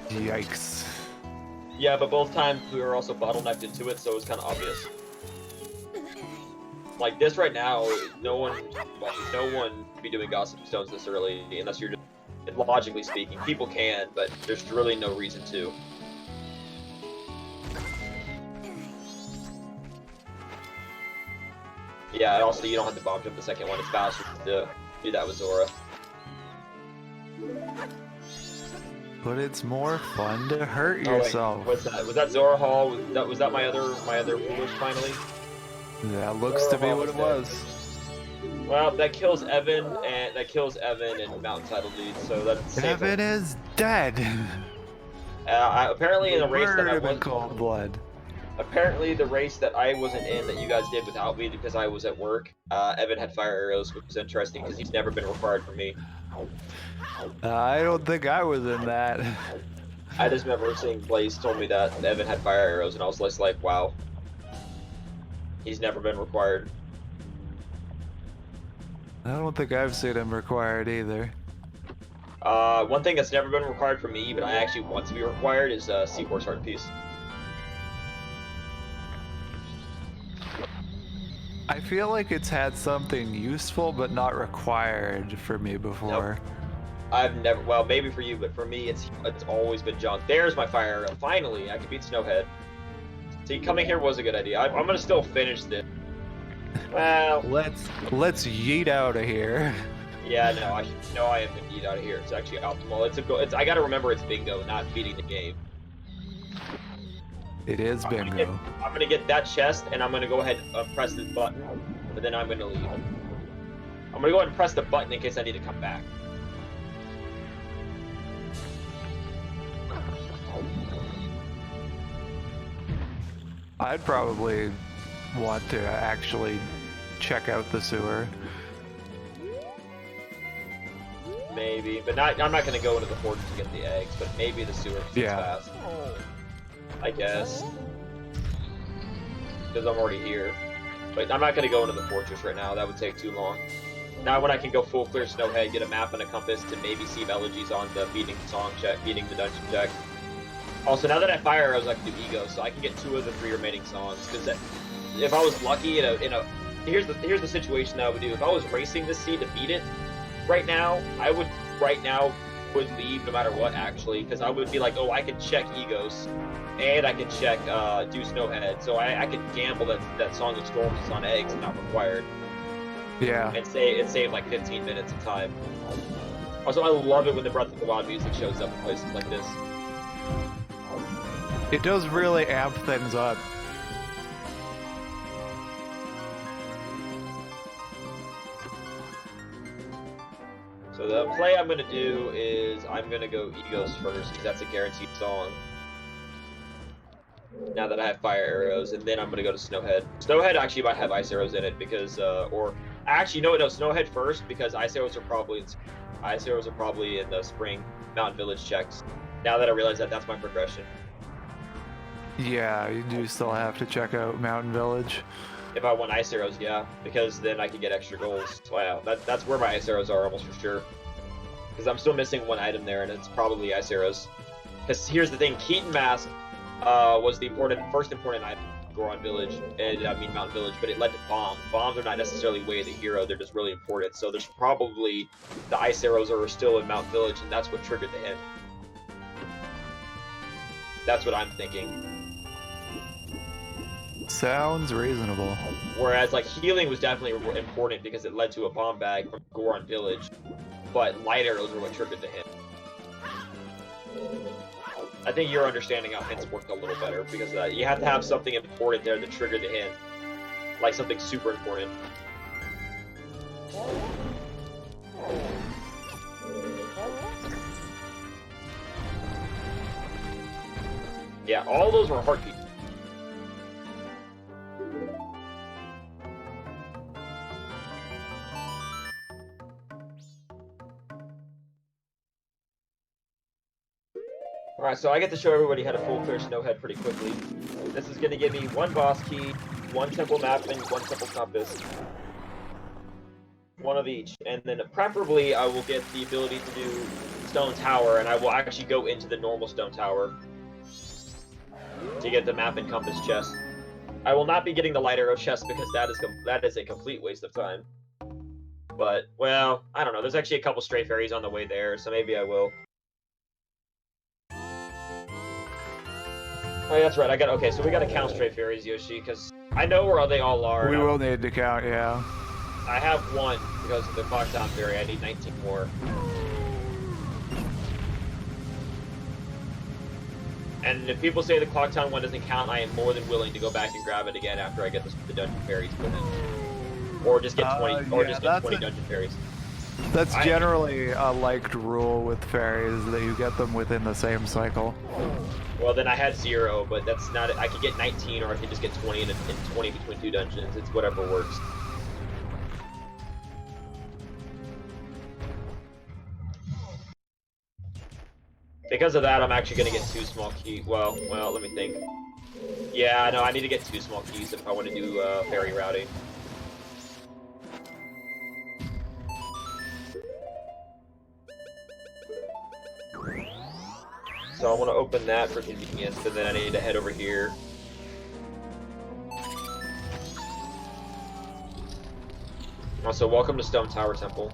C: Yikes.
A: Yeah, but both times we were also bottlenecked into it, so it was kind of obvious. Like this right now, no one be doing Gossip Stones this early unless you're just, logically speaking. People can, but there's really no reason to. Yeah, and also you don't have to bomb jump the second one. It's faster to do that with Zora.
C: But it's more fun to hurt
A: Oh, wait,
C: yourself.
A: what's that? Was that Zora Hall? Was that my other foolish finally?
C: That looks to be what it was.
A: Well, that kills Evan and Mountain Title Lead, so that's
C: Evan is dead.
A: Apparently in the race that I
C: Murdered in
A: wasn't.
C: cold blood.
A: Apparently the race that I wasn't in that you guys did without me because I was at work. Evan had fire arrows, which is interesting because he's never been required for me.
C: I don't think I was in that.
A: I just remember seeing Blaze told me that Evan had fire arrows, and I was just like, wow. He's never been required.
C: I don't think I've seen him required either.
A: One thing that's never been required for me, but I actually want to be required, is Seahorse Heart Piece.
C: I feel like it's had something useful but not required for me before.
A: Nope. I've never, well, maybe for you, but for me, it's always been junk. There's my fire arrow. Finally, I can beat Snowhead. See, coming here was a good idea. I'm gonna still finish this. Well,
C: Let's yeet out of here.
A: yeah, no, I am indeed out of here. It's actually optimal. I gotta remember it's bingo, not beating the game.
C: It is bingo.
A: I'm gonna get that chest, and I'm gonna go ahead and press this button, but then I'm gonna leave. I'm gonna go ahead and press the button in case I need to come back.
C: I'd probably want to actually check out the sewer.
A: Maybe, but I'm not gonna go into the fortress to get the eggs, but maybe the sewer 'cause it's
C: Yeah.
A: fast. I guess. Because I'm already here. But I'm not gonna go into the fortress right now, that would take too long. Now when I can go full clear Snowhead, get a map and a compass to maybe see elegies on the beating the dungeon check. Also, now that I have fire arrows, I can do ego, so I can get 2 of the 3 remaining songs. Because if I was lucky here's the situation that I would do. If I was racing this seed to beat it, right now would leave no matter what, actually, because I would be like, oh, I can check egos, and I can check do Snowhead, so I could gamble that Song of Storms is on eggs and not required.
C: Yeah.
A: And save like 15 minutes of time. Also, I love it when the Breath of the Wild music shows up in places like this.
C: It does really amp things up.
A: So the play I'm gonna do is I'm gonna go egos first because that's a guaranteed song. Now that I have fire arrows, and then I'm gonna go to Snowhead. Snowhead actually might have ice arrows in it because, or actually no, Snowhead first because ice arrows are probably in the spring Mountain Village checks. Now that I realize that, that's my progression.
C: Yeah, you do still have to check out Mountain Village.
A: If I want ice arrows, yeah, because then I can get extra goals. Wow, that's where my ice arrows are almost for sure. Because I'm still missing 1 item there, and it's probably ice arrows. Because here's the thing, Keaton Mask was the first important item in Goron Village, Mountain Village, but it led to bombs. Bombs are not necessarily way of the hero, they're just really important. So there's probably the ice arrows are still in Mountain Village, and that's what triggered the hit. That's what I'm thinking.
C: Sounds reasonable.
A: Whereas, like, healing was definitely important because it led to a bomb bag from Goron Village, but light arrows were what triggered the hint. I think your understanding how hints worked a little better because you have to have something important there to trigger the hint, like something super important. Yeah, all those were heartbeats. Alright, so I get to show everybody how to full clear Snowhead pretty quickly. This is going to give me 1 boss key, 1 temple map, and 1 temple compass. 1 of each. And then preferably I will get the ability to do Stone Tower, and I will actually go into the normal Stone Tower to get the map and compass chest. I will not be getting the light arrow chest because that is a complete waste of time. But, well, I don't know. There's actually a couple stray fairies on the way there, so maybe I will. Oh, yeah, that's right. Okay, so we gotta count stray fairies, Yoshi, because I know where they all are.
C: We will need to count, yeah.
A: I have 1 because of the Clocktown fairy. I need 19 more. And if people say the Clocktown one doesn't count, I am more than willing to go back and grab it again after I get the dungeon fairies put in, or just get 20, or just get 20 dungeon fairies.
C: That's generally a liked rule with fairies, that you get them within the same cycle.
A: Well, then I had 0, but that's not it. I could get 19, or I could just get 20 and 20 between 2 dungeons. It's whatever works. Because of that, I'm actually going to get 2 small keys. Well, let me think. Yeah, no, I need to get 2 small keys if I want to do fairy routing. So I want to open that for convenience, but then I need to head over here. Also, welcome to Stone Tower Temple.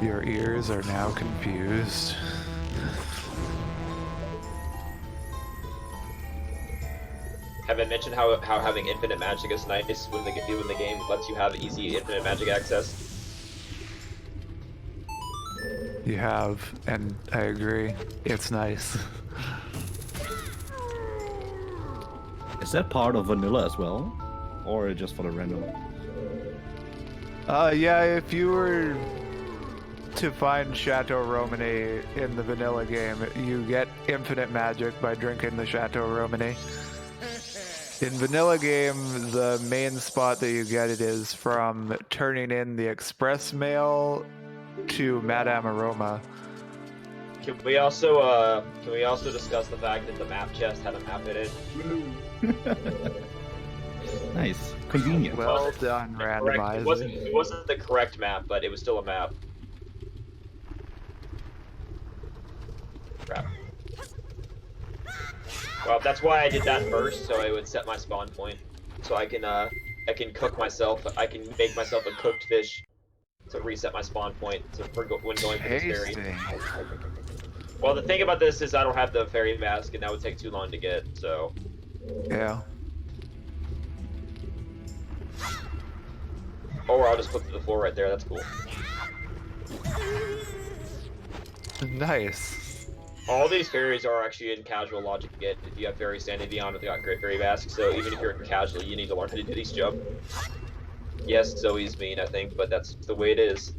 C: Your ears are now confused.
A: Have I mentioned how having infinite magic is nice when the game lets you have easy infinite magic access?
C: You have, and I agree. It's nice.
E: Is that part of vanilla as well, or just for the random?
C: Yeah, if you were to find Chateau Romany in the vanilla game, you get infinite magic by drinking the Chateau Romany. In vanilla game, the main spot that you get it is from turning in the express mail to Madame Aroma.
A: Can we also discuss the fact that the map chest had a map in it?
E: Nice, convenient.
C: Well done, Randomizer.
A: It wasn't the correct map, but it was still a map. Crap. Well, that's why I did that first, so I would set my spawn point, so I can cook myself. I can make myself a cooked fish to reset my spawn point when going for this fairy.
C: Tasting.
A: Well, the thing about this is I don't have the fairy mask, and that would take too long to get. So
C: Yeah.
A: or I'll just put the floor right there. That's cool.
C: Nice.
A: All these fairies are actually in casual logic to get if you have fairy standing beyond without great fairy mask. So even if you're in casual, you need to learn how to do these jump. Yes, Zoe's mean, I think, but that's the way it is.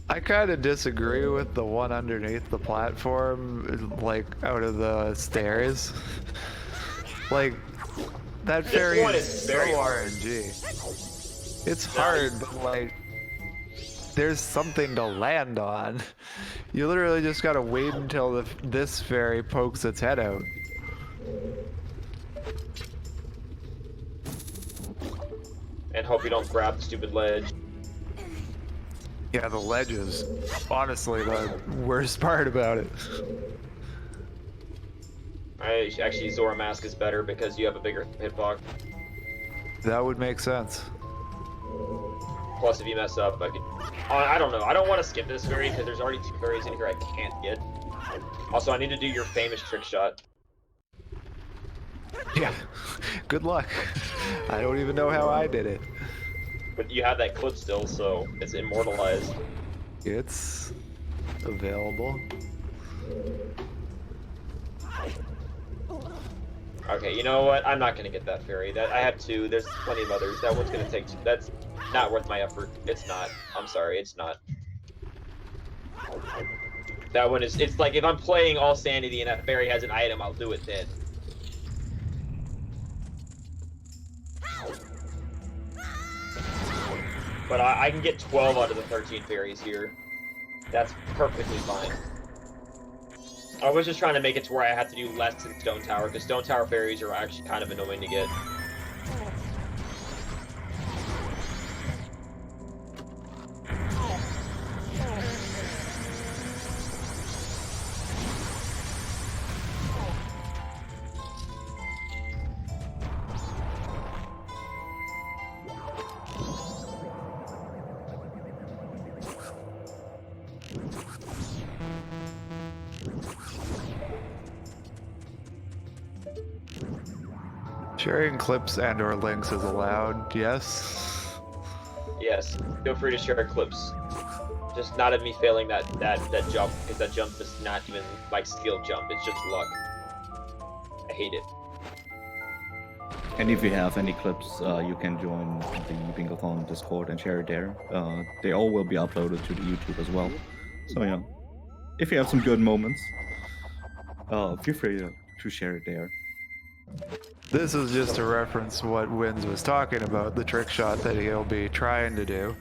C: I kind of disagree with the one underneath the platform, like out of the stairs. Like that fairy
A: one
C: is
A: is
C: so
A: very hard.
C: RNG. It's hard, but like there's something to land on. You literally just gotta wait until this fairy pokes its head out.
A: And hope you don't grab the stupid ledge.
C: Yeah, the ledge is honestly the worst part about it.
A: Actually, Zora Mask is better because you have a bigger hitbox.
C: That would make sense.
A: Plus, if you mess up, I don't know. I don't want to skip this fairy because there's already 2 fairies in here I can't get. Also, I need to do your famous trick shot.
C: Yeah, good luck. I don't even know how I did it.
A: But you have that clip still, so it's immortalized.
C: It's available.
A: Okay, you know what? I'm not gonna get that fairy. I have 2. There's plenty of others. That one's gonna take 2. That's not worth my effort. It's not. I'm sorry, it's not. That one is. It's like if I'm playing all sanity and that fairy has an item, I'll do it then. But I can get 12 out of the 13 fairies here. That's perfectly fine. I was just trying to make it to where I have to do less than Stone Tower, because Stone Tower fairies are actually kind of annoying to get.
C: Sharing clips and or links is allowed, yes?
A: Yes, feel free to share clips. Just not of me failing that jump, because that jump is not even like skill jump, it's just luck. I hate it.
E: And if you have any clips, you can join the Bingothon Discord and share it there. They all will be uploaded to the YouTube as well. So yeah, if you have some good moments, feel free to share it there.
C: This is just to reference what Wins was talking about, the trick shot that he'll be trying to do.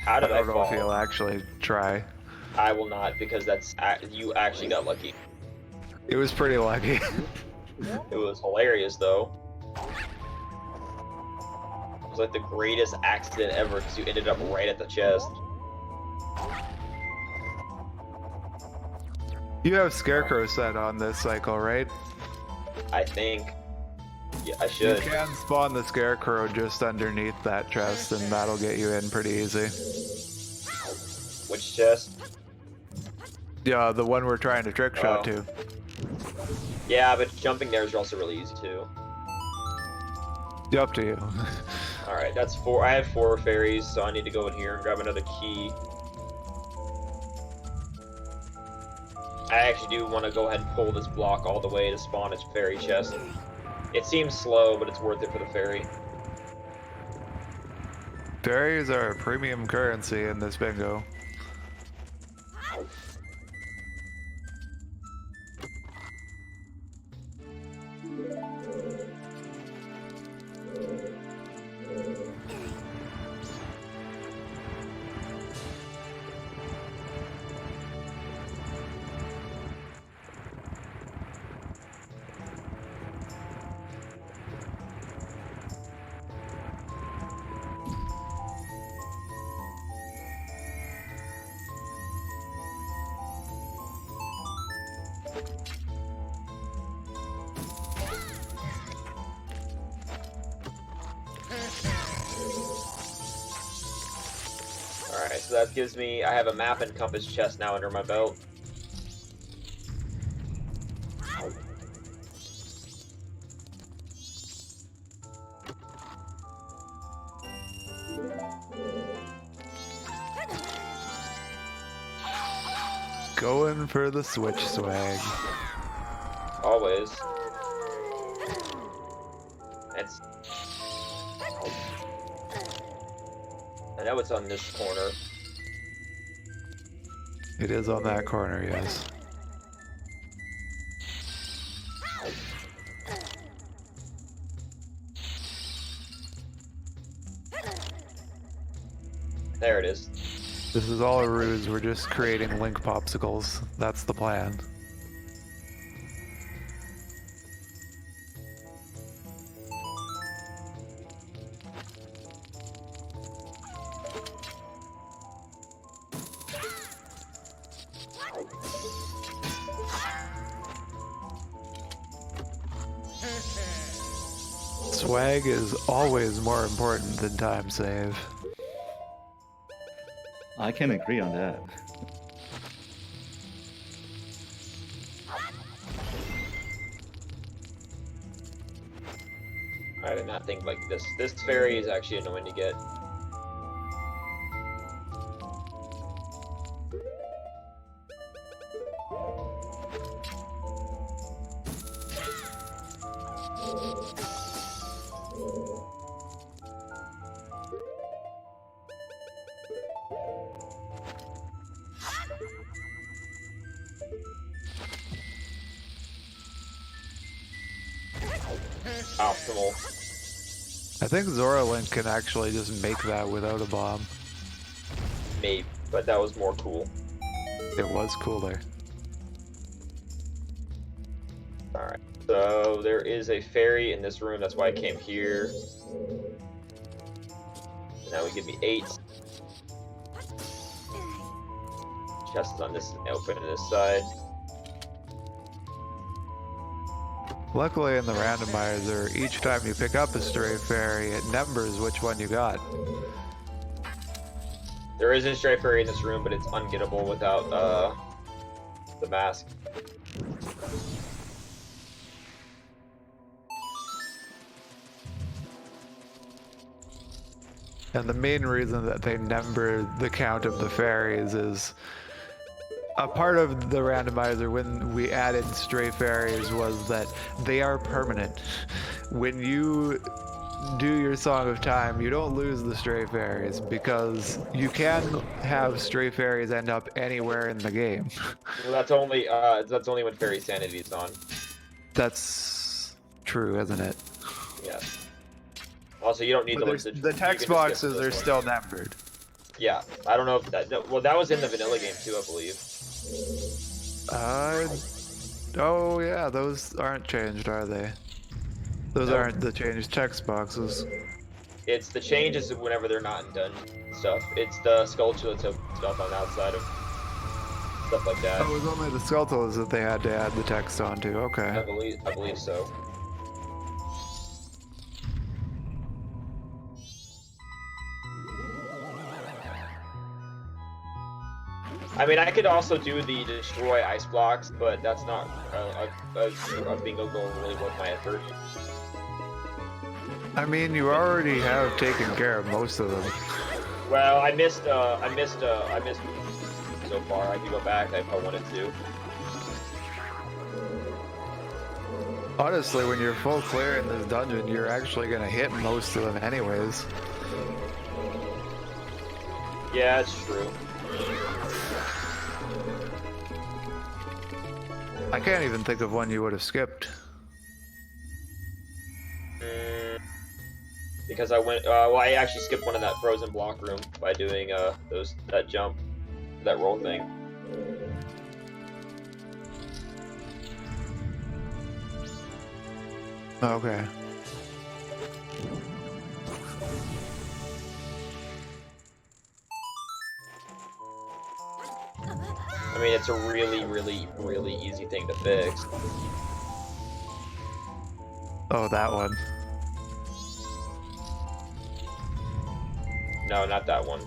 A: How did I
C: don't know
A: fall?
C: if he'll actually try.
A: I will not, because you actually got lucky.
C: It was pretty lucky.
A: It was hilarious, though. It was like the greatest accident ever, because you ended up right at the chest.
C: You have Scarecrow set on this cycle, right?
A: I think. Yeah, I should.
C: You can spawn the Scarecrow just underneath that chest, and that'll get you in pretty easy.
A: Which chest?
C: Yeah, the one we're trying to trick shot to.
A: Yeah, but jumping there is also really easy too.
C: Up to you.
A: All right, that's 4. I have 4 fairies, so I need to go in here and grab another key. I actually do want to go ahead and pull this block all the way to spawn its fairy chest. It seems slow, but it's worth it for the fairy.
C: Fairies are a premium currency in this bingo.
A: Alright, so that gives me... I have a map and compass chest now under my belt.
C: Going for the Switch swag.
A: Always. It's... I know it's on this corner.
C: It is on that corner, yes.
A: There it is.
C: This is all a ruse. We're just creating link popsicles. That's the plan. Swag is always more important than time save.
E: I can agree on that.
A: I did not think like this. This fairy is actually annoying to get. Optimal.
C: I think Zora Link can actually just make that without a bomb.
A: Maybe, but that was more cool.
C: It was cooler.
A: Alright, so there is a fairy in this room, that's why I came here. Now we give me 8. Chest is on this, open to this side.
C: Luckily in the randomizer, each time you pick up a stray fairy, it numbers which one you got.
A: There is a stray fairy in this room, but it's ungettable without the mask.
C: And the main reason that they number the count of the fairies is a part of the randomizer when we added stray fairies was that they are permanent. When you do your Song of Time, you don't lose the stray fairies because you can have stray fairies end up anywhere in the game.
A: Well, that's only when fairy sanity is on.
C: That's true, isn't it?
A: Yeah. Also, you don't need
C: But
A: to
C: the text boxes are still numbered.
A: Yeah, I don't know if that. Well, that was in the vanilla game too, I believe.
C: Oh yeah, those aren't changed, are they? Those
A: No.
C: aren't the changed text boxes.
A: It's the changes whenever they're not in dungeon stuff. It's the sculpture stuff on the outside of stuff like that.
C: Oh, it was only the skeletons that they had to add the text onto.
A: I
C: Okay.
A: believe so. I mean, I could also do the destroy ice blocks, but that's not a bingo goal really worth my effort.
C: I mean, you already have taken care of most of them.
A: Well, I missed so far. I could go back if I wanted to.
C: Honestly, when you're full clear in this dungeon, you're actually gonna hit most of them anyways.
A: Yeah, it's true.
C: I can't even think of one you would have skipped.
A: Because I went, well, I actually skipped one in that frozen block room by doing that jump, that roll thing.
C: Okay.
A: I mean, it's a really, really, really easy thing to fix.
C: Oh, that one.
A: No, not that one.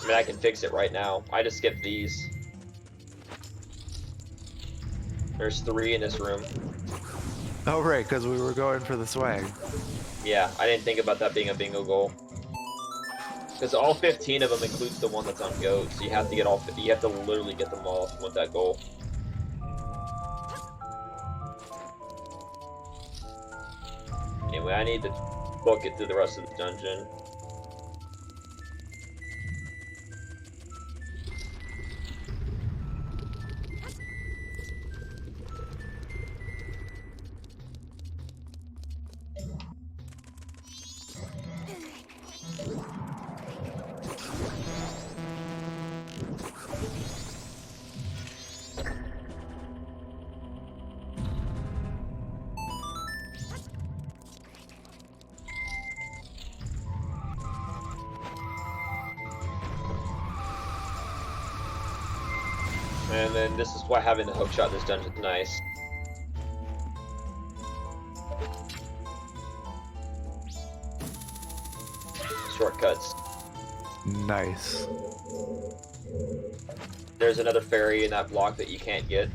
A: I mean, I can fix it right now. I just skipped these. There's 3 in this room.
C: Oh, right, because we were going for the swag.
A: Yeah, I didn't think about that being a bingo goal. Because all 15 of them includes the one that's on goat, so you have to get all. You have to literally get them all if you want that goal. Anyway, I need to book it through the rest of the dungeon. And then this is why having the hookshot in this dungeon is nice. Shortcuts.
C: Nice.
A: There's another fairy in that block that you can't get.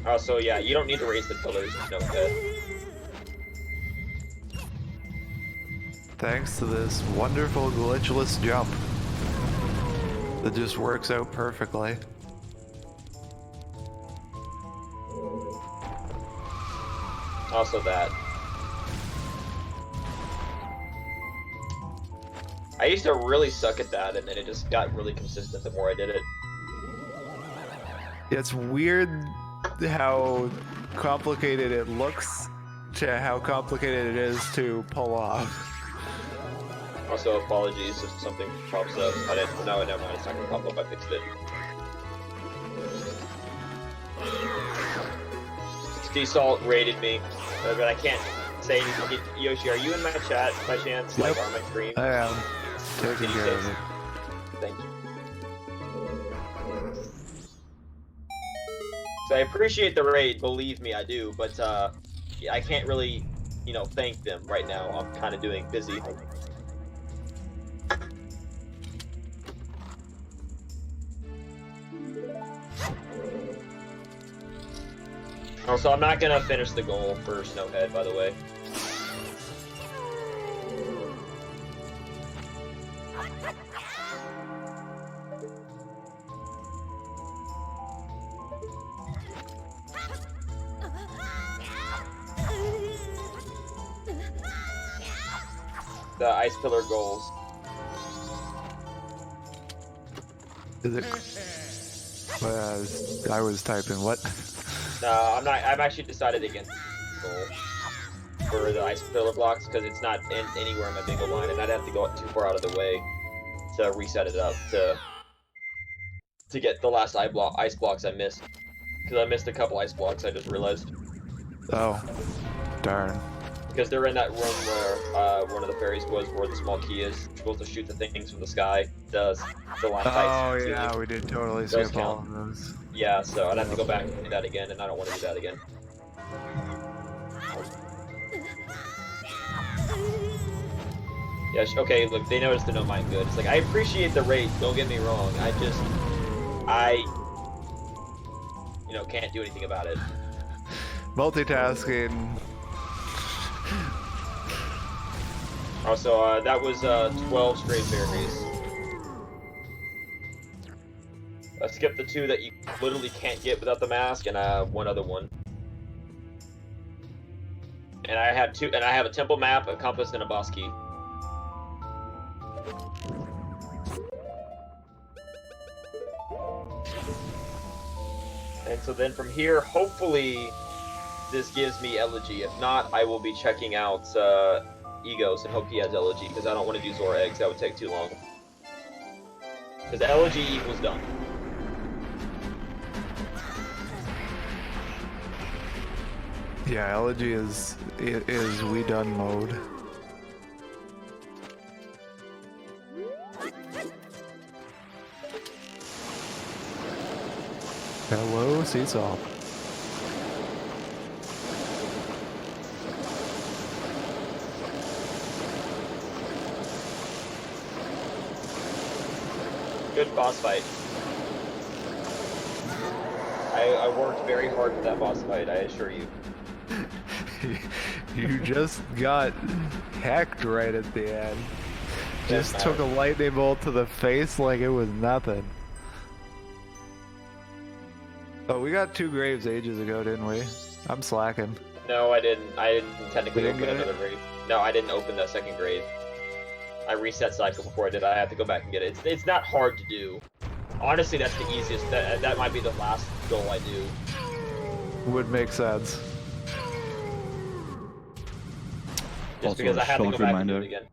A: Oh, so yeah, you don't need to raise the pillars in no pit.
C: Thanks to this wonderful glitchless jump that just works out perfectly.
A: Also that. I used to really suck at that, and then it just got really consistent the more I did it.
C: It's weird how complicated it looks to how complicated it is to pull off.
A: Also, apologies if something pops up. I didn't. No, never mind. It's not gonna pop up. I fixed it. Desalt raided me, but I can't say anything. Yoshi, are you in my chat by chance? Like on my screen?
C: I am taking care of it.
A: Thank you. So I appreciate the raid, believe me, I do. But yeah, I can't really, thank them right now. I'm kind of doing busy. Also, I'm not gonna finish the goal for Snowhead, by the way. The ice pillar goals.
C: Is it? I was typing what?
A: No, I'm not. I've actually decided against goal for the ice pillar blocks because it's not anywhere in my bingo line, and I'd have to go too far out of the way to reset it up to get the last ice blocks I missed. Because I missed a couple ice blocks. I just realized.
C: Oh, darn.
A: Because they're in that room where one of the fairies was, where the small key is. You're supposed to shoot the things from the sky. Does the line
C: Oh
A: ice
C: yeah, we did totally
A: Those
C: skip all
A: count.
C: of those.
A: Yeah, so I'd have to go back and do that again, and I don't want to do that again. Yeah, okay, look, they noticed the no mind good. It's like, I appreciate the rate, don't get me wrong. You know, can't do anything about it.
C: Multitasking.
A: Also, that was 12 straight fairies. I skipped the 2 that you literally can't get without the mask, and one other one. And I have a temple map, a compass, and a boss key. And so then from here, hopefully, this gives me Elegy. If not, I will be checking out Egos and hope he has Elegy, because I don't want to do Zora eggs. That would take too long. Because Elegy equals done.
C: Yeah, Elegy is we done mode. Hello, Seesaw.
A: Good boss fight. I worked very hard for that boss fight, I assure you.
C: You just got hecked right at the end. Just took a lightning bolt to the face like it was nothing. Oh, we got 2 graves ages ago, didn't we? I'm slacking.
A: No, I didn't. I didn't technically
C: You didn't
A: open
C: get it?
A: another grave. No, I didn't open that second grave. I reset cycle before I did. I have to go back and get it. It's not hard to do. Honestly, that's the easiest. That might be the last goal I do.
C: Would make sense.
A: Just
E: Also,
A: because
E: a
A: I have to go
E: short
A: back and do
E: reminder.
A: it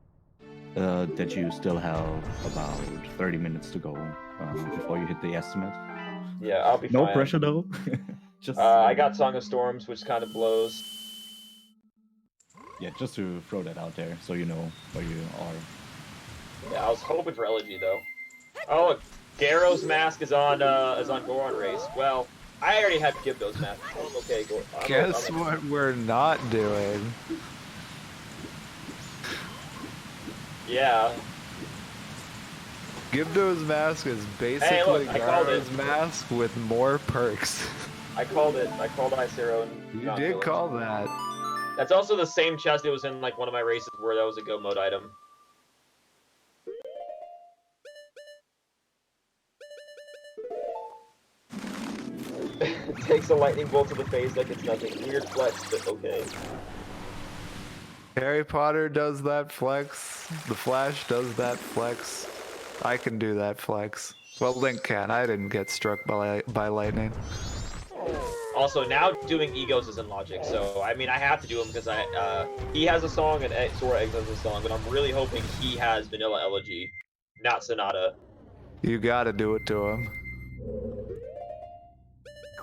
A: again.
E: That you still have about 30 minutes to go before you hit the estimate.
A: Yeah, I'll be
E: No
A: fine.
E: pressure though. Just
A: I got Song of Storms, which kind of blows.
E: yeah, just to throw that out there so you know where you are.
A: Yeah, I was hoping for Elegy though. Oh look, Garrow's mask is on Goron race. Well, I already had Gibdo's mask. Oh, okay, go.
C: Guess what we're not doing?
A: Yeah.
C: Gibdo's mask is basically
A: look, I called
C: Garo's
A: it.
C: mask with more perks.
A: I called it. I called Ice Arrow. And
C: You
A: Ground
C: did
A: Pillage.
C: call that.
A: That's also the same chest that was in like one of my races where that was a go mode item. Takes a lightning bolt to the face like it's nothing. Weird flex, but okay.
C: Harry Potter does that flex. The Flash does that flex. I can do that flex. Well, Link can. I didn't get struck by lightning.
A: Also, now doing Egos isn't logic, so I mean I have to do him because he has a song and Sora Eggs has a song, but I'm really hoping he has Vanilla Elegy, not Sonata,
C: You gotta do it to him.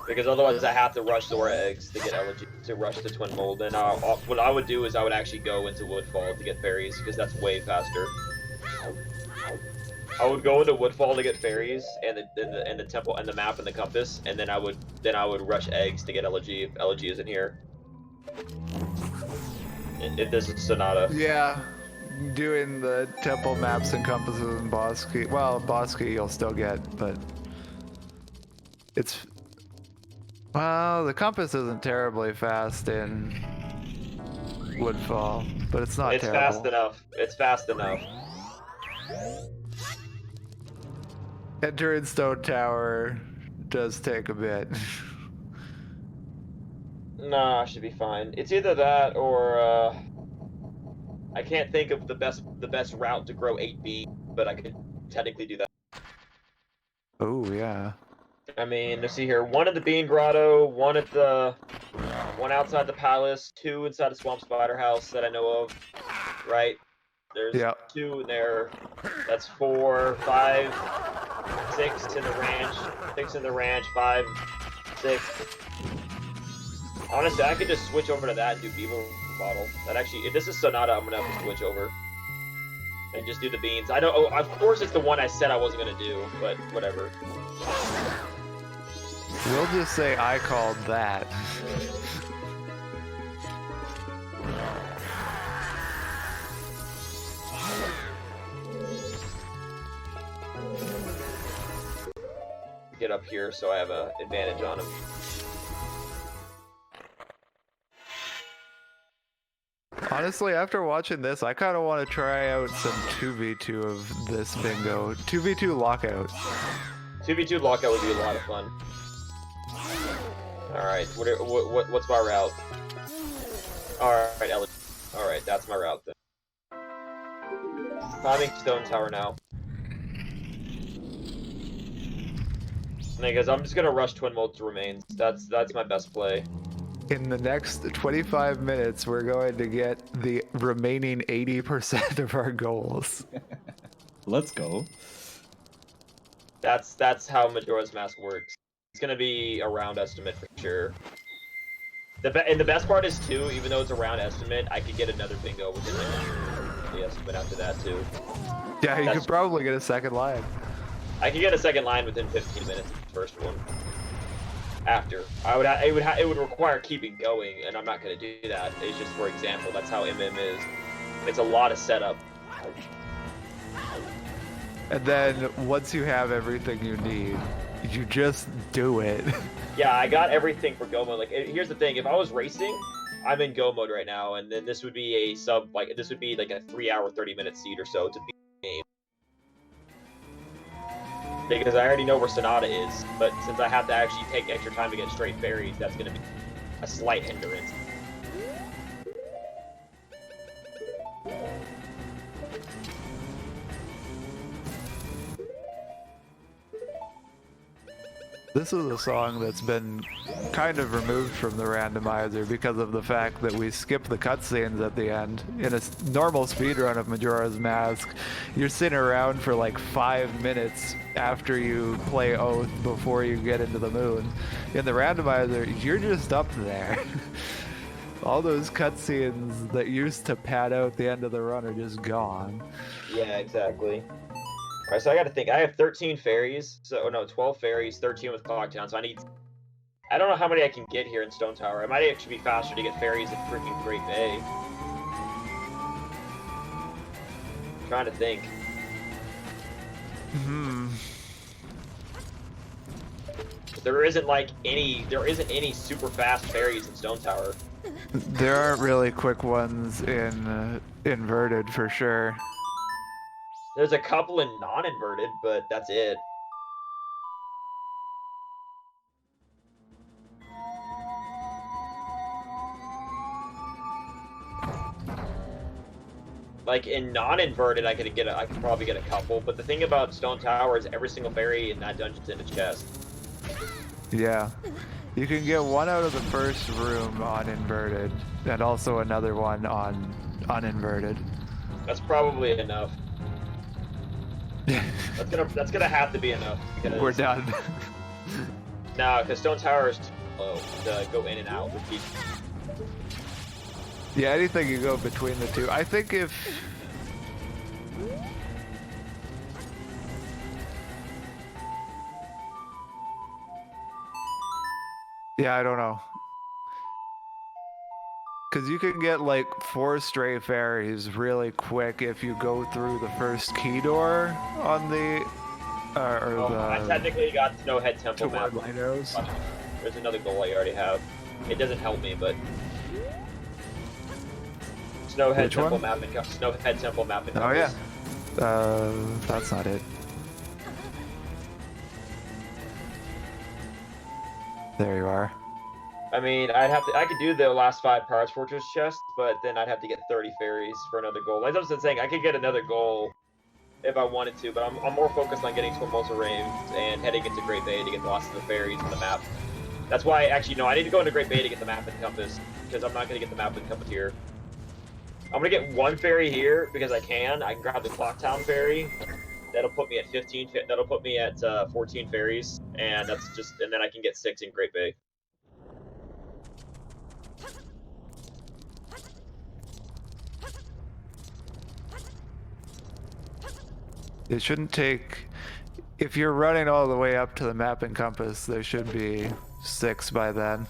A: because otherwise I have to rush Sora Eggs to get Elegy to rush the Twin Mold. And what I would do is I would actually go into Woodfall to get fairies because that's way faster. I would go into Woodfall to get fairies and the temple and the map and the compass, and then I would rush Eggs to get Elegy if Elegy isn't here. If this is Sonata.
C: Yeah, doing the temple maps and compasses and boss key. Well, boss key you'll still get, but it's well, the compass isn't terribly fast in Woodfall, but it's not
A: It's
C: terrible.
A: fast enough. It's fast enough.
C: Entering Stone Tower does take a bit.
A: Nah, I should be fine. It's either that or I can't think of the best route to grow 8B, but I could technically do that.
C: Oh yeah.
A: I mean, let's see here. One at the Bean Grotto, one outside the palace, two inside the Swamp Spider House that I know of. Right? There's
C: Yeah.
A: 2 in there. That's 4, 5, 6 in the ranch. 6 in the ranch. 5, 6. Honestly, I could just switch over to that and do Beaver Bottle. That actually, if this is Sonata, I'm gonna have to switch over and just do the beans. I know. Oh, of course, it's the one I said I wasn't gonna do, but whatever.
C: We'll just say I called that.
A: Get up here so I have an advantage on him.
C: Honestly, after watching this, I kind of want to try out some 2v2 of this bingo. 2v2 lockout.
A: 2v2 lockout would be a lot of fun. Alright, what's my route? Alright, Ellie. Alright, that's my route then. Climbing Stone Tower now. Because I'm just gonna rush Twin Molten Remains. That's my best play.
C: In the next 25 minutes, we're going to get the remaining 80% of our goals.
E: Let's go.
A: That's how Majora's Mask works. It's gonna be a round estimate for sure. And the best part is too, even though it's a round estimate, I could get another bingo within the estimate after that too.
C: Yeah, you could probably get a second line.
A: I could get a second line within 15 minutes of the first one. After it would require keeping going, and I'm not going to do that. It's just for example. That's how MM is. It's a lot of setup.
C: And then once you have everything you need, you just do it.
A: Yeah, I got everything for Go mode. Like, here's the thing: if I was racing, I'm in Go mode right now, and then this would be a this would be like a 3-hour, 30-minute seed or so to beat the game. Because I already know where Sonata is, but since I have to actually take extra time to get straight fairies, that's going to be a slight hindrance.
C: This is a song that's been kind of removed from the randomizer because of the fact that we skip the cutscenes at the end. In a normal speedrun of Majora's Mask, you're sitting around for like 5 minutes after you play Oath before you get into the moon. In the randomizer, you're just up there. All those cutscenes that used to pad out the end of the run are just gone.
A: Yeah, exactly. Alright, so I gotta think. I have 13 fairies. So, no, 12 fairies, 13 with Clocktown. So I don't know how many I can get here in Stone Tower. It might actually be faster to get fairies in freaking Great Bay. I'm trying to think. There isn't any super fast fairies in Stone Tower.
C: There aren't really quick ones in Inverted for sure.
A: There's a couple in non-inverted, but that's it. Like in non-inverted, I could probably get a couple. But the thing about Stone Tower is every single fairy in that dungeon's in a chest.
C: Yeah. You can get one out of the first room on inverted, and also another one on uninverted.
A: That's probably enough. That's gonna have to be enough. Because
C: We're done.
A: No, because Stone Tower is too low to go in and out repeat.
C: Yeah, anything you go between the two. I think if... Yeah, I don't know. Because you can get like 4 stray fairies really quick if you go through the first key door on the...
A: I technically got Snowhead Temple map.
C: Linos.
A: There's another goal I already have. It doesn't help me, but... Snowhead Temple map and Snowhead Temple map and
C: Oh yeah. That's not it. There you are.
A: I mean, I could do the last 5 Pirates Fortress chests, but then I'd have to get 30 fairies for another goal. Like I was saying, I could get another goal if I wanted to, but I'm more focused on getting to Formosa Range and heading into Great Bay to get the last of the fairies on the map. That's why, actually, no, I need to go into Great Bay to get the map and compass, because I'm not going to get the map and compass here. I'm going to get one ferry here, because I can. I can grab the Clocktown ferry. That'll put me at 15, that'll put me at 14 ferries, and that's just, and then I can get 6 in Great Bay.
C: It shouldn't take... If you're running all the way up to the map and compass, there should be 6 by then.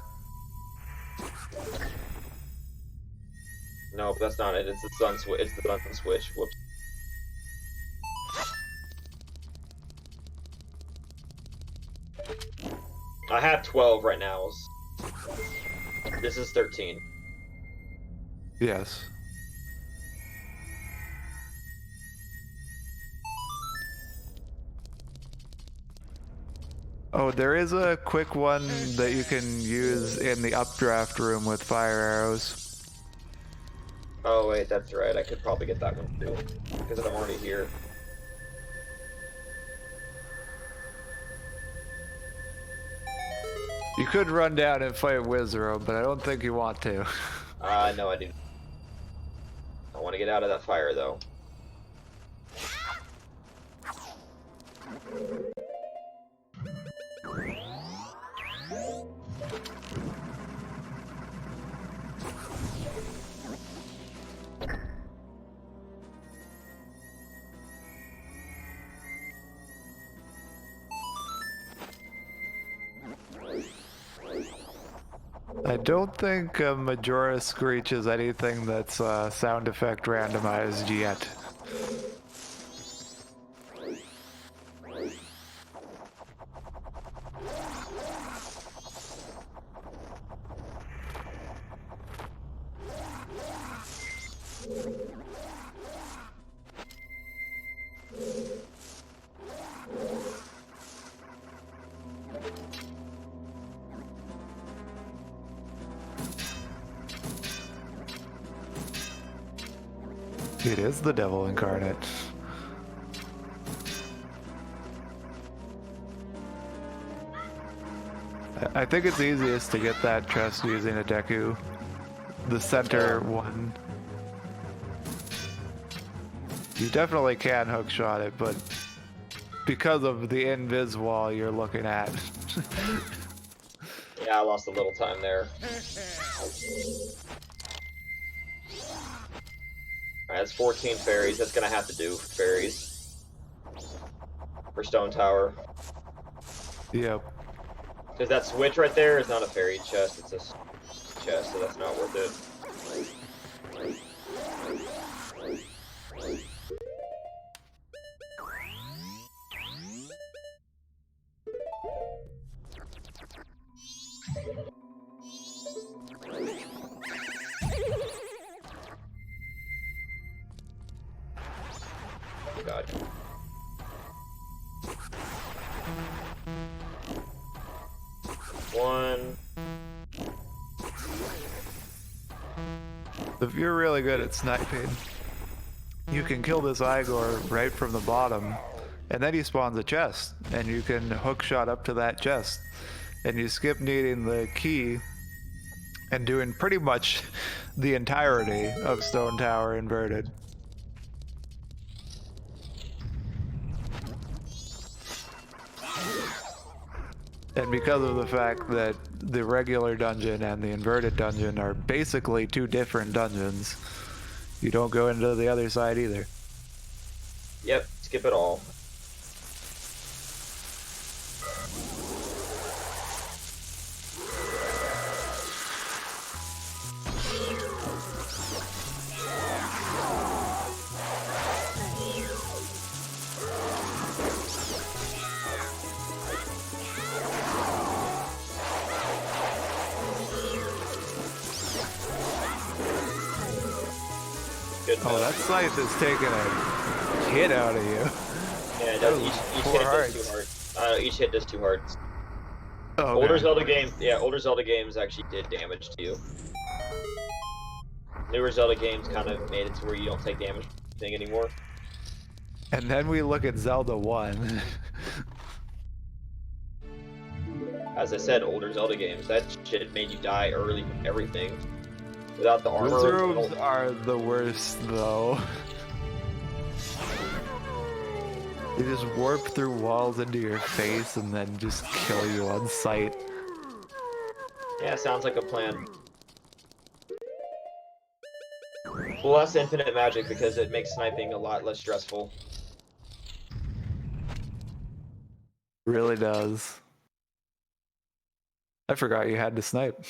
A: No, that's not it. It's the sun switch. It's the sun switch. Whoops. I have 12 right now. This is 13.
C: Yes. Oh, there is a quick one that you can use in the updraft room with fire arrows.
A: Oh wait, that's right. I could probably get that one too, because I'm already here.
C: You could run down and fight Wizero, but I don't think you want to.
A: No, I do. I want to get out of that fire though.
C: I don't think Majora Screech is anything that's sound effect randomized yet. It is the devil incarnate. I think it's easiest to get that chest using a Deku. The center one. You definitely can hookshot it, but because of the invis wall you're looking at.
A: Yeah, I lost a little time there. Alright, that's 14 fairies. That's gonna have to do for fairies. For Stone Tower.
C: Yep.
A: Because that switch right there is not a fairy chest, it's a chest, so that's not worth it. God. One.
C: If you're really good at sniping, you can kill this Igor right from the bottom, and then he spawns a chest, and you can hookshot up to that chest, and you skip needing the key and doing pretty much the entirety of Stone Tower inverted. And because of the fact that the regular dungeon and the inverted dungeon are basically two different dungeons, you don't go into the other side either.
A: Yep, skip it all.
C: Oh, that scythe is taking a hit out of you.
A: Yeah, it does. Each hit does 2 hard. Each hit does 2 hard.
C: Oh, okay.
A: Older Zelda games, yeah, older Zelda games actually did damage to you. Newer Zelda games kind of made it to where you don't take damage from anything anymore.
C: And then we look at Zelda 1.
A: As I said, older Zelda games, that shit made you die early from everything. Without the armor.
C: Wizards are the worst, though. They just warp through walls into your face and then just kill you on sight.
A: Yeah, sounds like a plan. Less infinite magic because it makes sniping a lot less stressful.
C: Really does. I forgot you had to snipe.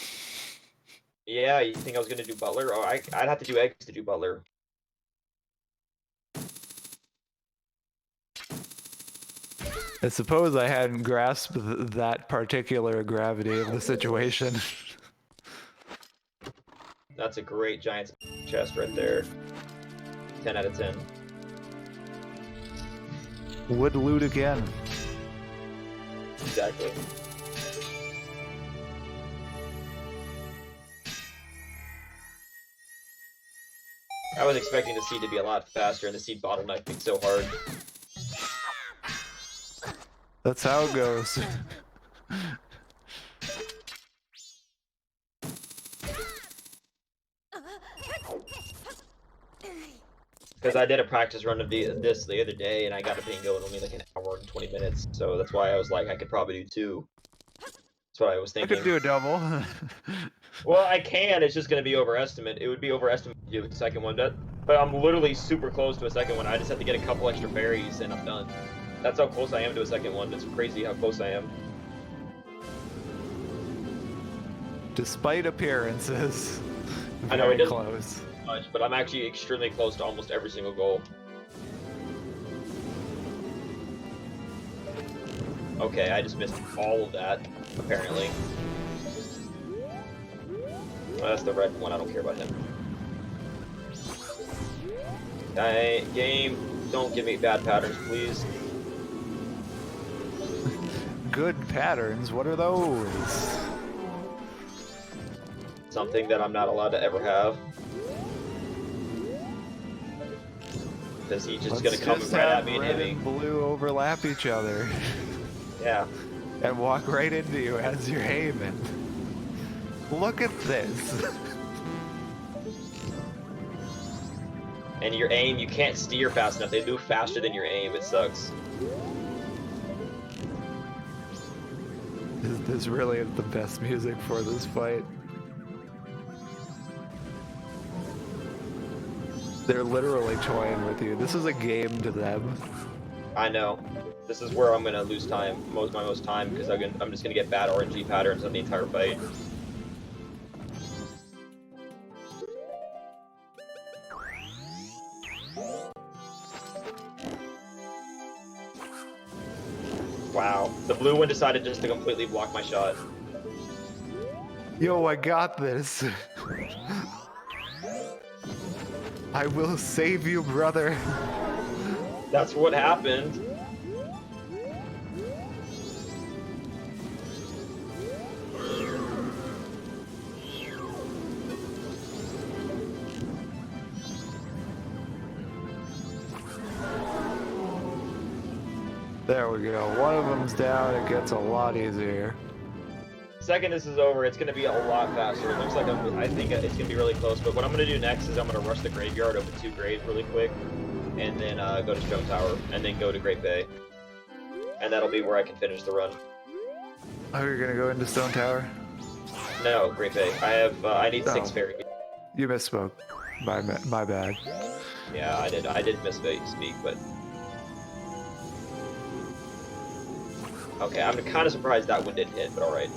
A: Yeah, you think I was gonna do Butler? Oh, I'd have to do eggs to do Butler.
C: I suppose I hadn't grasped that particular gravity of the situation.
A: That's a great giant chest right there. 10 out of 10.
C: Would loot again.
A: Exactly. I was expecting the seed to be a lot faster and the seed bottleneck being so hard.
C: That's how it goes.
A: Because I did a practice run of this the other day, and I got a bingo in only like an hour and 20 minutes. So that's why I was like, I could probably do 2. That's what I was
C: I
A: thinking.
C: could do a double.
A: Well, I can. It's just going to be overestimate. It would be overestimate to do a second one, but I'm literally super close to a second one. I just have to get a couple extra berries, and I'm done. That's how close I am to a second one. It's crazy how close I am.
C: Despite appearances,
A: I know, it
C: very
A: doesn't-
C: close.
A: Much, but I'm actually extremely close to almost every single goal. Okay, I just missed all of that, apparently. Well, that's the red one, I don't care about him. Game, don't give me bad patterns, please.
C: Good patterns, what are those?
A: Something that I'm not allowed to ever have. Because he's just gonna come right at me and hit
C: red
A: me.
C: and blue overlap each other.
A: Yeah.
C: And walk right into you as you're aiming. Look at this.
A: And your aim, you can't steer fast enough. They move faster than your aim. It sucks.
C: This really is the best music for this fight. They're literally toying with you. This is a game to them.
A: I know. This is where I'm gonna lose time, my most time, because I'm just gonna get bad RNG patterns on the entire fight. Wow, the blue one decided just to completely block my shot.
C: Yo, I got this. I will save you, brother.
A: That's what happened.
C: There we go. One of them's down. It gets a lot easier.
A: Second this is over, it's going to be a lot faster. It looks like I think it's going to be really close, but what I'm going to do next is I'm going to rush the graveyard, open 2 graves really quick, and then go to Stone Tower, and then go to Great Bay. And that'll be where I can finish the run.
C: Oh, you're gonna go into Stone Tower?
A: No, Great Bay. I need 6 fairy.
C: You misspoke. My bad.
A: Yeah, I did misspeak, but... Okay, I'm kind of surprised that one didn't hit, but alright.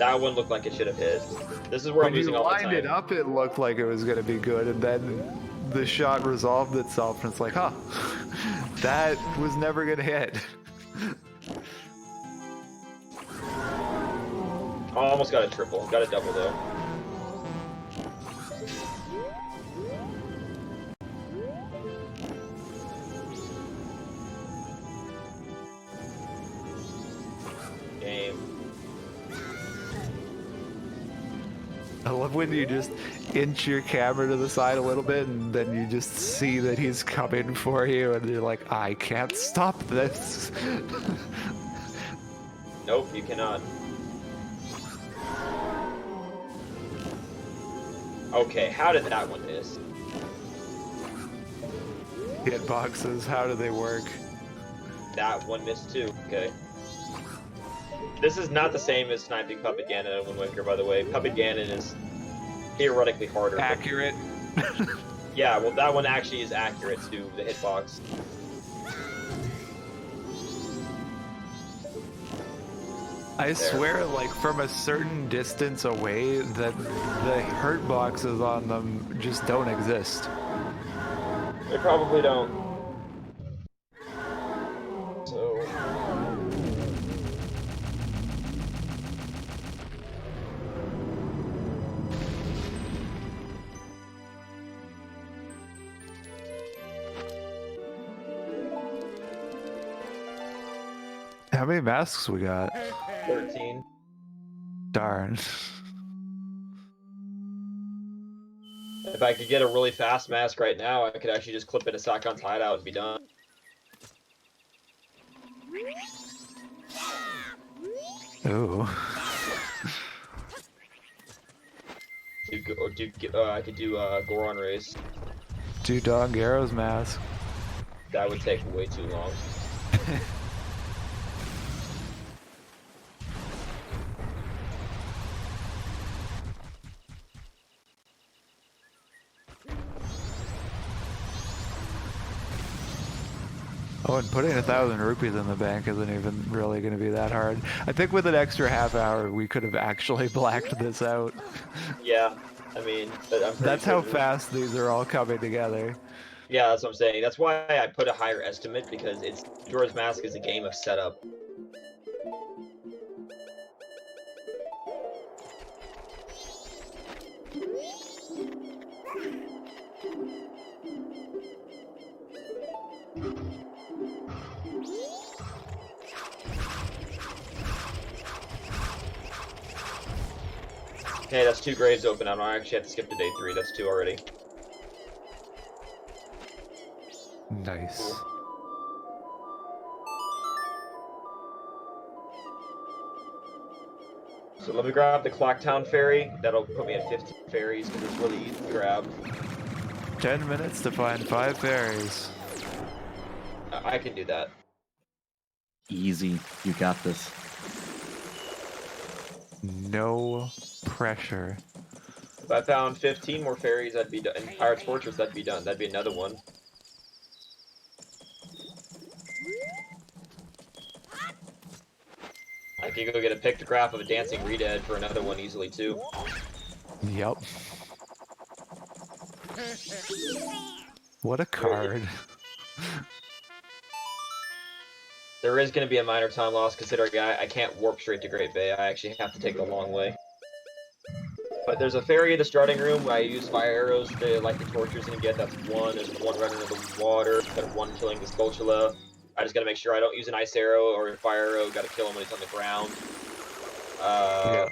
A: That one looked like it should have hit. This is where I'm
C: When
A: losing
C: you
A: all the time.
C: lined it up, it looked like it was gonna be good, and then the shot resolved itself, and it's like, huh, that was never gonna hit.
A: Oh, I almost got a triple. Got a double, though. Game.
C: I love when you just inch your camera to the side a little bit and then you just see that he's coming for you and you're like, I can't stop this.
A: Nope, you cannot. Okay, how did that one miss?
C: Hitboxes, how do they work?
A: That one missed too. Okay. This is not the same as sniping Puppet Ganon in Wind Waker, by the way. Puppet Ganon is theoretically harder. but-
C: Accurate.
A: Yeah, well, that one actually is accurate to the hitbox.
C: I swear, like, from a certain distance away, that the hurt boxes on them just don't exist.
A: They probably don't. So.
C: How many masks we got?
A: 13.
C: Darn.
A: If I could get a really fast mask right now, I could actually just clip in a Sakon's hideout and be done.
C: Ooh.
A: I could do Goron race.
C: Do Dog Arrow's mask.
A: That would take way too long.
C: Oh, and putting 1,000 rupees in the bank isn't even really going to be that hard. I think with an extra half hour, we could have actually blacked this out.
A: Yeah, I mean, but I'm pretty
C: That's
A: sure
C: how
A: there's-
C: fast these are all coming together.
A: Yeah, that's what I'm saying. That's why I put a higher estimate, because Majora's Mask is a game of setup. Okay, that's 2 graves open. I don't actually have to skip to day 3. That's 2 already.
C: Nice.
A: So let me grab the Clocktown Ferry. That'll put me at 15 fairies, because it's really easy to grab.
C: 10 minutes to find 5 fairies.
A: I can do that.
E: Easy. You got this.
C: No pressure.
A: If I found 15 more fairies, I'd be done. In Pirate's Fortress, that'd be done. That'd be another one. I could go get a pictograph of a dancing Redead for another one easily, too.
C: Yep. What a card.
A: There is going to be a minor time loss, considering I can't warp straight to Great Bay. I actually have to take the long way. But there's a fairy in the starting room where I use fire arrows to light the torches and get. That's 1. There's 1 running into the water. Got 1 killing the Skulltula. I just gotta make sure I don't use an ice arrow or a fire arrow. Gotta kill him when he's on the ground.
C: Yeah.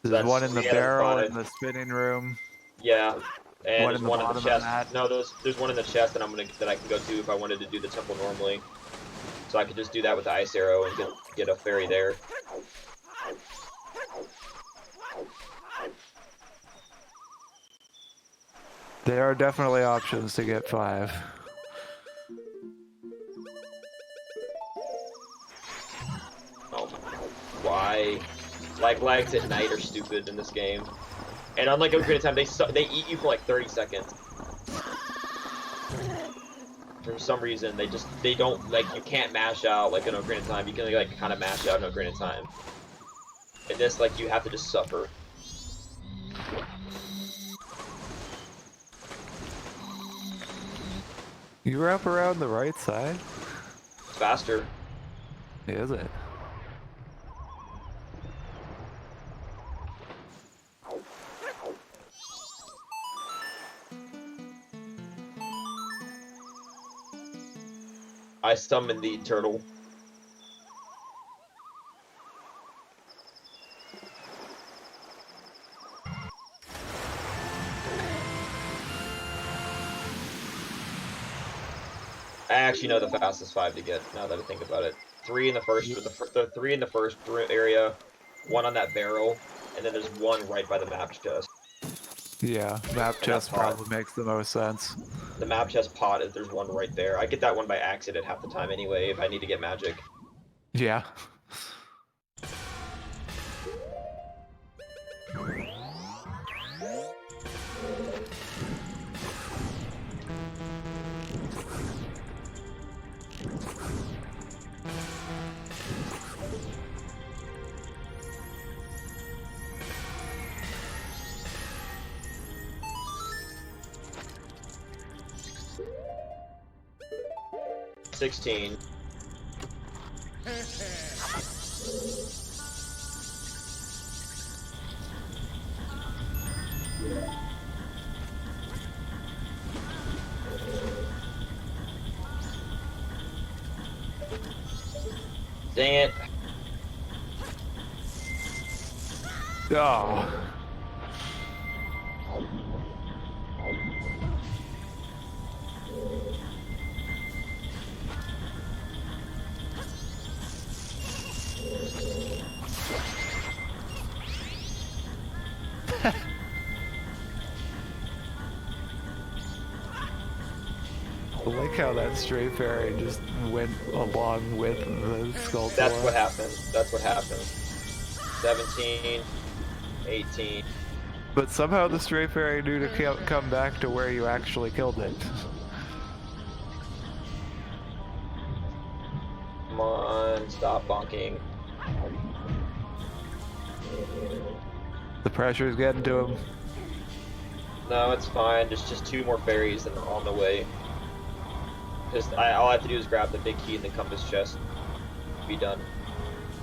C: There's
A: that's
C: 1 in the
A: 3 out of
C: barrel
A: 5.
C: in the spinning room.
A: Yeah, and
C: One
A: there's
C: in the
A: 1 in the
C: bottom of
A: chest.
C: that.
A: No, there's 1 in the chest that I can go to if I wanted to do the temple normally. So I could just do that with the ice arrow and get a fairy there.
C: There are definitely options to get 5.
A: Oh, why? Like lags at night are stupid in this game. And unlike Ocarina of Time, they eat you for like 30 seconds. For some reason, they don't, like, you can't mash out like in Ocarina of Time. You can like kind of mash out in Ocarina of Time. In this, like, you have to just suffer.
C: You wrap around the right side?
A: It's faster.
C: Is it?
A: I summoned the turtle. I actually know the fastest 5 to get, now that I think about it. 3 in the first, the 3 in the first area, 1 on that barrel, and then there's 1 right by the map chest.
C: Yeah, map
A: And
C: chest
A: that pot.
C: probably makes the most sense.
A: The map chest pot, there's 1 right there. I get that one by accident half the time anyway, if I need to get magic.
C: Yeah.
A: $16. Dang it.
C: Oh. I like how that stray fairy just went along with the skull.
A: That's what happened. That's what happened. 17, 18.
C: But somehow the stray fairy knew to come back to where you actually killed it.
A: Come on, stop bonking.
C: The pressure's getting to him.
A: No, it's fine. There's just 2 more fairies and they're on the way. Just all I have to do is grab the big key in the compass chest. Be done.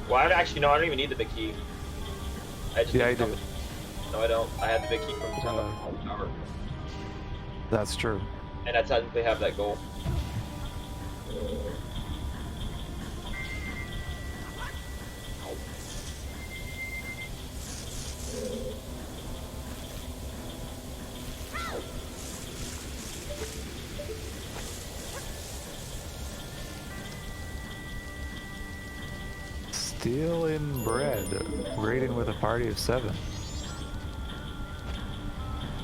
A: Well, I don't even need the big key. I just
C: Yeah,
A: need
C: you
A: the
C: do.
A: compass. No, I don't. I have the big key from the tower.
C: That's true.
A: And I technically have that goal.
C: Stealing bread. Raiding with a party of 7.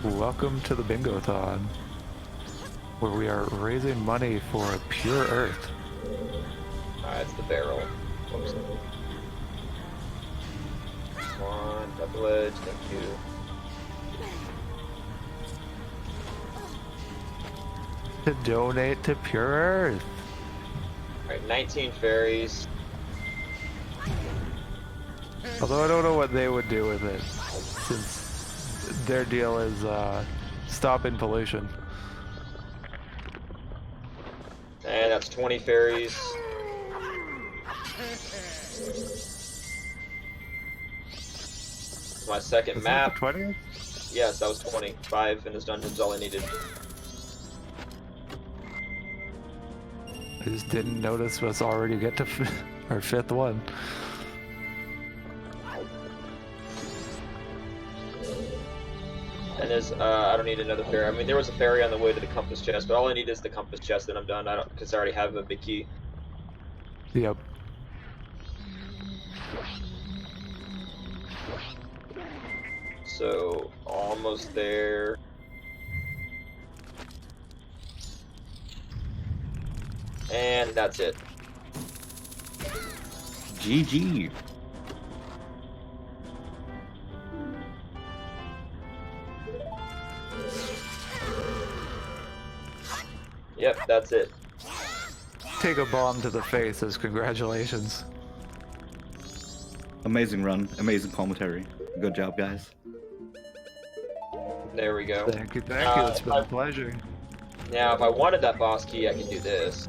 C: Welcome to the Bingothon, where we are raising money for a pure earth.
A: Alright, it's the barrel. Oops. Come on, got the ledge, thank you.
C: To donate to pure earth.
A: Alright, 19 fairies.
C: Although I don't know what they would do with it, since their deal is stopping pollution.
A: And that's 20 fairies. My second map.
C: 20?
A: Yes, that was 25 in this dungeon's all I needed.
C: I just didn't notice us already get to our 5th one.
A: And there's, I don't need another fairy. I mean, there was a fairy on the way to the compass chest, but all I need is the compass chest, and I'm done. Because I already have a big key.
C: Yep.
A: So, almost there. And that's it.
E: GG.
A: Yep, that's it.
C: Take a bomb to the face as congratulations.
E: Amazing run. Amazing commentary. Good job, guys.
A: There we go.
C: Thank you, thank you. It's been a pleasure.
A: Now, if I wanted that boss key, I could do this.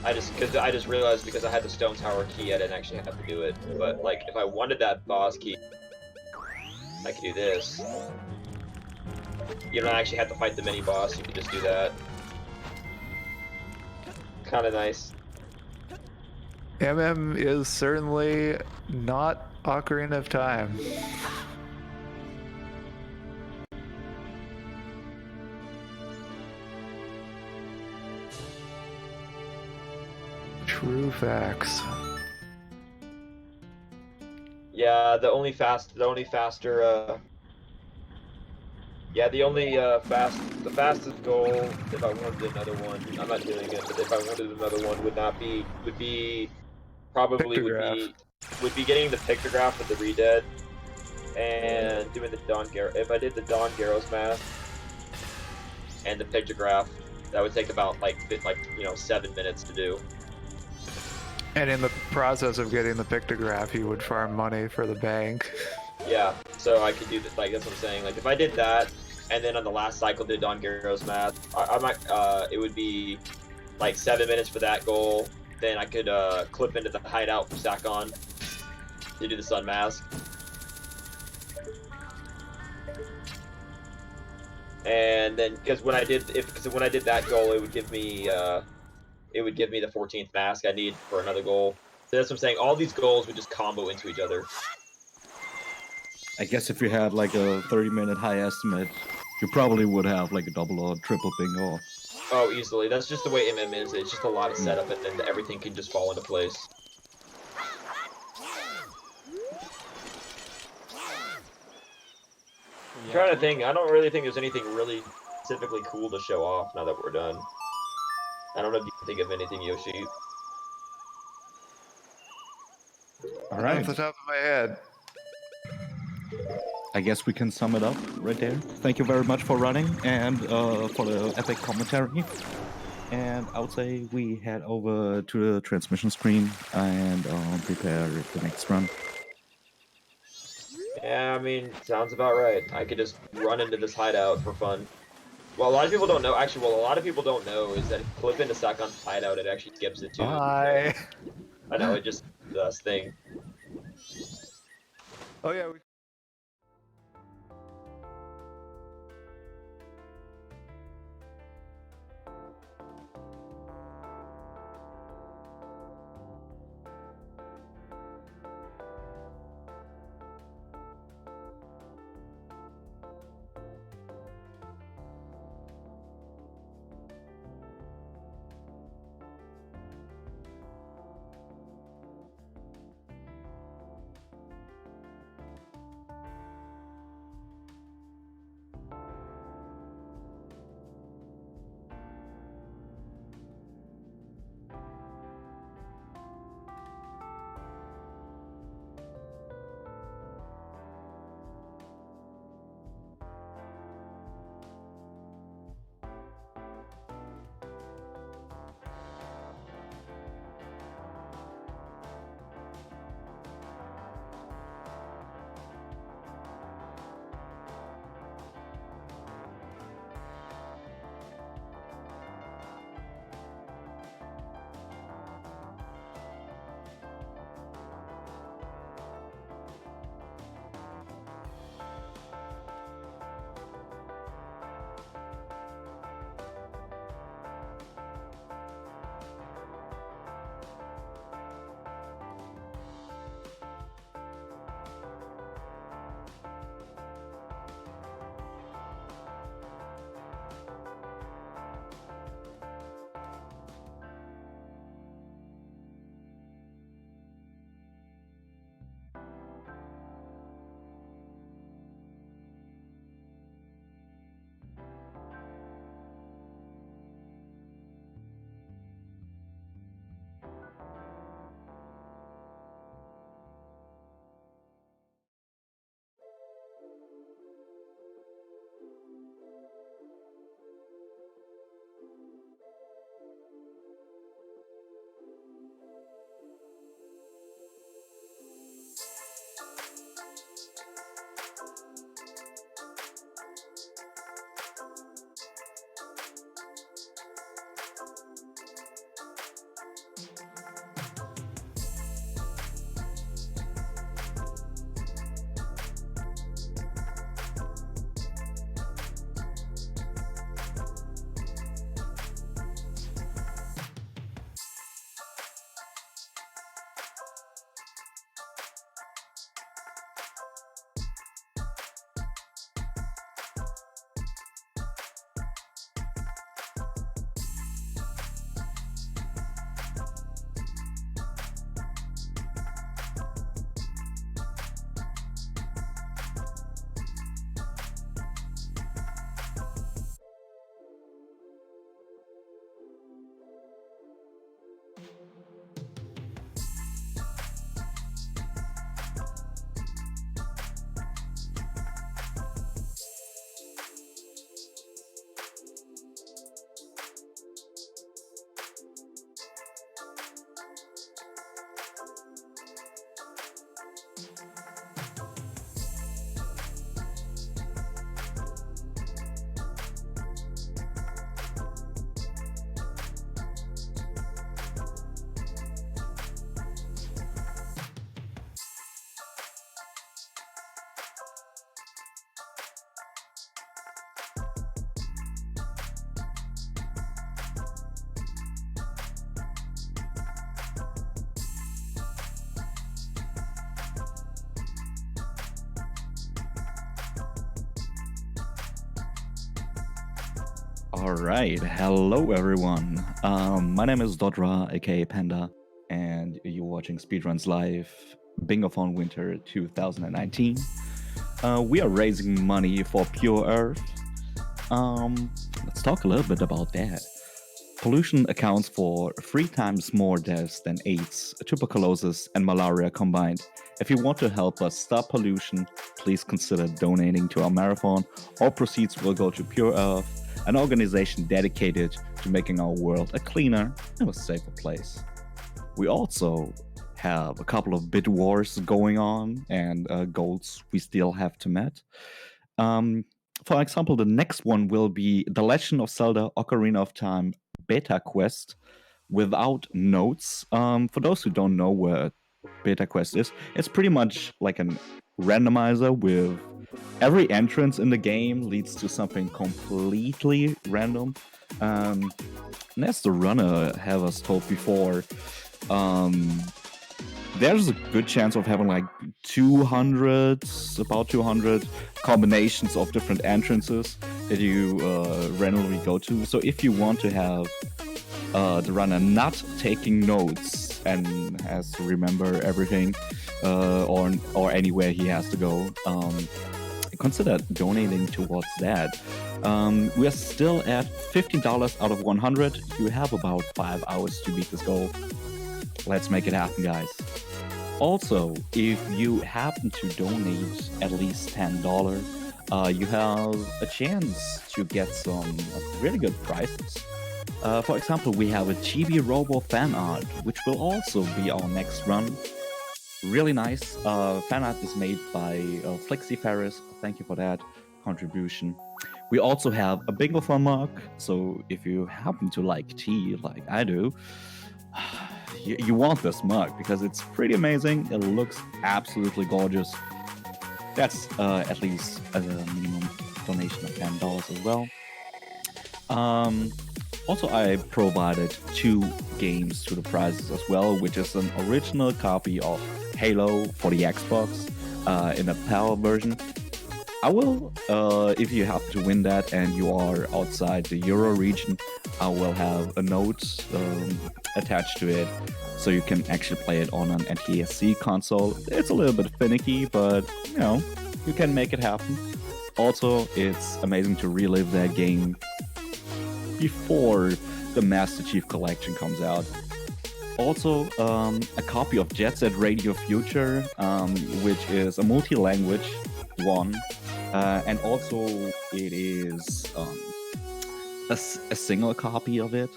A: I just realized because I had the stone tower key, I didn't actually have to do it. But like, if I wanted that boss key, I could do this. You don't actually have to fight the mini boss. You can just do that. Kind of nice.
C: MM is certainly not Ocarina of Time. True facts.
A: Yeah, the only fastest goal, if I wanted another one, I'm not doing it, but if I wanted another one would be getting the pictograph with the Redead and doing the if I did the Don Garros mask and the pictograph, that would take about like 7 minutes to do.
C: And in the process of getting the pictograph, he would farm money for the bank.
A: Yeah, so I could do that. Like that's what I'm saying. Like if I did that, and then on the last cycle did Don Garros math, I might. It would be like 7 minutes for that goal. Then I could clip into the hideout for Sakon to do the sun mask. And then because when I did that goal, it would give me the 14th mask I need for another goal. So that's what I'm saying. All these goals would just combo into each other.
E: I guess if you had like a 30-minute high estimate, you probably would have like a double or triple bingo.
A: Oh, easily. That's just the way MM is. It's just a lot of setup, and then everything can just fall into place. I'm trying to think. I don't really think there's anything really specifically cool to show off now that we're done. I don't know if you can think of anything, Yoshi.
E: All
C: Off
E: right.
C: the top of my head.
E: I guess we can sum it up right there. Thank you very much for running and for the epic commentary. And I would say we head over to the transmission screen and prepare the next run.
A: Yeah, I mean, sounds about right. I could just run into this hideout for fun. Well, a lot of people don't know. Actually, what a lot of people don't know is that if you clip into Sakon's hideout, it actually skips it too.
C: Bye.
A: I know, it just does thing.
C: Oh yeah, we
E: All right, hello everyone. My name is Dodra, aka Panda, and you're watching Speedruns Live, Bingothon Winter 2019. We are raising money for Pure Earth. Let's talk a little bit about that. Pollution accounts for 3 times more deaths than AIDS, tuberculosis, and malaria combined. If you want to help us stop pollution, please consider donating to our marathon. All proceeds will go to Pure Earth, an organization dedicated to making our world a cleaner and a safer place. We also have a couple of bid wars going on and goals we still have to meet. For example, the next one will be The Legend of Zelda Ocarina of Time beta quest without notes. For those who don't know what beta quest is, it's pretty much like a randomizer with every entrance in the game leads to something completely random. And as the runner have us told before, there's a good chance of having like about 200 combinations of different entrances that you randomly go to. So if you want to have the runner not taking notes and has to remember everything or anywhere he has to go, consider donating towards that. We are still at $50 out of 100. You have about 5 hours to beat this goal. Let's make it happen, guys. Also, if you happen to donate at least $10, you have a chance to get some really good prizes. For example, we have a Chibi Robo fan art, which will also be our next run. Really nice. Fan art is made by Flexi Ferris. Thank you for that contribution. We also have a Bingothon mug, so if you happen to like tea like I do, you want this mug because it's pretty amazing. It looks absolutely gorgeous. That's at least a minimum donation of $10 as well. Also, I provided 2 games to the prizes as well, which is an original copy of Halo for the Xbox in a PAL version. I will, if you happen to win that and you are outside the Euro region, I will have a note attached to it so you can actually play it on an NTSC console. It's a little bit finicky, but you know, you can make it happen. Also, it's amazing to relive that game before the Master Chief Collection comes out. Also, a copy of Jet Set Radio Future, which is a multi-language one, and also it is a single copy of it.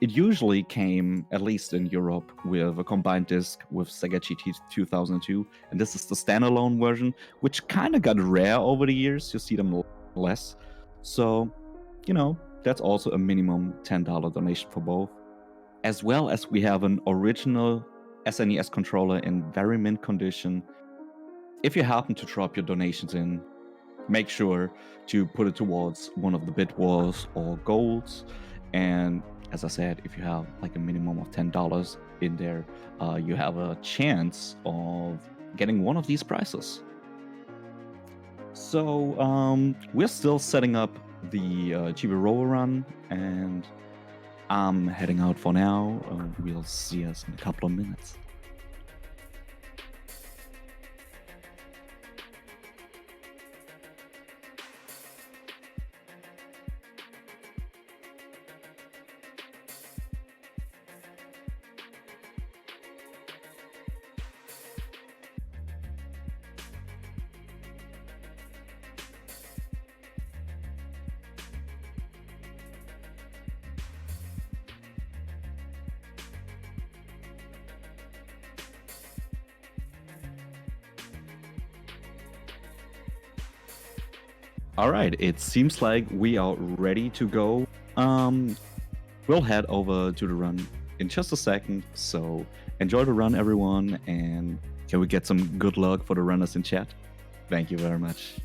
E: It usually came, at least in Europe, with a combined disc with Sega GT 2002, and this is the standalone version, which kind of got rare over the years. You see them less. So, you know, that's also a minimum $10 donation for both. As well as we have an original SNES controller in very mint condition. If you happen to drop your donations in, make sure to put it towards one of the bid wars or goals. And as I said, if you have like a minimum of $10 in there, you have a chance of getting one of these prizes. So we're still setting up the Chibi Rover run, and I'm heading out for now. We'll see us in a couple of minutes. All right, it seems like we are ready to go. We'll head over to the run in just a second. So enjoy the run, everyone, and can we get some good luck for the runners in chat? Thank you very much.